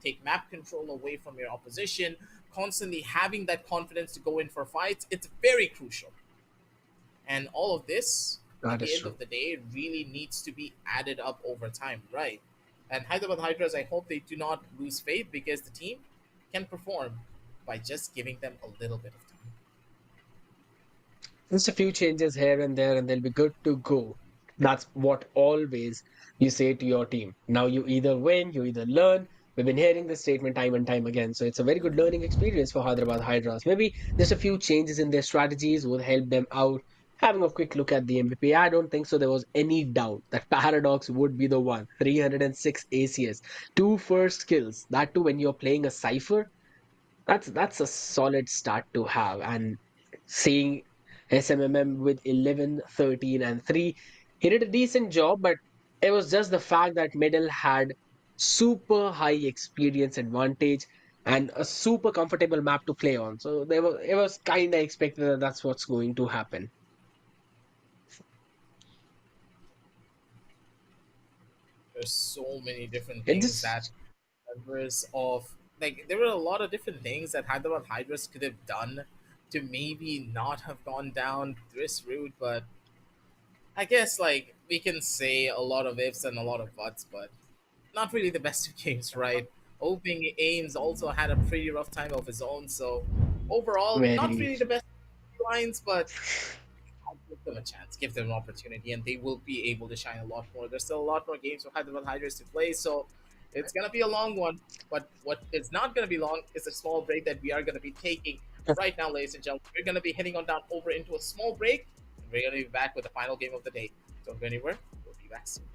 take map control away from your opposition, constantly having that confidence to go in for fights. It's very crucial. And all of this, at That the is end true. of the day, really needs to be added up over time, right? And Hyderabad Hydras, I hope they do not lose faith because the team can perform by just giving them a little bit of time. Just a few changes here and there, and they'll be good to go. That's what always you say to your team. Now you either win, you either learn. We've been hearing this statement time and time again. So it's a very good learning experience for Hyderabad Hydras. Maybe just a few changes in their strategies would help them out. Having a quick look at the MVP, I don't think so. There was any doubt that Paradox would be the one. 306 ACS, two first kills. That too, when you're playing a Cypher, that's a solid start to have. And seeing SMMM with 11, 13, and 3, he did a decent job, but it was just the fact that Middle had super high experience advantage and a super comfortable map to play on. So it was kind of expected that that's what's going to happen. There's so many different It things that just members of like there were a lot of different things that Hyderabad Hydras could have done to maybe not have gone down this route, but I guess like we can say a lot of ifs and a lot of buts, but not really the best of games, right? Hoping Ames also had a pretty rough time of his own, so overall, not very really the best lines, but I'll give them a chance, give them an opportunity, and they will be able to shine a lot more. There's still a lot more games for Hyderabad Hydras to play, so it's gonna be a long one. But what is not gonna be long is a small break that we are gonna be taking right now, ladies and gentlemen. We're gonna be heading on down over into a small break, and we're gonna be back with the final game of the day. Don't go anywhere. We'll be back soon.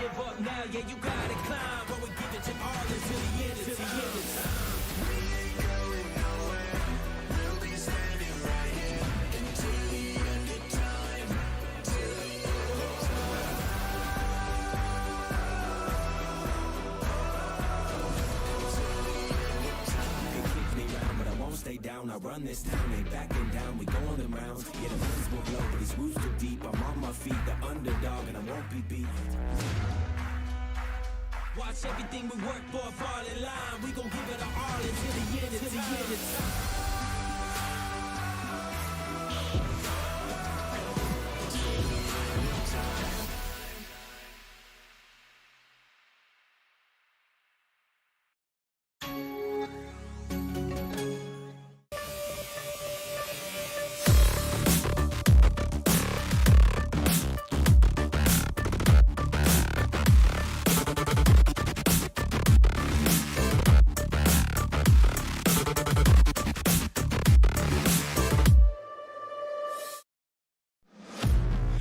give up now, yeah, you gotta climb. But we give it your all until the end, until the end of time. They kick me round, but I won't stay down. I run this town, ain't backing down. We go on them rounds. Yeah, the winds will blow, but these roots too deep. I'm on my feet, the underdog, and I won't be beat. Watch everything we work for fall in line. We gon' give it our all until the end, until the end of time.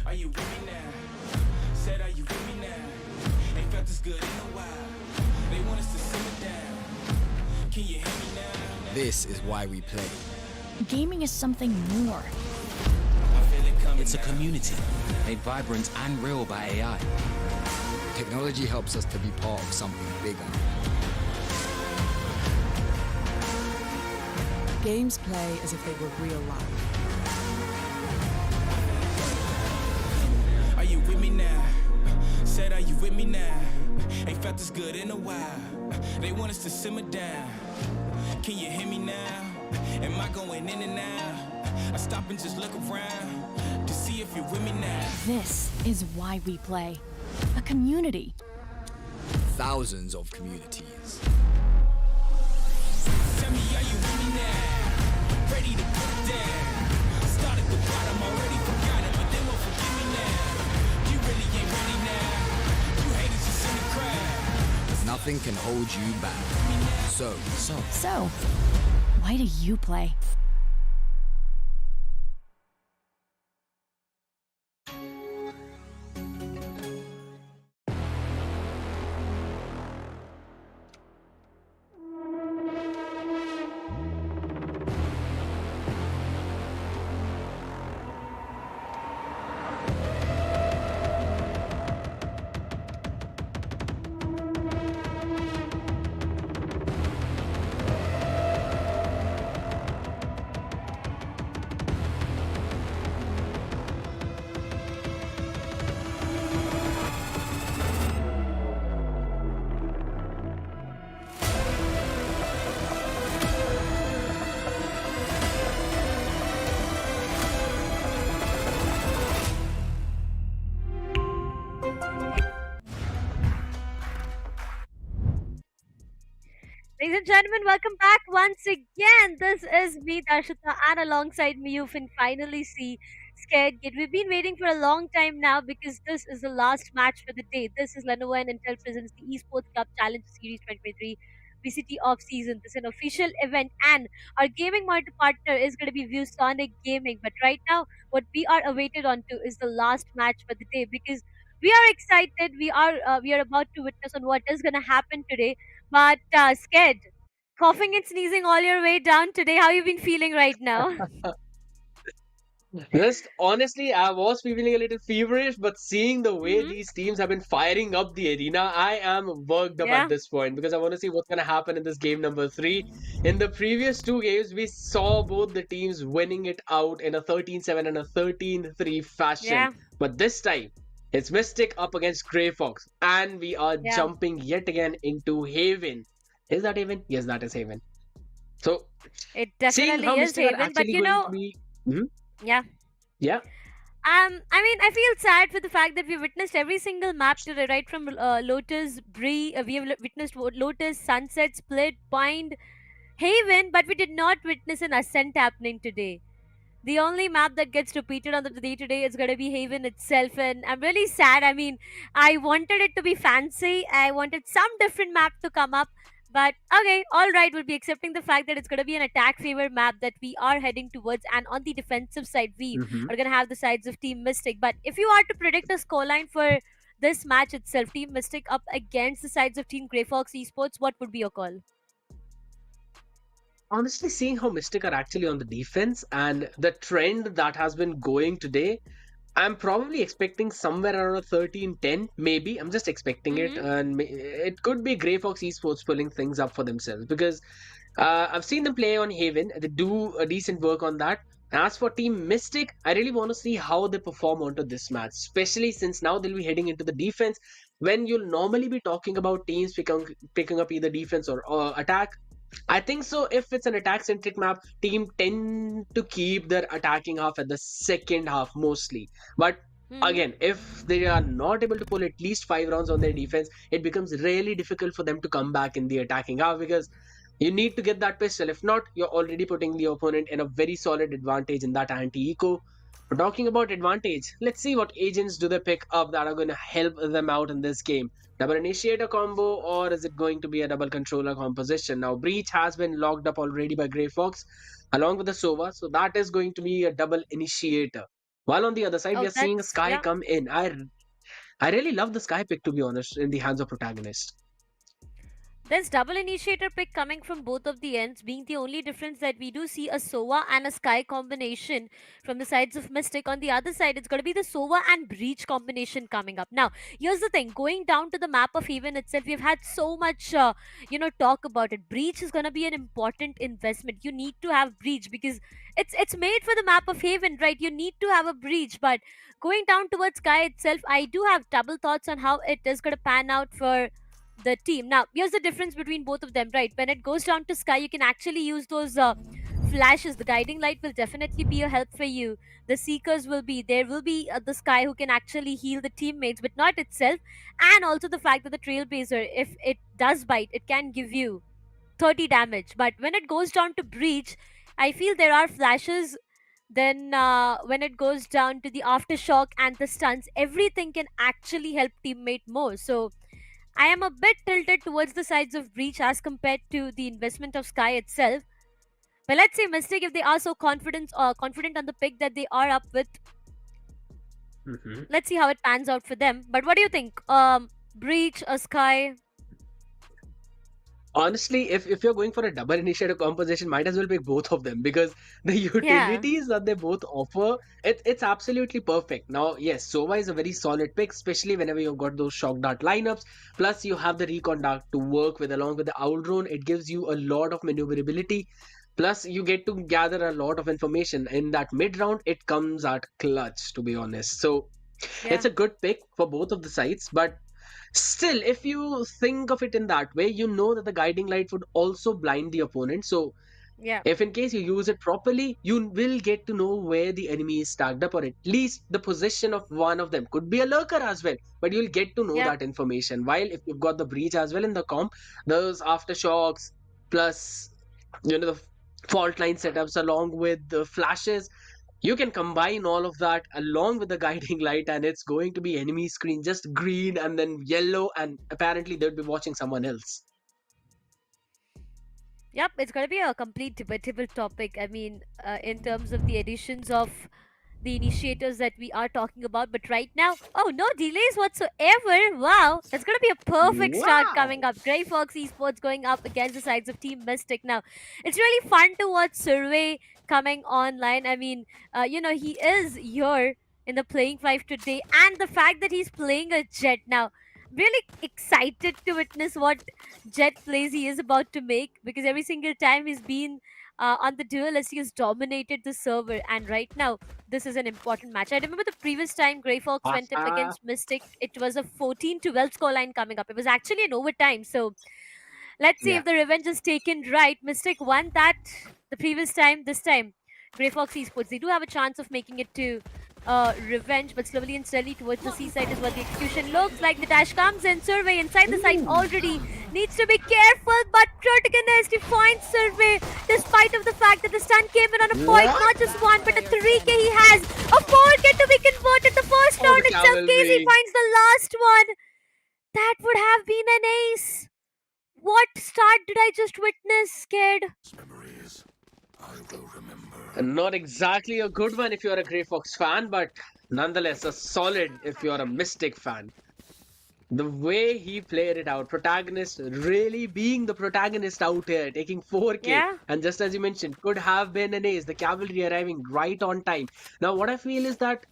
Are you with me now? Said, are you with me now? Ain't felt this good in a while. They want us to simmer down. Can you hear me now? This is why we play. Gaming is something more. I feel it coming. It's a now. community made vibrant and real by AI. Technology helps us to be part of something bigger. Games play as if they were real life. Are you with me now? Said, are you with me now? Ain't felt this good in a while. They want us to simmer down. Can you hear me now? Am I going in and out? I stop and just look around to see if you're with me now. This is why we play. A community. Thousands of communities. Tell me, are you with me now? Ready to put it down. Start at the bottom, already forgot it, but they won't forgive me now. You really ain't ready now. You haters just in the crowd. Nothing can hold you back. So, So, why do you play? Ladies and gentlemen, welcome back once again. This is me, Darshita, and alongside me, you can finally see Scared Kid. We've been waiting for a long time now because this is the last match for the day. This is Lenovo and Intel presents the Esports Cup Challenger Series 2023 VCT Off season. This is an official event, and our gaming monitor partner is going to be ViewSonic Gaming. But right now, what we are awaited onto is the last match for the day because we are excited. We are about to witness on what is going to happen today. But Scared, coughing and sneezing all your way down today. How you been feeling right now? Just honestly, I was feeling a little feverish, but seeing the way Mhm. these teams have been firing up the arena, I am worked up Yeah. at this point because I want to see what's going to happen in this game number 3. In the previous two games, we saw both the teams winning it out in a 13-7 and a 13-3 fashion. Yeah. But this time, it's Mystic up against Grayfox, and we are Yeah. jumping yet again into Haven. Is that Haven? Yes, that is Haven. So, It seeing definitely how is Mystic are Haven, but actually you going know, to be. Mhm. yeah. Yeah. I mean, I feel sad for the fact that we witnessed every single map today, right from Lotus, Bree, we have witnessed Lotus, Sunset, Split, Point, Haven, but we did not witness an ascent happening today. The only map that gets repeated on the day today is going to be Haven itself, and I'm really sad. I mean, I wanted it to be fancy. I wanted some different map to come up, but okay, all right. We'll be accepting the fact that it's going to be an attack favor map that we are heading towards, and on the defensive side, we Mhm. are going to have the sides of Team Mystic. But if you are to predict a scoreline for this match itself? Team Mystic up against the sides of Team Grayfox Esports. What would be your call? Honestly, seeing how Mystic are actually on the defense and the trend that has been going today, I'm probably expecting somewhere around a 13-10, maybe. I'm just expecting it. Mm-hmm. And it could be Grayfox Esports pulling things up for themselves because I've seen them play on Haven. They do a decent work on that. As for Team Mystic, I really want to see how they perform onto this match, especially since now they'll be heading into the defense. When you'll normally be talking about teams picking up either defense or attack, I think so. If it's an attack centric map, team tend to keep their attacking half at the second half mostly. But Mm-hmm. again, if they are not able to pull at least 5 rounds on their defense, it becomes really difficult for them to come back in the attacking half because you need to get that pistol. If not, you're already putting the opponent in a very solid advantage in that anti-eco. But talking about advantage, let's see what agents do they pick up that are going to help them out in this game. Double initiator combo, or is it going to be a double controller composition? Now, Breach has been locked up already by Grayfox along with the Sova, so that is going to be a double initiator. While on the other side, we Oh, are seeing a that's Sky yeah. come in. I really love the Sky pick, to be honest, in the hands of protagonist. There's double initiator pick coming from both of the ends, being the only difference that we do see a Sova and a Sky combination from the sides of Mystic. On the other side, it's going to be the Sova and Breach combination coming up. Now, here's the thing: going down to the map of Haven itself, we've had so much, talk about it. Breach is going to be an important investment. You need to have Breach because it's made for the map of Haven, right? You need to have a Breach, but going down towards Sky itself, I do have double thoughts on how it is going to pan out for the team. Now, here's the difference between both of them, right? When it goes down to Sky, you can actually use those flashes. The guiding light will definitely be a help for you. The seekers will be there. Will be the Sky who can actually heal the teammates, but not itself. And also the fact that the trailblazer, if it does bite, it can give you 30 damage. But when it goes down to Breach, I feel there are flashes. Then when it goes down to the aftershock and the stuns, everything can actually help teammate more. So I am a bit tilted towards the sides of Breach as compared to the investment of Sky itself. But let's say Mystic, if they are so confident on the pick that they are up with, Mhm. let's see how it pans out for them. But what do you think? Breach or Sky? Honestly, if you're going for a double initiator composition, might as well pick both of them because the Yeah. utilities that they both offer, it's absolutely perfect. Now, yes, Sova is a very solid pick, especially whenever you've got those shock dart lineups. Plus, you have the recon dart to work with along with the owl drone. It gives you a lot of maneuverability. Plus, you get to gather a lot of information. In that mid round, it comes at clutch, to be honest. So Yeah. it's a good pick for both of the sides, but still, if you think of it in that way, you know that the guiding light would also blind the opponent. So, Yeah. if in case you use it properly, you will get to know where the enemy is stacked up, or at least the position of one of them. Could be a lurker as well, but you'll get to know Yeah. that information. While if you've got the breach as well in the comp, those aftershocks plus the fault line setups along with the flashes, you can combine all of that along with the guiding light, and it's going to be enemy screen just green and then yellow, and apparently they'll be watching someone else. Yep, it's going to be a complete debatable topic. I mean, in terms of the additions of the initiators that we are talking about, but right now, oh, no delays whatsoever. Wow, that's going to be a perfect start coming Wow. up. Grayfox Esports going up against the sides of Team Mystic. Now, it's really fun to watch Survey coming online. I mean, he is here in the playing five today, and the fact that he's playing a Jet now. Really excited to witness what Jet plays he is about to make, because every single time he's been on the duelist, he has dominated the server. And right now, this is an important match. I remember the previous time Grayfox went up Aha. against Mystic, it was a 14-12 scoreline coming up. It was actually an overtime. So let's see Yeah. if the revenge is taken right. Mystic won that the previous time. This time, Grayfox Esports, they do have a chance of making it to revenge, but slowly and steadily towards the seaside is what the execution looks like. The dash comes in. Survey inside the site already needs to be careful, but protagonist, he finds Survey despite of the fact that the stun came in on a point, not just one, but a 3k he has. A 4k to be converted. The first Oh, round the itself, Casey cavalry. finds the last one. That would have been an ace. What start did I just witness, Scared? Not exactly a good one if you're a Grey Fox fan, but nonetheless a solid if you're a Mystic fan. The way he played it out, protagonist really being the protagonist out here, taking 4K, Yeah. and just as you mentioned, could have been an ace. The cavalry arriving right on time. Now, what I feel is that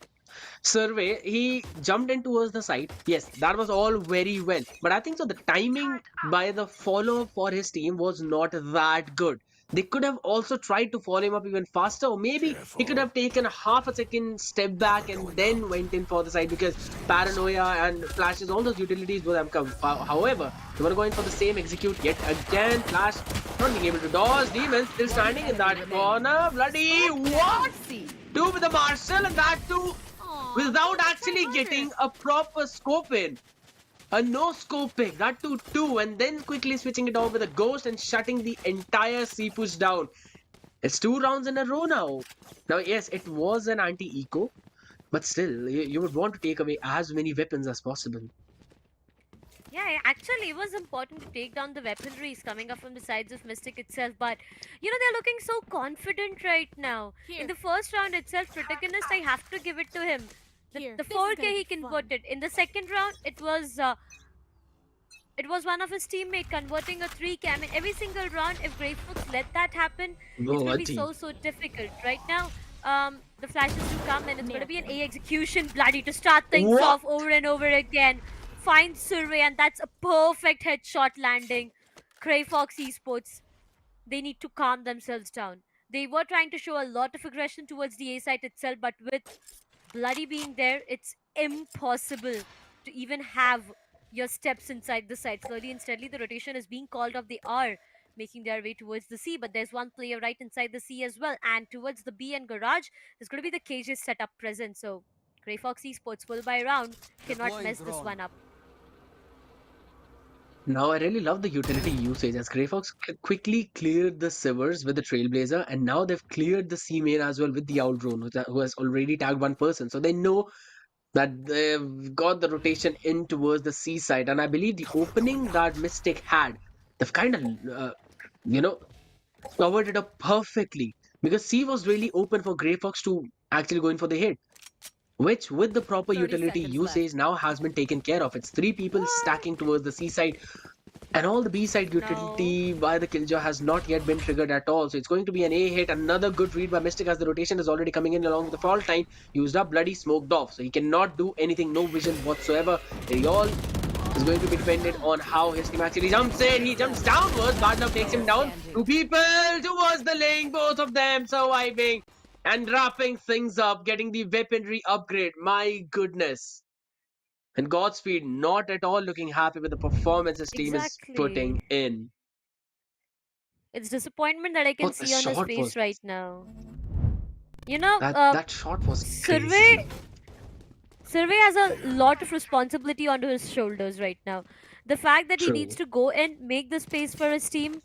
Survey, he jumped in towards the side. Yes, that was all very well. But I think so the timing by the follow for his team was not that good. They could have also tried to follow him up even faster, or maybe he could have taken a half a second step back and then went in for the side because paranoia and flashes, all those utilities would have come. However, they were going for the same execute yet again. Flash not being able to dodge. Demon still standing in that corner. Bloody what? Two with the Marshall and that too without actually getting a proper scope in. A no scoping, that to two, and then quickly switching it off with a ghost and shutting the entire C push down. It's 2 rounds in a row now. Now, yes, it was an anti-eco, but still, you would want to take away as many weapons as possible. Yeah, actually, it was important to take down the weaponries coming up from the sides of Mystic itself, but they're looking so confident right now. In the first round itself, protagonist, I have to give it to him. The 4K he converted. In the second round, it was one of his teammate converting a 3K. I mean, every single round, if Grayfox let that happen, it's going to be so difficult. Right now, the flashes do come and it's going to be an A execution, bloody, to start things off over and over again. Finds Survey, and that's a perfect headshot landing. Grayfox Esports, they need to calm themselves down. They were trying to show a lot of aggression towards the A site itself, but with Bloody being there, it's impossible to even have your steps inside the site. Slowly and steadily, the rotation is being called off. They are making their way towards the C, but there's one player right inside the C as well. And towards the B and garage, there's going to be the cages setup present. So Grayfox Esports full by round cannot mess this one up. Now, I really love the utility usage as Grayfox quickly cleared the Sivers with the Trailblazer, and now they've cleared the C main as well with the Owl Drone, who has already tagged one person. So they know that they've got the rotation in towards the C side, and I believe the opening that Mystic had, they've kind of, you know, covered it up perfectly because C was really open for Grayfox to actually go in for the hit, which with the proper 30 utility seconds usage left. now has been taken care of. It's 3 people stacking towards the C side, and all the B side utility by the Killjoy has not yet been triggered at all. So it's going to be an A hit. Another good read by Mystic as the rotation is already coming in along with the fall time. Used up, bloody smoked off. So he cannot do anything, no vision whatsoever. He all is going to be dependent on how his team actually jumps in. He jumps downwards. Gardner takes him down. 2 people towards the lane, both of them surviving and wrapping things up, getting the weaponry upgrade. My goodness. And Godspeed not at all looking happy with the performance his team is putting Exactly. in. It's disappointment that I can What the see on his shot face was. right now. That shot was crazy. Survey has a lot of responsibility onto his shoulders right now. The fact that he needs True. to go in, make the space for his team,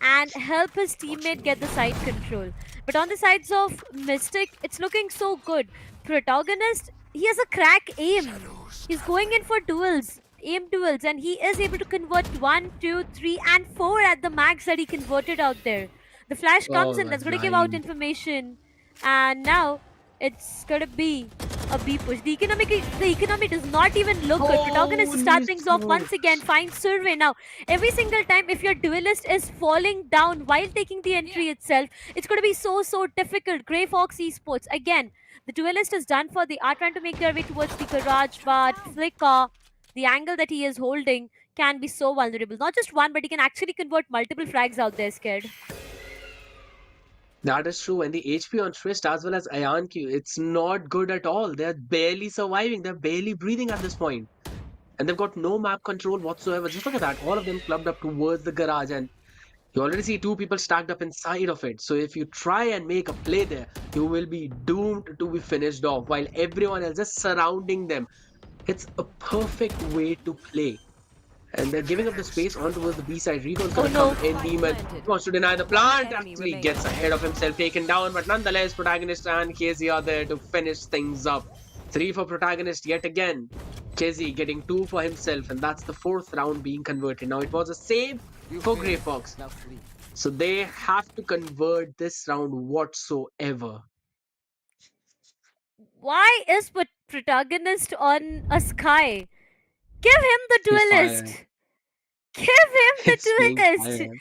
and help his teammate get the side control. But on the sides of Mystic, it's looking so good. Protagonist, he has a crack aim. He's going in for aim duels, and he is able to convert 1, 2, 3, and 4 at the max that he converted out there. The flash comes All in, that's going to give out right. information, and now it's going to be a B push. The economy does not even look good. Protagonist Holy start things off once smokes. again. Finds Survey now. Every single time, if your duelist is falling down while taking the entry itself, it's going to be so difficult. Grayfox Esports again. The duelist is done for. They are trying to make their way towards the garage, but Flicker, the angle that he is holding, can be so vulnerable. Not just one, but he can actually convert multiple frags out there. Scared. That is true. And the HP on Twist as well as Ion Q, it's not good at all. They're barely surviving. They're barely breathing at this point. And they've got no map control whatsoever. Just look at that. All of them clubbed up towards the garage. And you already see 2 people stacked up inside of it. So if you try and make a play there, you will be doomed to be finished off while everyone else is surrounding them. It's a perfect way to play. And they're giving up the space on towards the B side. Recall's gonna no. come in. Demon wants to deny the plant. Actually gets ahead of himself, taken down. But nonetheless, protagonist and KZ are there to finish things up. 3 for protagonist yet again. KZ getting 2 for himself, and that's the 4th round being converted. Now it was a save for Grayfox. So they have to convert this round whatsoever. Why is protagonist on a sky? Give him the He's duelist. fire. Give him the He's playing duelist. fire.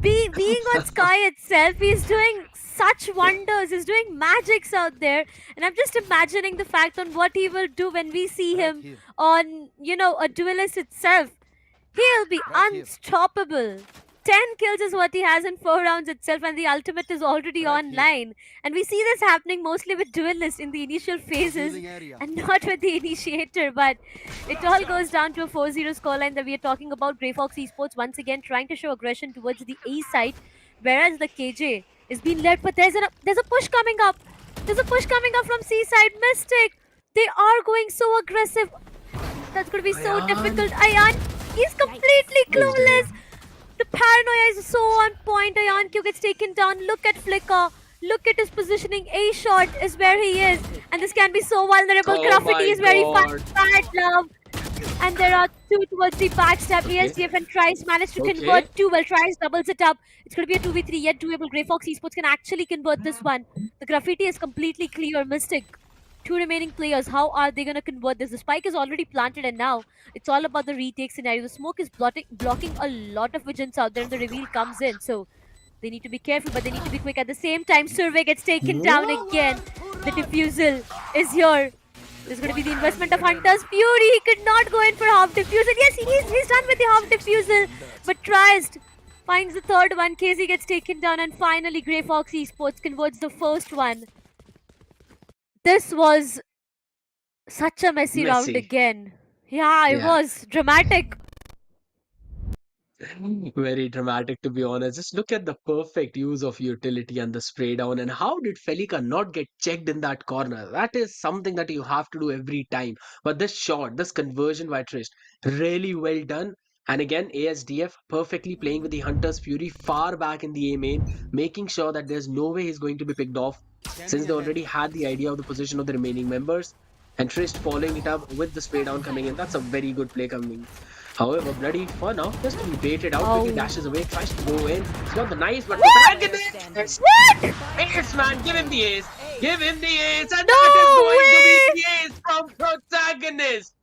Being on Sky itself, he's doing such wonders. He's doing magics out there, and I'm just imagining the fact on what he will do when we see Right him here. on, a duelist itself. He'll be Right here. unstoppable. 10 kills is what he has in 4 rounds itself, and the ultimate is already Right here. online. And we see this happening mostly with duelists in the initial phases Healing area. and not with the initiator. But it all goes down to a 4-0 scoreline that we are talking about. Grayfox Esports once again trying to show aggression towards the A side, whereas the KJ is being led. But there's a push coming up. There's a push coming up from C side. Mystic. They are going so aggressive. That's going to be so Ayan. difficult. Ayan, he's completely clueless. The paranoia is so on point. Ayan Q gets taken down. Look at Flicker. Look at his positioning. A shot is where he is. And this can be so vulnerable. Oh Graffiti my is very God. fast. Bad love. And there are 2 towards the backstab. Okay. ASDF and Trice managed to Okay. convert 2. Well, Trice doubles it up. It's going to be a 2v3 yet doable. Grayfox Esports can actually convert this one. The Graffiti is completely clear. Mystic. 2 remaining players. How are they going to convert this? The spike is already planted, and now it's all about the retake scenario. The smoke is blocking a lot of visions out there, and the reveal comes in. So they need to be careful, but they need to be quick. At the same time, Survey gets taken down again. The defusal is here. This is going to be the investment of Hunter's Fury. He could not go in for half defusal. Yes, he's done with the half defusal. But Trist finds the third one. KZ gets taken down, and finally Grayfox Esports converts the first one. This was such a messy round Messy. again. Yeah, it Yeah. was dramatic. Very dramatic, to be honest. Just look at the perfect use of utility and the spray down, and how did Felica not get checked in that corner? That is something that you have to do every time. But this shot, this conversion by Trist, really well done. And again, ASDF perfectly playing with the Hunter's Fury far back in the A main, making sure that there's no way he's going to be picked off, since they already had the idea of the position of the remaining members. And Trist following it up with the spray down coming in. That's a very good play coming. However, bloody fun now. Just to be baited out, quickly dashes away, tries to go in. He's got the knife, but Protagonist! What? Ace, man, give him the ace! Give him the ace! And No that is going way! to be the ace from Protagonist!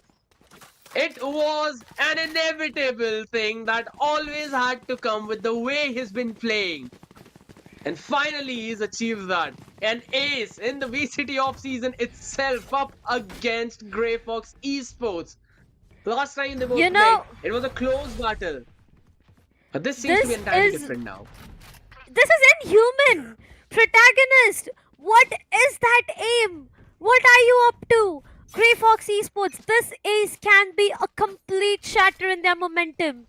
It was an inevitable thing that always had to come with the way he's been playing. And finally, he's achieved that. An ace in the VCT Off season itself, up against Grayfox Esports. Last time they both You know- played, it was a close battle. But this seems to be This entirely is- different now. This is inhuman! Protagonist! What is that aim? What are you up to? Grayfox Esports, this ace can be a complete shatter in their momentum.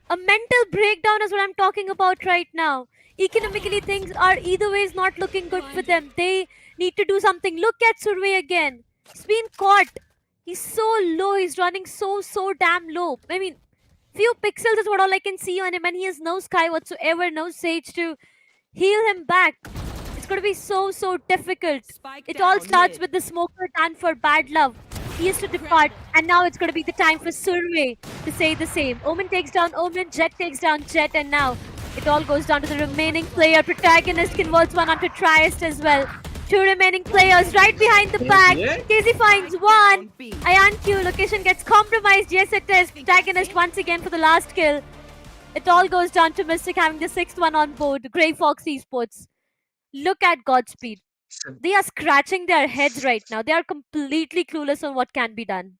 A mental breakdown is what I'm talking about right now. Economically, things are either way is not looking good for them. They need to do something. Look at Survey again. He's been caught. He's so low. He's running so damn low. I mean, few pixels is what all I can see on him, and he has no Sky whatsoever, no Sage to heal him back. It's going to be so difficult. It all starts with the smoker done for bad love. He is to depart, and now it's going to be the time for Survey to say the same. Omen takes down Omen, Jet takes down Jet, and now it all goes down to the remaining player. Protagonist converts one onto Triest as well. 2 remaining players right behind the back. KZ finds one. Ayan Q location gets compromised. Yes, it is. Protagonist once again for the last kill. It all goes down to Mystic having the 6th one on board. Grayfox Esports. Look at Godspeed. They are scratching their heads right now. They are completely clueless on what can be done.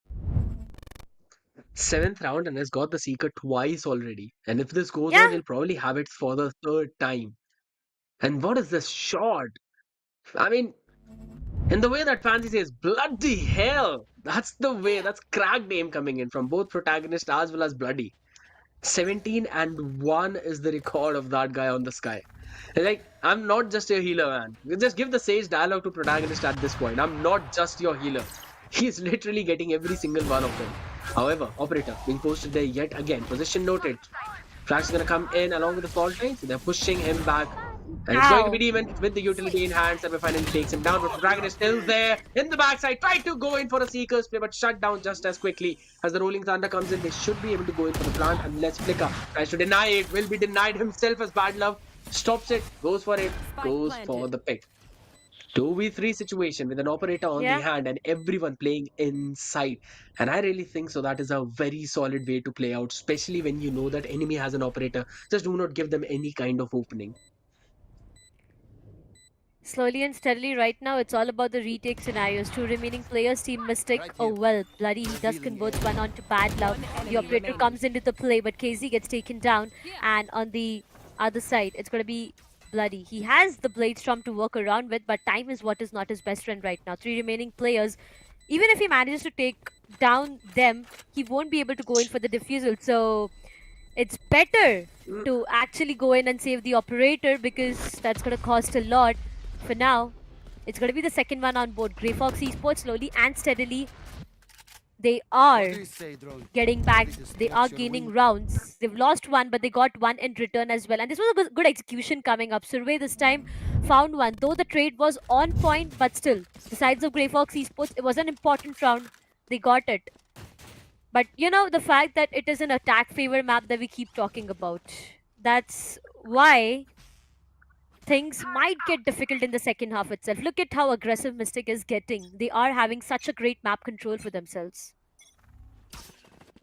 7th round and has got the Seeker twice already. And if this goes Yeah. on, he'll probably have it for the 3rd time. And what is this shot? I mean, in the way that Fancy says, bloody hell! That's the way, that's cracked aim coming in from both Protagonist as well as Bloody. 17-1 is the record of that guy on the Sky. Like, I'm not just your healer, man. You just give the Sage dialogue to Protagonist at this point. I'm not just your healer. He's literally getting every single one of them. However, Operator being posted there yet again. Position noted. Flash is going to come in along with the fault line, so they're pushing him back. And it's going to be Demon with the utility in hand. Semi finally takes him down, but Protagonist still there in the backside. Tried to go in for a Seeker's play, but shut down just as quickly as the Rolling Thunder comes in. They should be able to go in for the plant unless Flicker tries to deny it. Will be denied himself as bad love. Stops it, goes for it, goes for the pick. 2v3 situation with an operator on the Yeah. hand and everyone playing inside. And I really think so that is a very solid way to play out, especially when you know that enemy has an operator. Just do not give them any kind of opening. Slowly and steadily, right now, it's all about the retake scenarios. Two remaining players, Team Mystic. Oh well, Bloody, he does converts one onto Bad Luck. One The enemy operator remaining. comes into the play, but KZ gets taken down. And on the other side, it's going to be Bloody. He has the Blade Storm to work around with, but time is what is not his best friend right now. Three remaining players. Even if he manages to take down them, he won't be able to go in for the defusal. So it's better to actually go in and save the operator because that's going to cost a lot. For now, it's going to be the second one on board. Grayfox Esports slowly and steadily, they are getting back. They are gaining rounds. They've lost one, but they got one in return as well. And this was a good execution coming up. Survey this time found one. Though the trade was on point, but still, the sides of Grayfox Esports, it was an important round. They got it. But you know, the fact that it is an attack favor map that we keep talking about, that's why things might get difficult in the second half itself. Look at how aggressive Mystic is getting. They are having such a great map control for themselves.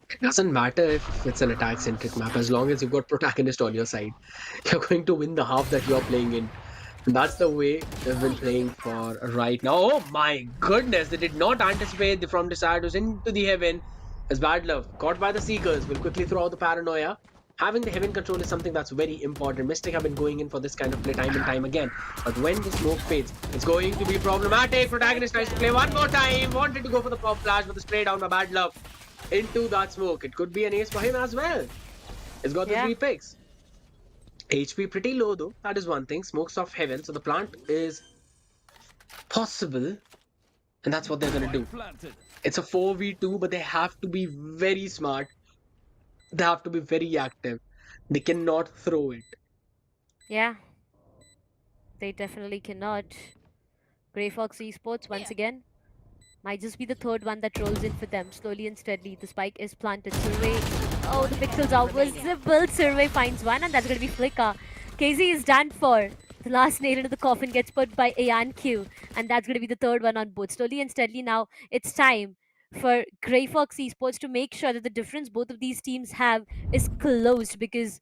It doesn't matter if it's an attack centric map, as long as you've got protagonist on your side. You're going to win the half that you're playing in. And that's the way they've been playing for right now. Oh my goodness, they did not anticipate from the shadows into the heaven. As Bad Love, caught by the Seekers, will quickly throw out the paranoia. Having the heaven control is something that's very important. Mystic have been going in for this kind of play time and time again. But when the smoke fades, it's going to be problematic. Protagonist tries to play one more time. Wanted to go for the pop flash, but the spray down by Bad Love into that smoke. It could be an ace for him as well. He's got the 3 picks. HP pretty low though. That is one thing. Smokes off heaven. So the plant is possible. And that's what they're going to do. It's a 4v2, but they have to be very smart. They have to be very active. They cannot throw it. Yeah. They definitely cannot. Grayfox Esports once again. Might just be the third one that rolls in for them. Slowly and steadily. The spike is planted. Survey. Oh, the pixels are visible. Survey finds one, and that's going to be Flicker. KZ is done for. The last nail into the coffin gets put by Ayan Q. And that's going to be the third one on board. Slowly and steadily now, it's time for Grayfox Esports to make sure that the difference both of these teams have is closed, because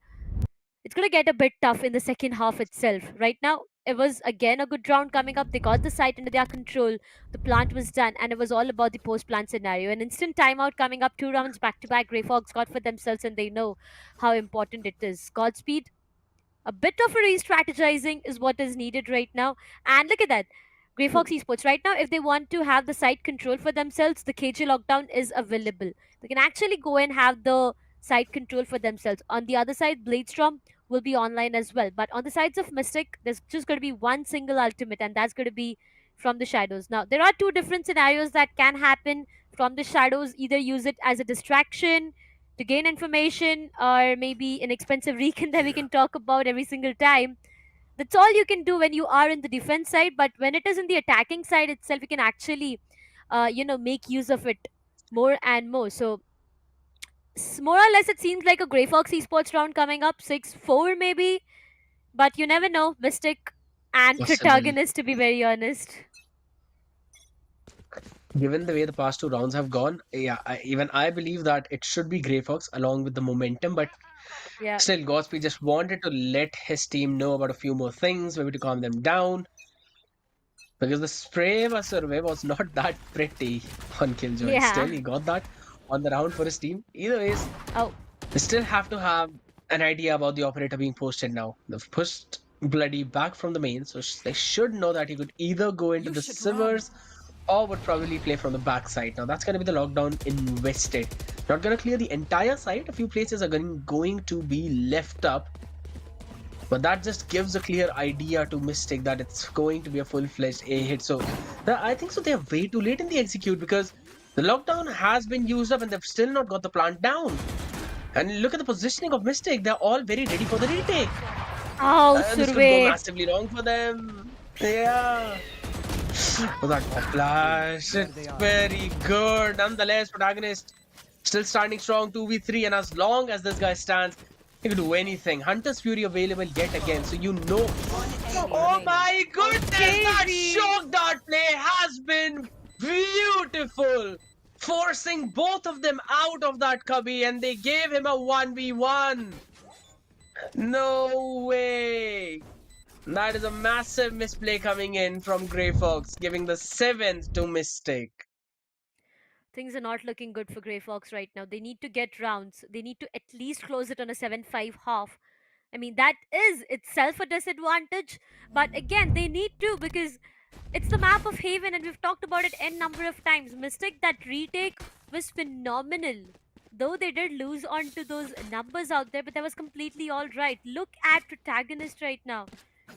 it's going to get a bit tough in the second half itself. Right now, it was again a good round coming up. They got the site under their control. The plant was done, and it was all about the post-plant scenario. An instant timeout coming up, 2 rounds back-to-back. Grayfox got for themselves, and they know how important it is. Godspeed. A bit of a re-strategizing is what is needed right now. And look at that. Grayfox Esports, right now, if they want to have the site control for themselves, the KJ lockdown is available. They can actually go and have the site control for themselves. On the other side, Bladestorm will be online as well. But on the sides of Mystic, there's just going to be one single ultimate, and that's going to be from the shadows. Now, there are 2 different scenarios that can happen from the shadows. Either use it as a distraction to gain information, or maybe an expensive recon that we can talk about every single time. That's all you can do when you are in the defense side, but when it is in the attacking side itself, you can actually make use of it more and more. So more or less, it seems like a Grayfox Esports round coming up, 6-4 maybe, but you never know. Mystic and Possible. protagonist, to be very honest. Given the way the past 2 rounds have gone, yeah, even I believe that it should be Grayfox along with the momentum, but Yeah. still, Godspeed just wanted to let his team know about a few more things, maybe to calm them down. Because the spray was survey was not that pretty on Killjoy. Yeah. Still, he got that on the round for his team. Either ways, Oh, they still have to have an idea about the operator being posted now. They've pushed Bloody back from the main, so they should know that he could either go into the Sivers or would probably play from the backside. Now, that's going to be the lockdown invested. Not going to clear the entire site. A few places are going to be left up. But that just gives a clear idea to Mystic that it's going to be a full-fledged A hit. So I think so they're way too late in the execute, because the lockdown has been used up and they've still not got the plant down. And look at the positioning of Mystic. They're all very ready for the retake. oh, This could go massively wrong for them. Yeah. Oh, that pop flash. It's very good. Nonetheless, protagonist still standing strong, 2v3. And as long as this guy stands, He could do anything. Hunter's Fury available yet again, so you know. Enemy Oh remaining. my goodness, that Crazy. shock dart play has been beautiful. Forcing both of them out of that cubby, and they gave him a 1v1. No way. That is a massive misplay coming in from Grayfox, giving the 7th to Mystic. Things are not looking good for Grayfox right now. They need to get rounds. They need to at least close it on a 7-5 half. I mean, that is itself a disadvantage. But again, they need to, because it's the map of Haven and we've talked about it n number of times. Mystic, that retake was phenomenal. Though they did lose onto those numbers out there, but that was completely alright. Look at Protagonist right now.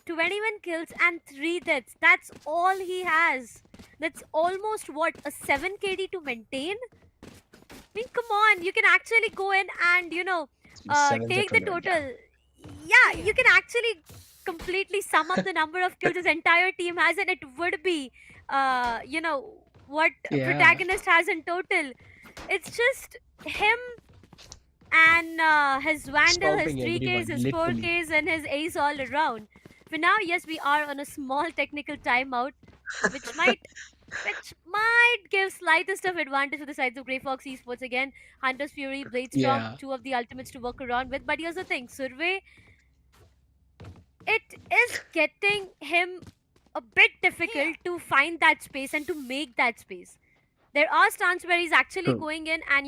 21 kills and 3 deaths. That's all he has. That's almost what, a 7 KD to maintain? I mean, come on, you can actually go in and, Sevens take at the 21, total. Yeah, you can actually completely sum up the number of kills his entire team has, and it would be, what Yeah. Protagonist has in total. It's just him and his Vandal, his Stomping 3Ks, everyone, his literally. 4Ks, and his Ace all around. For now, yes, we are on a small technical timeout, which might give slightest of advantage to the sides of Grayfox Esports again. Hunter's Fury, Bladestorm, Yeah. two of the ultimates to work around with. But here's the thing, Survey, it is getting him a bit difficult to find that space and to make that space. There are stunts where he's actually True. going in and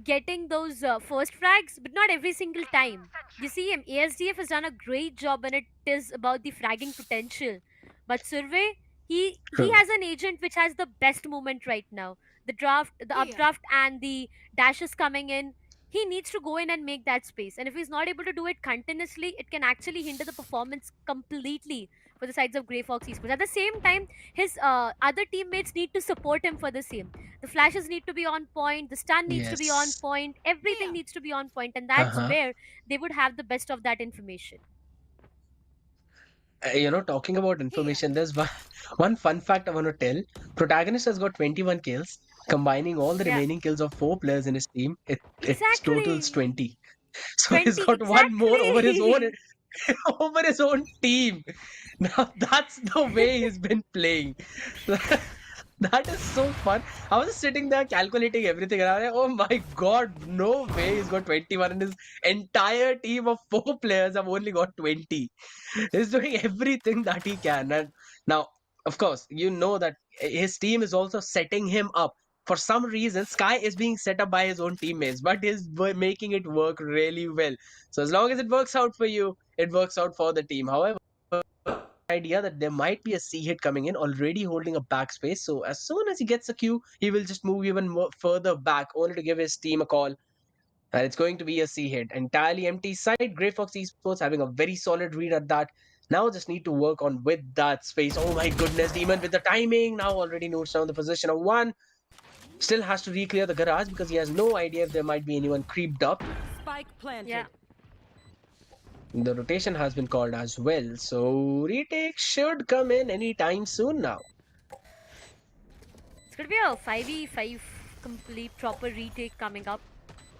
getting those first frags, but not every single time. You see him, ASDF has done a great job when it is about the fragging potential. But Survey, he True. has an agent which has the best movement right now. The draft, the updraft, and the dashes coming in. He needs to go in and make that space. And if he's not able to do it continuously, it can actually hinder the performance completely for the sides of Grayfox Esports. At the same time, his other teammates need to support him for the same. The flashes need to be on point, the stun needs to be on Yes. point, everything needs to be on point, and that's Uh-huh. where they would have the best of that information. Talking about information, there's one fun fact I want to tell. Protagonist has got 21 kills. Combining all the Yeah. remaining kills of 4 players in his team, it totals Exactly. 20. So he's 20, got one more over his own exactly. over his own team. Now that's the way he's been playing. That is so fun. I was just sitting there calculating everything, and I was like, oh my god, no way he's got 21, and his entire team of 4 players have only got 20. He's doing everything that he can. And now, of course, you know that his team is also setting him up. For some reason, Sky is being set up by his own teammates, but he's making it work really well. So as long as it works out for you, it works out for the team. However, idea that there might be a C hit coming in, already holding a backspace. So as soon as he gets a Q, he will just move even more further back, only to give his team a call. And it's going to be a C hit. Entirely empty side. Grayfox Esports having a very solid read at that. Now just need to work on with that space. Oh my goodness, Demon with the timing. Now already notes down the position of 1. Still has to re-clear the garage because he has no idea if there might be anyone creeped up. Spike planted. Yeah. The rotation has been called as well. So retake should come in anytime soon now. It's going to be a 5v5 complete proper retake coming up.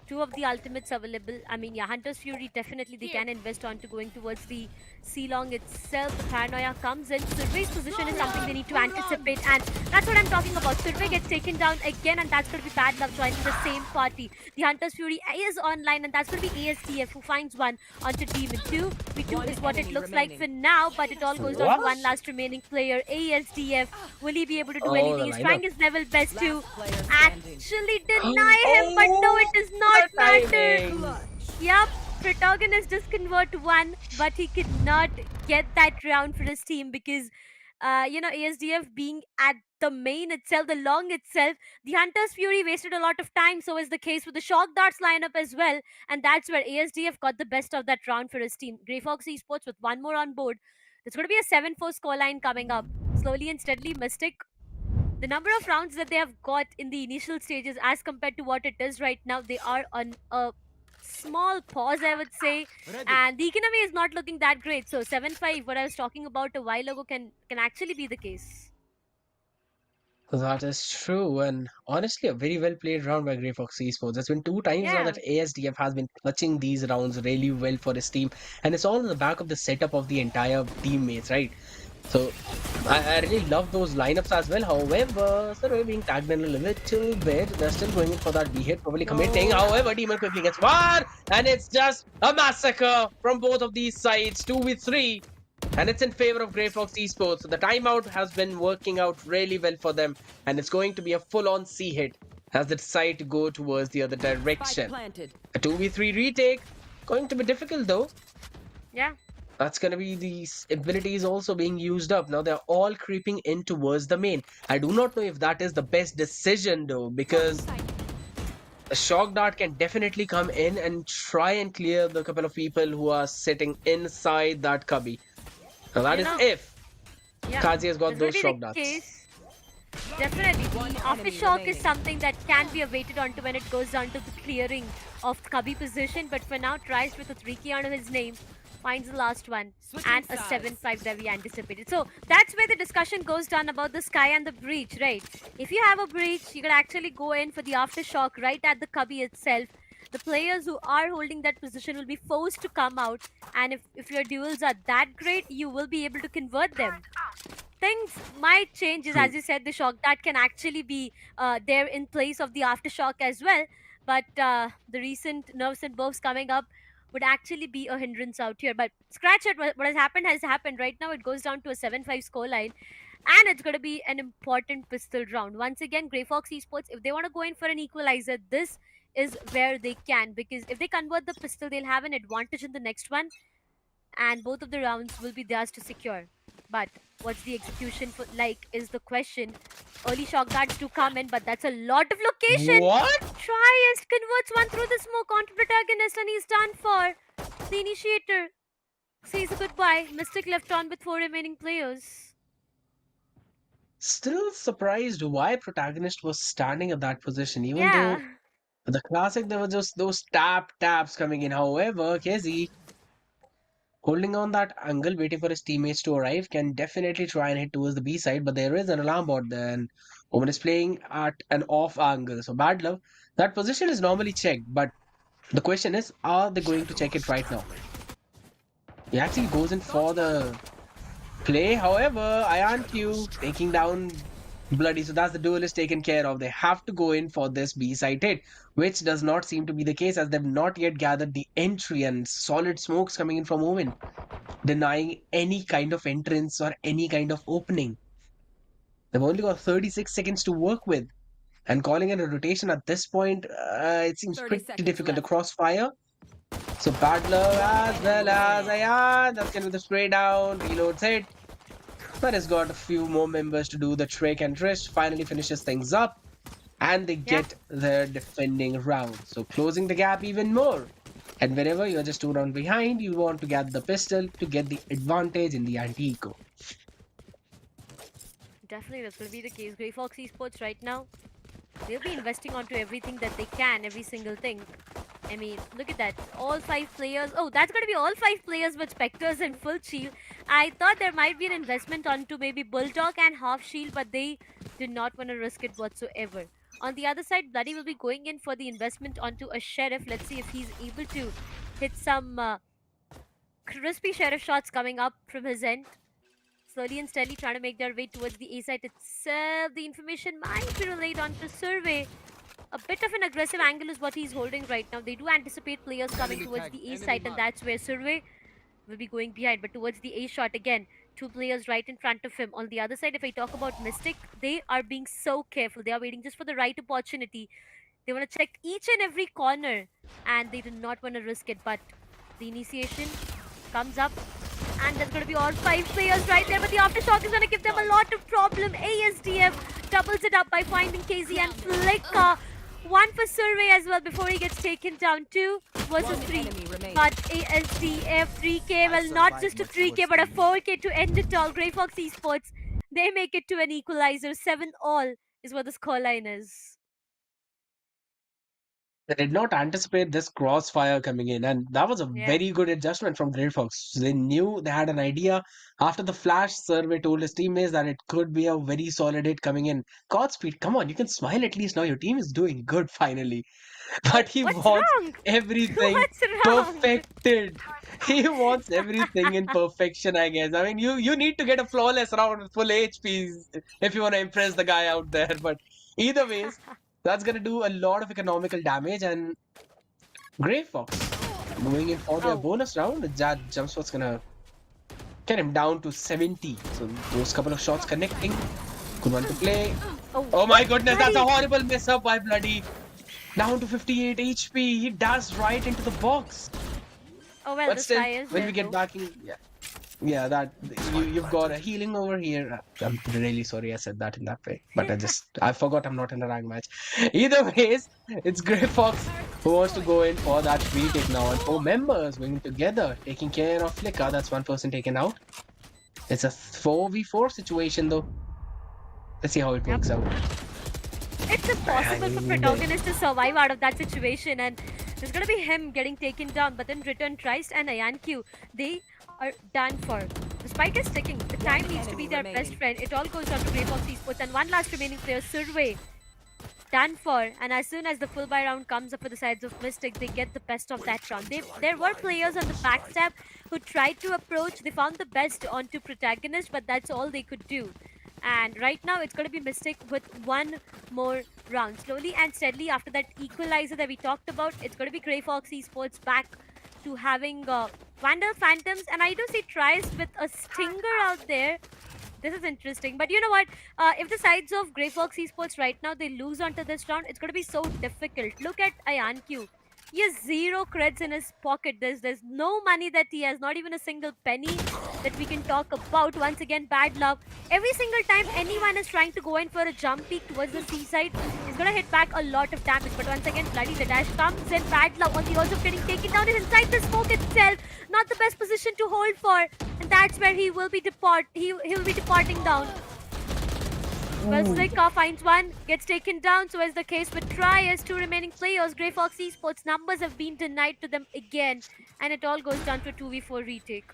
2 of the ultimates available. I mean, yeah, Hunter's Fury, definitely they can invest on to going towards the C-Long itself. The paranoia comes in. Survey's position is something they need to anticipate, and that's what I'm talking about. Survey gets taken down again, and that's going to be bad luck joining the same party. The Hunter's Fury is online, and that's going to be ASDF who finds one onto Demon. 2v2 is what it looks like for now, but it all goes down to one last remaining player, ASDF. Will he be able to do anything? He's trying his level best to actually deny him, but no, it does not matter. Yep, Protagonist does convert 1, but he could not get that round for his team because, ASDF being at the main itself, the long itself, the Hunter's Fury wasted a lot of time. So is the case with the Shock Darts lineup as well. And that's where ASDF got the best of that round for his team. Grayfox Esports with 1 more on board. There's going to be a 7-4 scoreline coming up. Slowly and steadily, Mystic, the number of rounds that they have got in the initial stages as compared to what it is right now, they are on a small pause, I would say, and the economy is not looking that great. So 7-5, what I was talking about a while ago, can actually be the case. That is true, and honestly, a very well played round by Grayfox Esports. There's been two times now Yeah. that ASDF has been clutching these rounds really well for his team, and it's all in the back of the setup of the entire teammates, right? So I really love those lineups as well. However, Survey being tagged in a little bit, they're still going in for that B hit, probably committing. No. However, Demon quickly gets one, and it's just a massacre from both of these sides, 2v3. And it's in favor of Grayfox Esports. So the timeout has been working out really well for them, and it's going to be a full-on C hit as they decide to go towards the other Spike direction. planted. A 2v3 retake, going to be difficult though. Yeah. That's going to be these abilities also being used up. Now they're all creeping in towards the main. I do not know if that is the best decision though, because a shock dart can definitely come in and try and clear the couple of people who are sitting inside that cubby. Now that You is know, if yeah. Kazi has got This will those be shock the darts. case. Definitely. One The enemy aftershock is remaining. something that can be awaited onto when it goes down to the clearing of the cubby position. But for now, tries with a 3K under his name, finds the last one, Switching and a sides. 7-5 that we anticipated. So that's where the discussion goes down about the sky and the breach, right? If you have a breach, you can actually go in for the aftershock right at the cubby itself. The players who are holding that position will be forced to come out, and if your duels are that great, you will be able to convert them. Things might change, is, as you said, the shock that can actually be there in place of the aftershock as well. But the recent nerves and buffs coming up would actually be a hindrance out here. But scratch it, what has happened. Right now, it goes down to a 7-5 scoreline. And it's going to be an important pistol round. Once again, Grayfox Esports, if they want to go in for an equalizer, this is where they can. Because if they convert the pistol, they'll have an advantage in the next one. And both of the rounds will be theirs to secure. But what's the execution for, like, is the question. Early shock darts do come in, but that's a lot of location. What? Triest converts one through the smoke onto protagonist, and he's done for. The initiator says goodbye. Mystic left on with 4 remaining players. Still surprised why protagonist was standing at that position, even Yeah. though the classic there were just those taps coming in. However, KZ holding on that angle, waiting for his teammates to arrive, can definitely try and hit towards the B side, but there is an alarm bot there, and Omen is playing at an off angle. So bad luck. That position is normally checked, but the question is, are they going to check it right now? He actually goes in for the play. However, IonQ taking down Bloody. So that's the duel is taken care of. They have to go in for this B side hit, which does not seem to be the case as they've not yet gathered the entry and solid smokes coming in from Owen, denying any kind of entrance or any kind of opening. They've only got 36 seconds to work with. And calling in a rotation at this point, it seems 30 pretty seconds difficult to left. crossfire. So Badler as well as Ayan. That's going with the spray down. Reloads it. But has got a few more members to do the trick, and Trish finally finishes things up. And they get their defending round. So closing the gap even more. And whenever you're just 2 rounds behind, you want to get the pistol to get the advantage in the anti-eco. Definitely, that's going to be the case. Grayfox Esports right now, they'll be investing onto everything that they can, every single thing. I mean, look at that. All 5 players. Oh, that's going to be all 5 players with Spectres and full shield. I thought there might be an investment onto maybe Bulldog and half shield, but they did not want to risk it whatsoever. On the other side, Bloody will be going in for the investment onto a Sheriff. Let's see if he's able to hit some crispy Sheriff shots coming up from his end. Slowly and steadily trying to make their way towards the A site itself. The information might be relayed onto Survey. A bit of an aggressive angle is what he's holding right now. They do anticipate players coming towards the A site, and that's where Survey will be going behind. But towards the A shot again, 2 players right in front of him. On the other side, if I talk about Mystic, they are being so careful. They are waiting just for the right opportunity. They want to check each and every corner, and they do not want to risk it. But the initiation comes up, and there's going to be all 5 players right there. But the aftershock is going to give them a lot of problem. ASDF doubles it up by finding KZ and Flicker. 1 for Survey as well before he gets taken down. 2 versus 3. But ASDF 3K, well, not just a 3K, but a 4K to end it all. Grayfox Esports, they make it to an equalizer. 7 all is what the scoreline is. They did not anticipate this crossfire coming in, and that was a Yeah. very good adjustment from Grayfox. They knew they had an idea after the flash survey told his teammates that it could be a very solid hit coming in. Godspeed, come on, you can smile at least now. Your team is doing good finally. Oh, But he what's wants wrong? everything What's wrong? perfected. He wants everything in perfection, I guess. I mean, you need to get a flawless round with full HPs if you want to impress the guy out there. But either ways, that's gonna do a lot of economical damage. And Grey Fox going in for their Oh, bonus round. That jump shot's gonna get him down to 70. So those couple of shots connecting. Good one to play. Oh my goodness, that's a Bloody. horrible mess up by Bloody. Down to 58 HP. He does right into the box. Oh well, But the still, sky is when there we get though. back in, yeah, that you've got a healing over here. I'm really sorry I said that in that way, but I forgot I'm not in a rank match. Either ways, it's Grey Fox who wants to go in for that retake now, and 4 members going together, taking care of Flicker. That's one person taken out. It's a 4v4 situation though. Let's see how it works out. It's impossible for protagonist to survive out of that situation, and there's gonna be him getting taken down, but then return Trist and IanQ, they are done for. The spike is ticking. The time needs to be their best friend. It all goes down to Grayfox Esports, and one last remaining player, Survey, done for. And as soon as the full buy round comes up for the sides of Mystic, they get the best of that round. There were players on the backstab who tried to approach. They found the best onto protagonist, but that's all they could do. And right now it's going to be Mystic with one more round. Slowly and steadily, after that equalizer that we talked about, it's going to be Grayfox Esports back to having Vandal Phantoms. And I do see Tries with a Stinger out there. This is interesting. But you know what? If the sides of Grayfox Esports right now, they lose onto this round, it's going to be so difficult. Look at IanQ. He has 0 creds in his pocket. There's no money that he has, not even a single penny that we can talk about. Once again, bad luck. Every single time anyone is trying to go in for a jump peek towards the seaside, he's going to hit back a lot of damage. But once again, Bloody the dash comes in. Bad luck on the odds of getting taken down. He's inside the smoke itself. Not the best position to hold for. And that's where he will be he'll be departing down. Well, Slicka finds one, gets taken down, so as the case with Try as 2 remaining players. Grayfox Esports numbers have been denied to them again, and it all goes down to a 2v4 retake.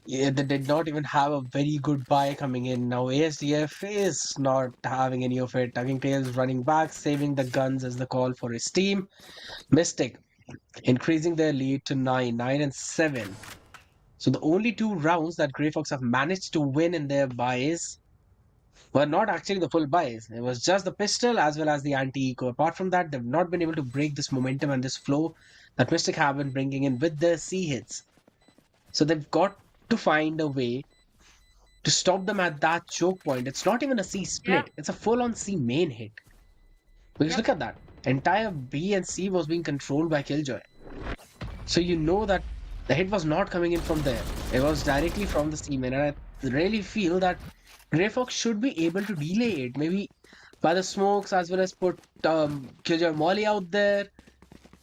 Yeah, they did not even have a very good buy coming in. Now ASDF is not having any of it. Tugging Tails running back, saving the guns as the call for his team. Mystic increasing their lead to 9 and 7. So the only 2 rounds that Grayfox have managed to win in their buys were not actually the full buys. It was just the pistol as well as the anti-eco. Apart from that, they've not been able to break this momentum and this flow that Mystic have been bringing in with their C hits. So they've got to find a way to stop them at that choke point. It's not even a C split. It's a full-on C main hit. Because look at that. Entire B and C was being controlled by Killjoy. So you know that the hit was not coming in from there. It was directly from the C main. And I really feel that Grayfox should be able to delay it. Maybe by the smokes as well as put Killjoy Molly out there.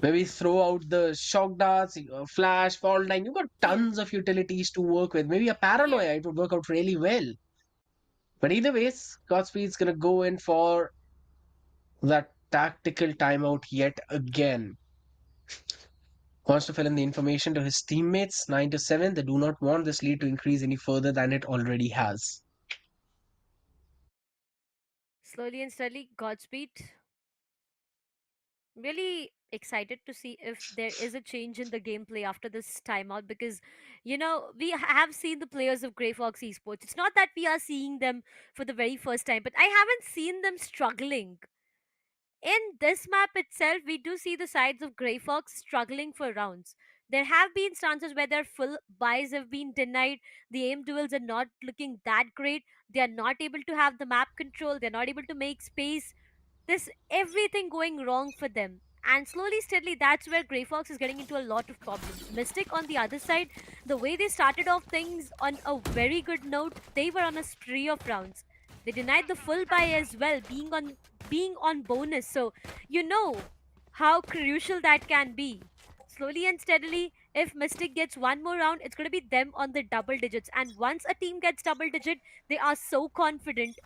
Maybe throw out the shock darts, flash, fault line. You've got tons of utilities to work with. Maybe a paranoia, it would work out really well. But either ways, Godspeed's gonna go in for that tactical timeout yet again. Wants to fill in the information to his teammates, 9 to 7. They do not want this lead to increase any further than it already has. Slowly and steadily, Godspeed. Really excited to see if there is a change in the gameplay after this timeout, because we have seen the players of Grayfox Esports. It's not that we are seeing them for the very first time, but I haven't seen them struggling. In this map itself, we do see the sides of Grayfox struggling for rounds. There have been stances where their full buys have been denied. The aim duels are not looking that great. They are not able to have the map control. They're not able to make space. There's everything going wrong for them. And slowly, steadily, that's where Grayfox is getting into a lot of problems. Mystic, on the other side, the way they started off things on a very good note, they were on a spree of rounds. They denied the full buy as well, being on bonus. So you know how crucial that can be. Slowly and steadily, if Mystic gets one more round, it's going to be them on the double digits. And once a team gets double digit, they are so confident.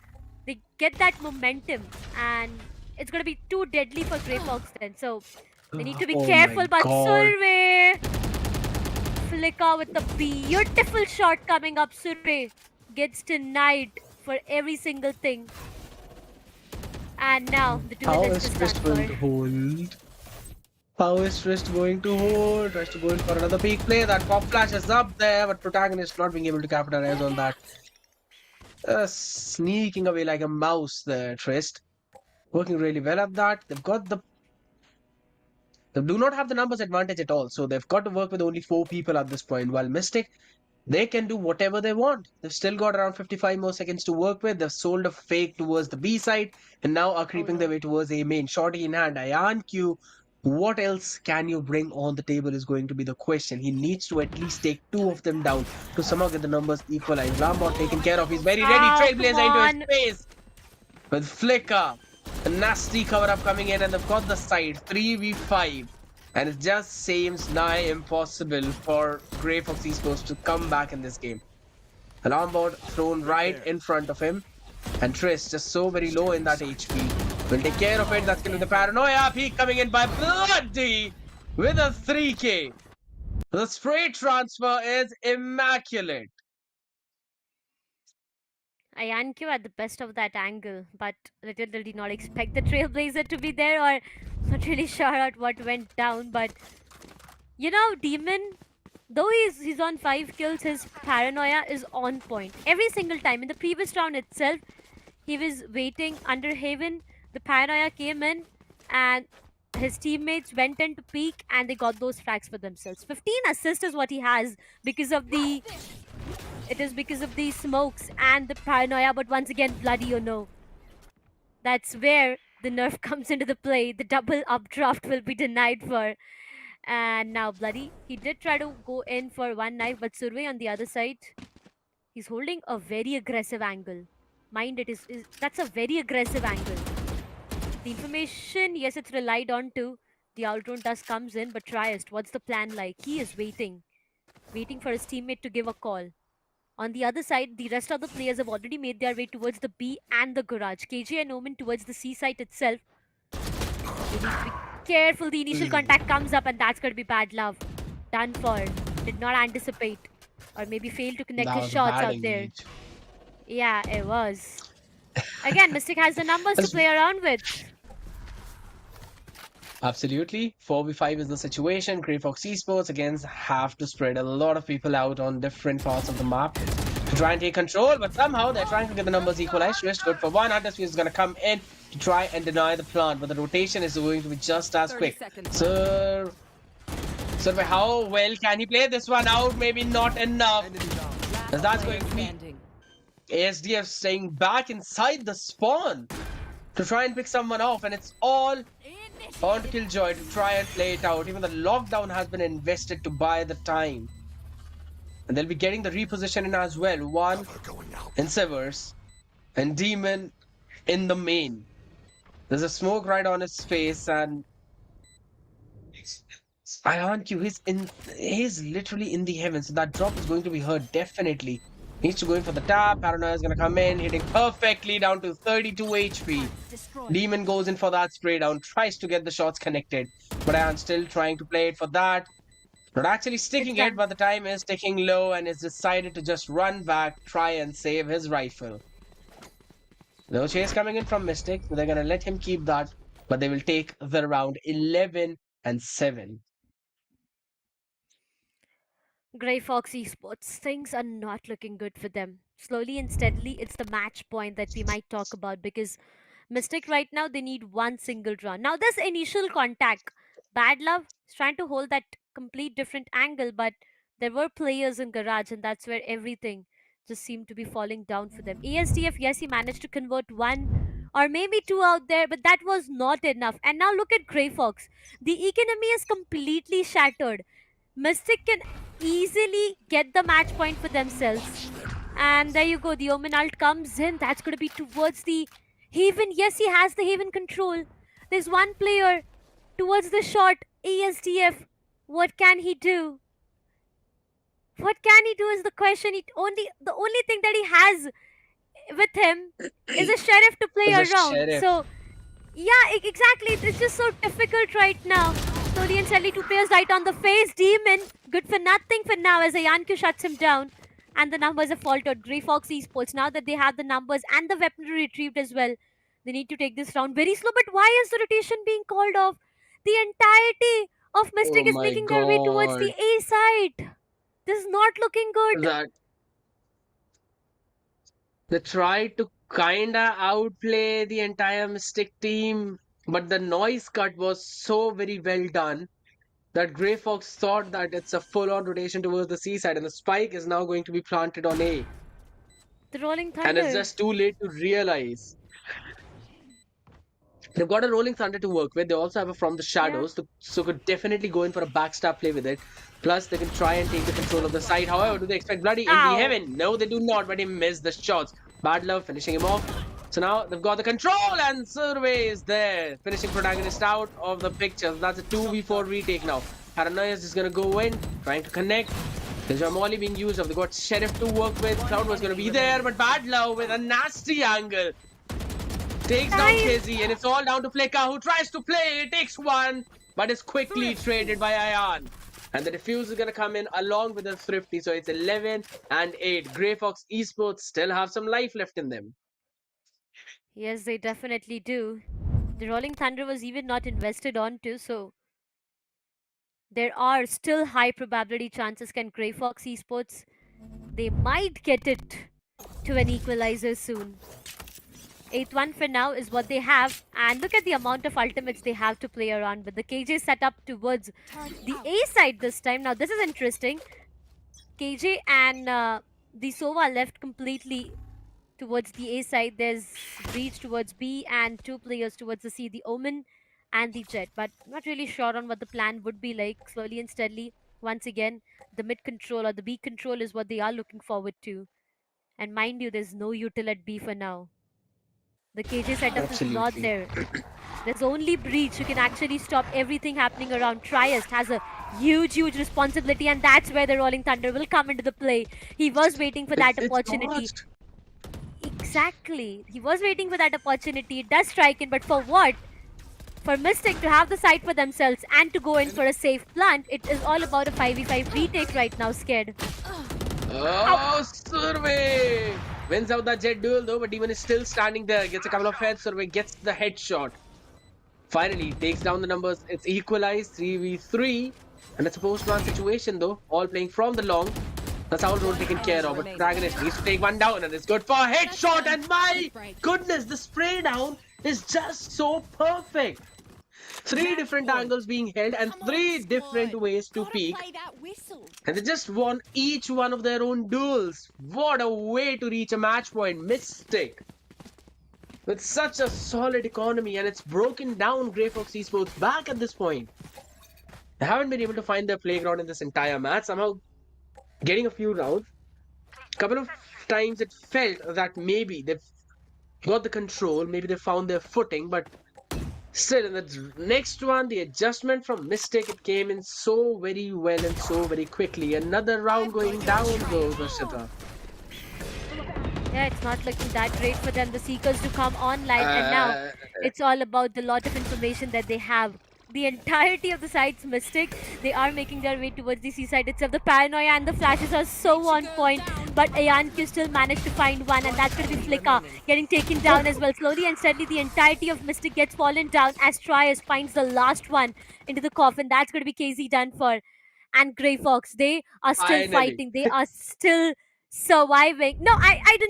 They get that momentum, and it's gonna be too deadly for Grayfox then. So they need to be Oh careful. my But god. Survey Flicker with the beautiful shot coming up. Survey gets denied for every single thing. And now the How duelist is is Twist going to transferred. hold? How is Twist going to hold? Tries to go in for another peak play. That pop flash is up there, but protagonist not being able to capitalize on that. Sneaking away like a mouse there, Trist. Working really well at that. They do not have the numbers advantage at all, so they've got to work with only 4 people at this point. While Mystic, they can do whatever they want. They've still got around 55 more seconds to work with. They've sold a fake towards the B side and now are Oh creeping their no. way towards A main. Shorty in hand. Ayan Q. What else can you bring on the table is going to be the question. He needs to at least take 2 of them down to somehow get the numbers equalized. Rambot taken care of. He's very ready. Oh, come Trailblazer into his on. face with Flicker. A nasty cover up coming in, and they've got the side 3v5. And it just seems nigh impossible for Grayfox Esports to come back in this game. Alarm board thrown right in front of him. And Triss just so very low in that HP. Will take care of it. That's going to be the paranoia. Peak coming in by Bloody with a 3k. The spray transfer is immaculate. Ayanku at the best of that angle, but little did not expect the Trailblazer to be there, or not really sure at what went down. But you know, Demon, though he's on 5 kills, his paranoia is on point every single time. In the previous round itself, he was waiting under Haven. The paranoia came in, and his teammates went in to peek, and they got those frags for themselves. 15 assists is what he has because of the. It is because of the smokes and the paranoia, but once again, Bloody, you know. That's where the nerf comes into the play. The double updraft will be denied for. And now Bloody, he did try to go in for one knife, but Survey on the other side, he's holding a very aggressive angle. Mind it, that's a very aggressive angle. The information, yes, it's relied on to. The outrun dust comes in, but Triest, what's the plan like? He is waiting for his teammate to give a call. On the other side, the rest of the players have already made their way towards the B and the garage. KJ and Omen towards the C site itself. They need to be careful. The initial contact comes up, and that's going to be bad love. Done for. Did not anticipate. Or maybe failed to connect That his was a shots bad out there. engage. Yeah, it was. Again, Mystic has the numbers to play around with. Absolutely. 4v5 is the situation. Grayfox Esports again have to spread a lot of people out on different parts of the map to try and take control, but somehow they're trying to get the numbers equalized. Twist good for one. Huddersfield is going to come in to try and deny the plant, but the rotation is going to be just as quick. So, how well can he play this one out? Maybe not enough. As that's going to be ASDF staying back inside the spawn to try and pick someone off, and it's all on to Killjoy to try and play it out. Even the lockdown has been invested to buy the time. And they'll be getting the reposition in as well. One in Severs and Demon in the main. There's a smoke right on his face, and Q, he's literally in the heavens. That drop is going to be heard definitely. Needs to go in for the tap. Paranoia is going to come in, hitting perfectly down to 32 HP. Demon goes in for that spray down, tries to get the shots connected, but Ayan still trying to play it for that. Not actually sticking it, but the time is ticking low and has decided to just run back, try and save his rifle. No chase coming in from Mystic, so they're going to let him keep that, but they will take the round 11 and 7. Grayfox Esports, things are not looking good for them. Slowly and steadily, it's the match point that we might talk about, because Mystic right now, they need one single run. Now, this initial contact, Bad Love is trying to hold that complete different angle, but there were players in Garage, and that's where everything just seemed to be falling down for them. ASDF, yes, he managed to convert one or maybe two out there, but that was not enough. And now look at Grayfox. The economy is completely shattered. Mystic can easily get the match point for themselves. And there you go, the Omen ult comes in. That's going to be towards the Haven. Yes, he has the Haven control. There's one player towards the shot. ASDF, what can he do? What can he do is the question. The only thing that he has with him is a sheriff to play Is a around. sheriff. So Yeah, exactly. It's just so difficult right now. Slowly and steadily, two players right on the face. Demon, good for nothing for now as Ayanku shuts him down. And the numbers have faltered. Grayfox Esports, now that they have the numbers and the weaponry retrieved as well, they need to take this round very slow. But why is the rotation being called off? The entirety of Oh Mystic is my making their way towards god. the A side. This is not looking good. That they tried to kinda outplay the entire Mystic team, but the noise cut was so very well done that Grayfox thought that it's a full-on rotation towards the seaside, and the spike is now going to be planted on A. The Rolling And it's Thunder. just too late to realize. They've got a Rolling Thunder to work with. They also have a From the Shadows, so could definitely go in for a backstab play with it. Plus, they can try and take the control of the side. However, do they expect Bloody in the Ow. heaven? No, they do not, but he missed the shots. Bad Love finishing him off. So now they've got the control, and Survey is there, finishing Protagonist out of the picture. That's a 2v4 retake now. Paranoia is just going to go in, trying to connect. There's a Molly being used. They've got Sheriff to work with. Cloud was going to be there, but Bad Love with a nasty angle. Takes down KZ, and it's all down to Pleka, who tries to play, takes one, but is quickly traded by Ayan. And the defuse is going to come in along with the Thrifty, so it's 11 and 8. Grayfox Esports still have some life left in them. Yes, they definitely do. The Rolling Thunder was even not invested onto, so there are still high probability chances. Can Grayfox Esports, they might get it to an equalizer soon. 8-1 for now is what they have, and look at the amount of ultimates they have to play around with. The KJ set up towards the A side this time. Now this is interesting. KJ and the Sova left completely towards the A side. There's Breach towards B and two players towards the C, the Omen and the Jet. But not really sure on what the plan would be like. Slowly and steadily, once again, the mid control or the B control is what they are looking forward to. And mind you, there's no util at B for now. The KJ setup is not there. There's only Breach who can actually stop everything happening around. Triest has a huge responsibility, and that's where the Rolling Thunder will come into the play. He was waiting for that opportunity. Exactly. He was waiting for that opportunity. It does strike in, but for what? For Mystic to have the site for themselves and to go in for a safe plant, it is all about a 5v5 retake right now, Scared. Oh, Survey! Wins out the Jet duel though, but Demon is still standing there. Gets a couple of heads. Survey gets the headshot. Finally, takes down the numbers. It's equalized 3v3. And it's a post-man situation though. All playing from the long. That's our role taken care of. But Protagonist needs to take one down, and it's good for a headshot. And my goodness, the spray down is just so perfect. 3 different angles being held and 3 different ways to peek. And they just won each one of their own duels. What a way to reach a match point. Mystic, with such a solid economy, and it's broken down Grayfox Esports back at this point. They haven't been able to find their playground in this entire match. Somehow getting a few rounds. A couple of times it felt that maybe they've got the control, maybe they found their footing, but still, in the next one, the adjustment from Mystic, it came in so very well and so very quickly. Another round going down though, Darshita. Yeah, it's not looking that great for them. The Seekers to come online, and now it's all about the lot of information that they have. The entirety of the side's Mystic, they are making their way towards the seaside itself. The Paranoia and the flashes are so on point, but Ayanku still managed to find one, and that's going to be Flicker getting taken down as well. Slowly and steadily, the entirety of Mystic gets fallen down as Trias finds the last one into the coffin. That's going to be KZ done for. And Grayfox, they are still fighting. They are still surviving. No, I do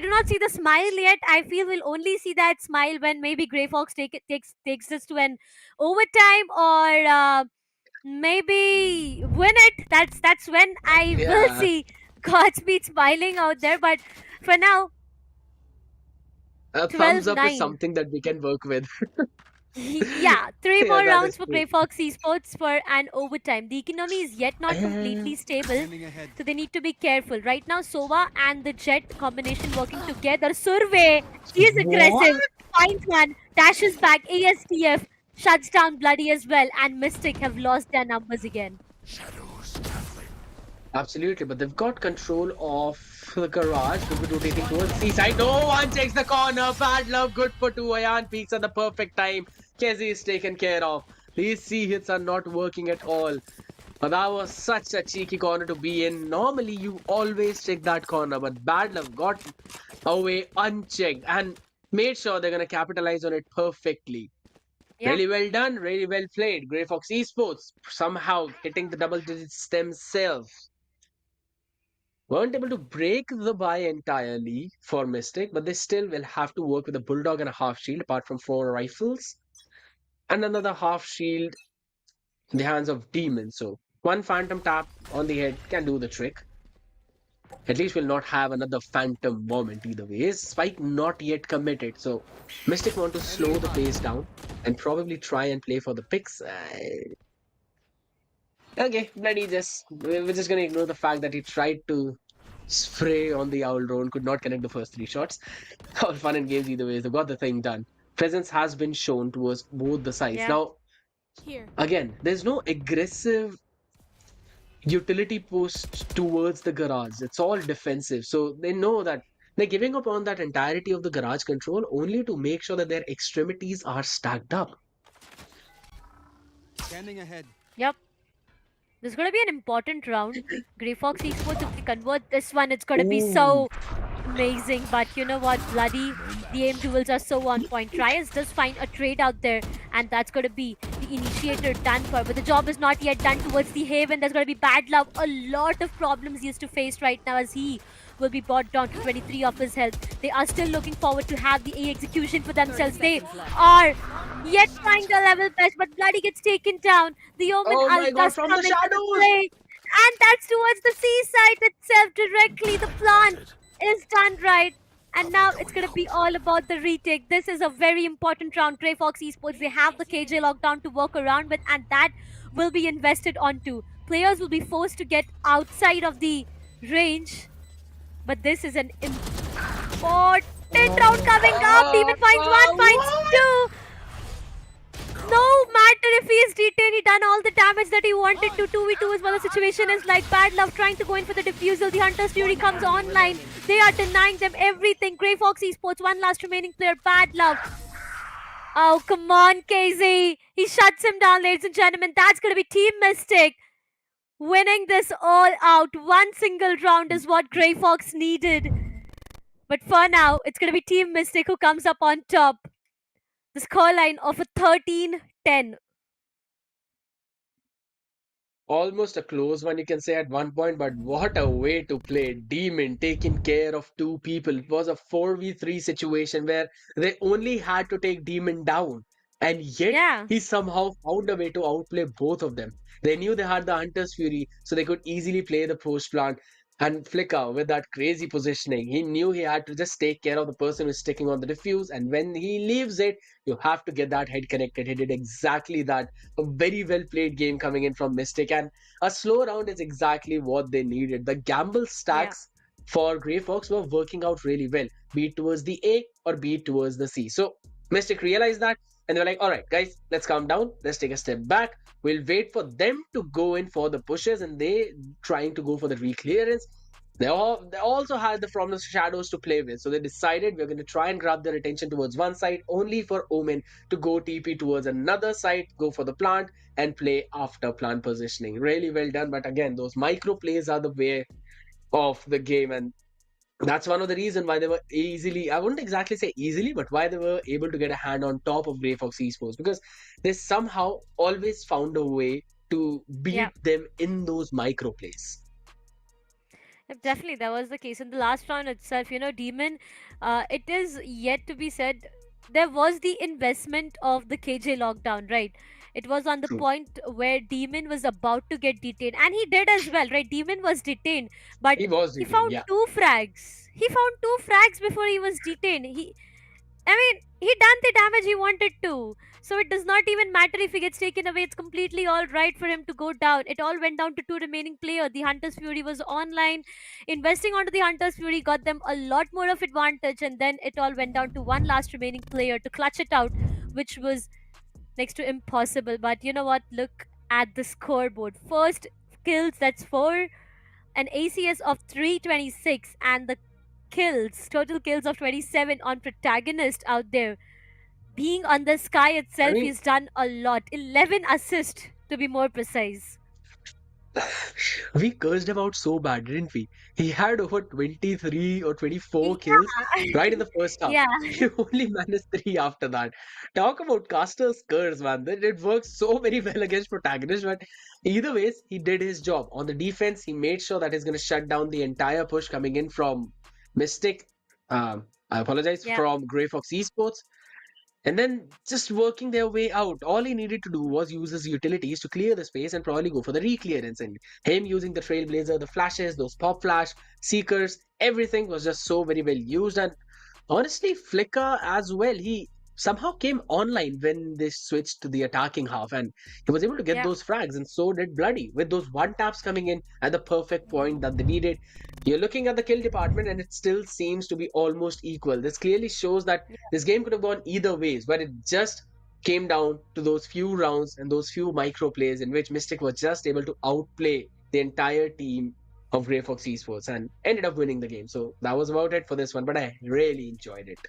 not see the smile yet. I feel we'll only see that smile when maybe Grayfox takes this to an overtime, or maybe win it. That's when I will see Godspeed smiling out there. But for now, a thumbs up is something that we can work with. Yeah, 3 more rounds for Grayfox Esports for an overtime. The economy is yet not completely stable, so they need to be careful. Right now, Sova and the Jet combination working together. Survey, he is aggressive, finds one, dashes back, ASTF, shuts down Bloody as well, and Mystic have lost their numbers again. Absolutely, but they've got control of the garage. Could be rotating towards the seaside. No one checks the corner. Bad luck, good for two. Ayan peaks at the perfect time. Kezi is taken care of. These C hits are not working at all. But that was such a cheeky corner to be in. Normally, you always check that corner, but bad luck got away unchecked and made sure they're going to capitalize on it perfectly. Yeah. Really well done, really well played. Grayfox Esports somehow hitting the double digits themselves. Weren't able to break the buy entirely for Mystic, but they still will have to work with a Bulldog and a half shield apart from 4 rifles and another half shield in the hands of Demon. So one Phantom tap on the head can do the trick. At least we'll not have another Phantom moment either way. Spike not yet committed, so Mystic want to slow the pace down and probably try and play for the picks. Okay, bloody just we're just gonna ignore the fact that he tried to spray on the owl drone, could not connect the first 3 shots. All fun and games either way. They got the thing done. Presence has been shown towards both the sides. Yeah. Now, Here. again, there's no aggressive utility post towards the garage. It's all defensive. So they know that they're giving up on that entirety of the garage control only to make sure that their extremities are stacked up. Scanning ahead. Yep. This is going to be an important round. Grayfox Esports, if they convert this one, it's going to be so amazing. But you know what, bloody, the aim duels are so on point. Trias does find a trade out there, and that's going to be the initiator done for. But the job is not yet done towards the Haven. There's going to be bad luck. A lot of problems he has to face right now as he will be brought down to 23 of his health. They are still looking forward to have the A execution for themselves. They are yet trying their level best, but bloody gets taken down. The Omen Oh my God, does from come the into shadows! play. And that's towards the seaside itself directly. The plant is done right. And now it's going to be all about the retake. This is a very important round. Grayfox Esports, they have the KJ lockdown to work around with, and that will be invested onto. Players will be forced to get outside of the range. But this is an important round coming up. Demon finds one, finds two. No matter if he is detained, he done all the damage that he wanted to. 2v2 is what the situation is like. Bad Love trying to go in for the defusal. The Hunter's Fury comes online. They are denying them everything. Grayfox Esports, one last remaining player. Bad Love. Oh, come on, KZ. He shuts him down, ladies and gentlemen. That's going to be Team Mystic winning this all out. One single round is what Grayfox needed. But for now, it's going to be Team Mystic who comes up on top. The scoreline of a 13-10. Almost a close one, you can say at one point, but what a way to play. Demon taking care of 2 people. It was a 4v3 situation where they only had to take Demon down, and yet he somehow found a way to outplay both of them. They knew they had the Hunter's Fury, so they could easily play the post plant and Flicker with that crazy positioning. He knew he had to just take care of the person who's sticking on the diffuse, and when he leaves it, you have to get that head connected. He did exactly that. A very well played game coming in from Mystic, and a slow round is exactly what they needed. The gamble stacks for Grayfox were working out really well, be it towards the A or be it towards the C. So Mystic realized that, and they were like, all right, guys, let's calm down. Let's take a step back. We'll wait for them to go in for the pushes, and they trying to go for the reclearance. They also had the From the Shadows to play with, so they decided we're going to try and grab their attention towards one side, only for Omen to go TP towards another side, go for the plant, and play after plant positioning. Really well done, but again, those micro plays are the way of the game, and that's one of the reasons why they were easily, I wouldn't exactly say easily, but why they were able to get a hand on top of Grayfox Esports, because they somehow always found a way to beat them in those micro plays. Definitely, that was the case in the last round itself. You know, Demon, it is yet to be said, there was the investment of the KJ lockdown, right? It was on the point where Demon was about to get detained, and he did as well, right? Demon was detained, but he found 2 frags. He found 2 frags before he was detained. He done the damage he wanted to. So it does not even matter if he gets taken away. It's completely all right for him to go down. It all went down to 2 remaining players. The Hunter's Fury was online. Investing onto the Hunter's Fury got them a lot more of advantage. And then it all went down to one last remaining player to clutch it out, which was next to impossible. But you know what? Look at the scoreboard. First kills, that's 4. an ACS of 326 and the total kills of 27 on protagonist out there. Being on the sky I itself, mean, he's done a lot. 11 assists to be more precise. we cursed him out so bad, didn't we? He had over 23 or 24 kills Yeah. right in the first half. Yeah. He only managed 3 after that. Talk about caster's curse, man. It works so very well against protagonists, but either ways, he did his job. On the defense, he made sure that he's going to shut down the entire push coming in from Mystic. I apologize, Yeah. from Grayfox Esports. And then just working their way out. All he needed to do was use his utilities to clear the space and probably go for the reclearance. And him using the Trailblazer, the flashes, those pop flash, seekers, everything was just so very well used. And honestly, Flicker as well, he somehow came online when they switched to the attacking half and he was able to get Yeah. those frags, and so did Bloody with those one taps coming in at the perfect point that they needed. You're looking at the kill department and it still seems to be almost equal. This clearly shows that this game could have gone either ways, but it just came down to those few rounds and those few micro plays in which Mystic was just able to outplay the entire team of Grayfox Esports and ended up winning the game. So that was about it for this one, but I really enjoyed it.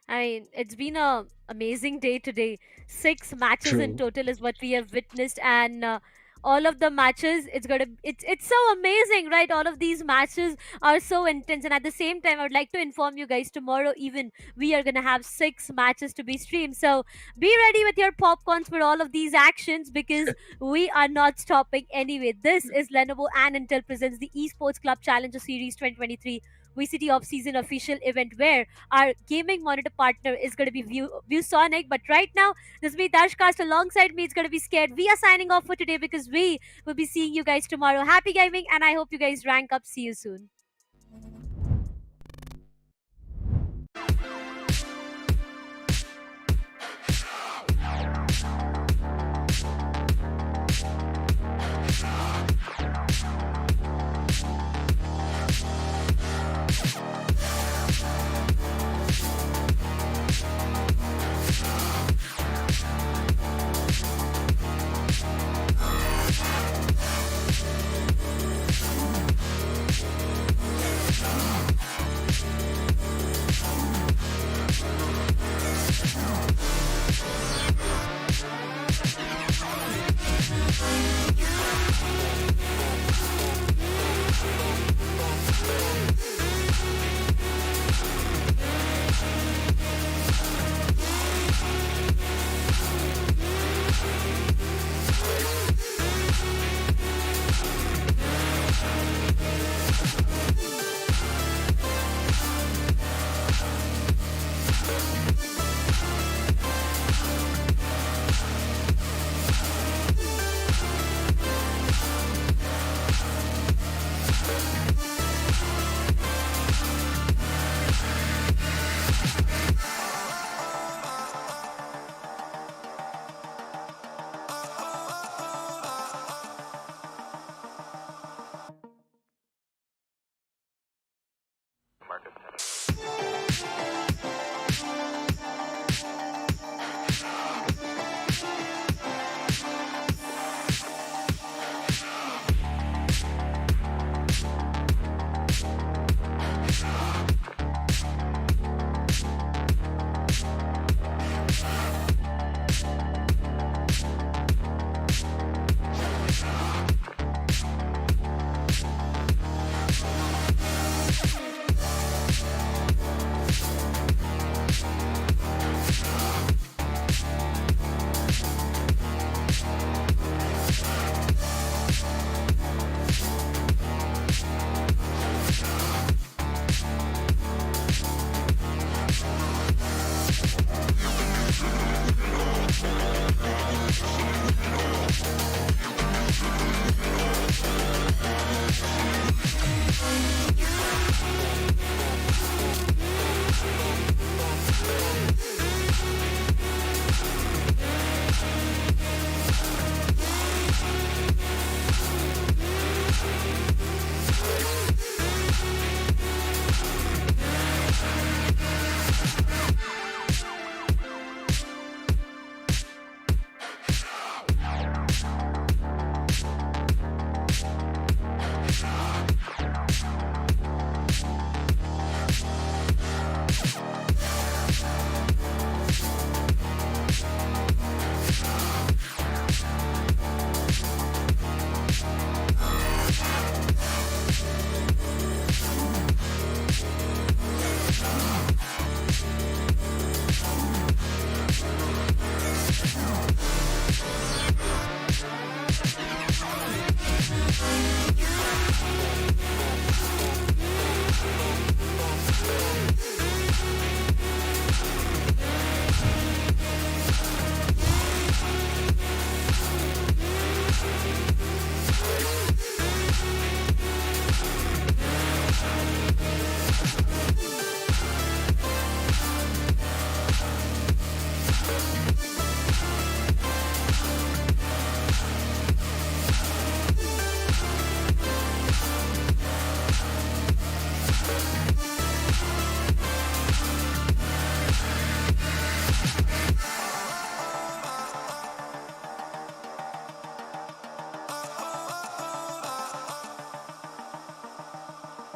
I mean, it's been a amazing day today. 6 matches in True. total is what we have witnessed, and all of the matches, it's so amazing, right? All of these matches are so intense, and at the same time, I would like to inform you guys tomorrow even we are gonna have 6 matches to be streamed. So be ready with your popcorns for all of these actions because we are not stopping anyway. This is Lenovo and Intel presents the Esports Club Challenger Series 2023 VCT Off season official event where our gaming monitor partner is going to be ViewSonic. But right now, this is me, Dashcast. Alongside me, it's going to be Scared. We are signing off for today because we will be seeing you guys tomorrow. Happy gaming, and I hope you guys rank up. See you soon.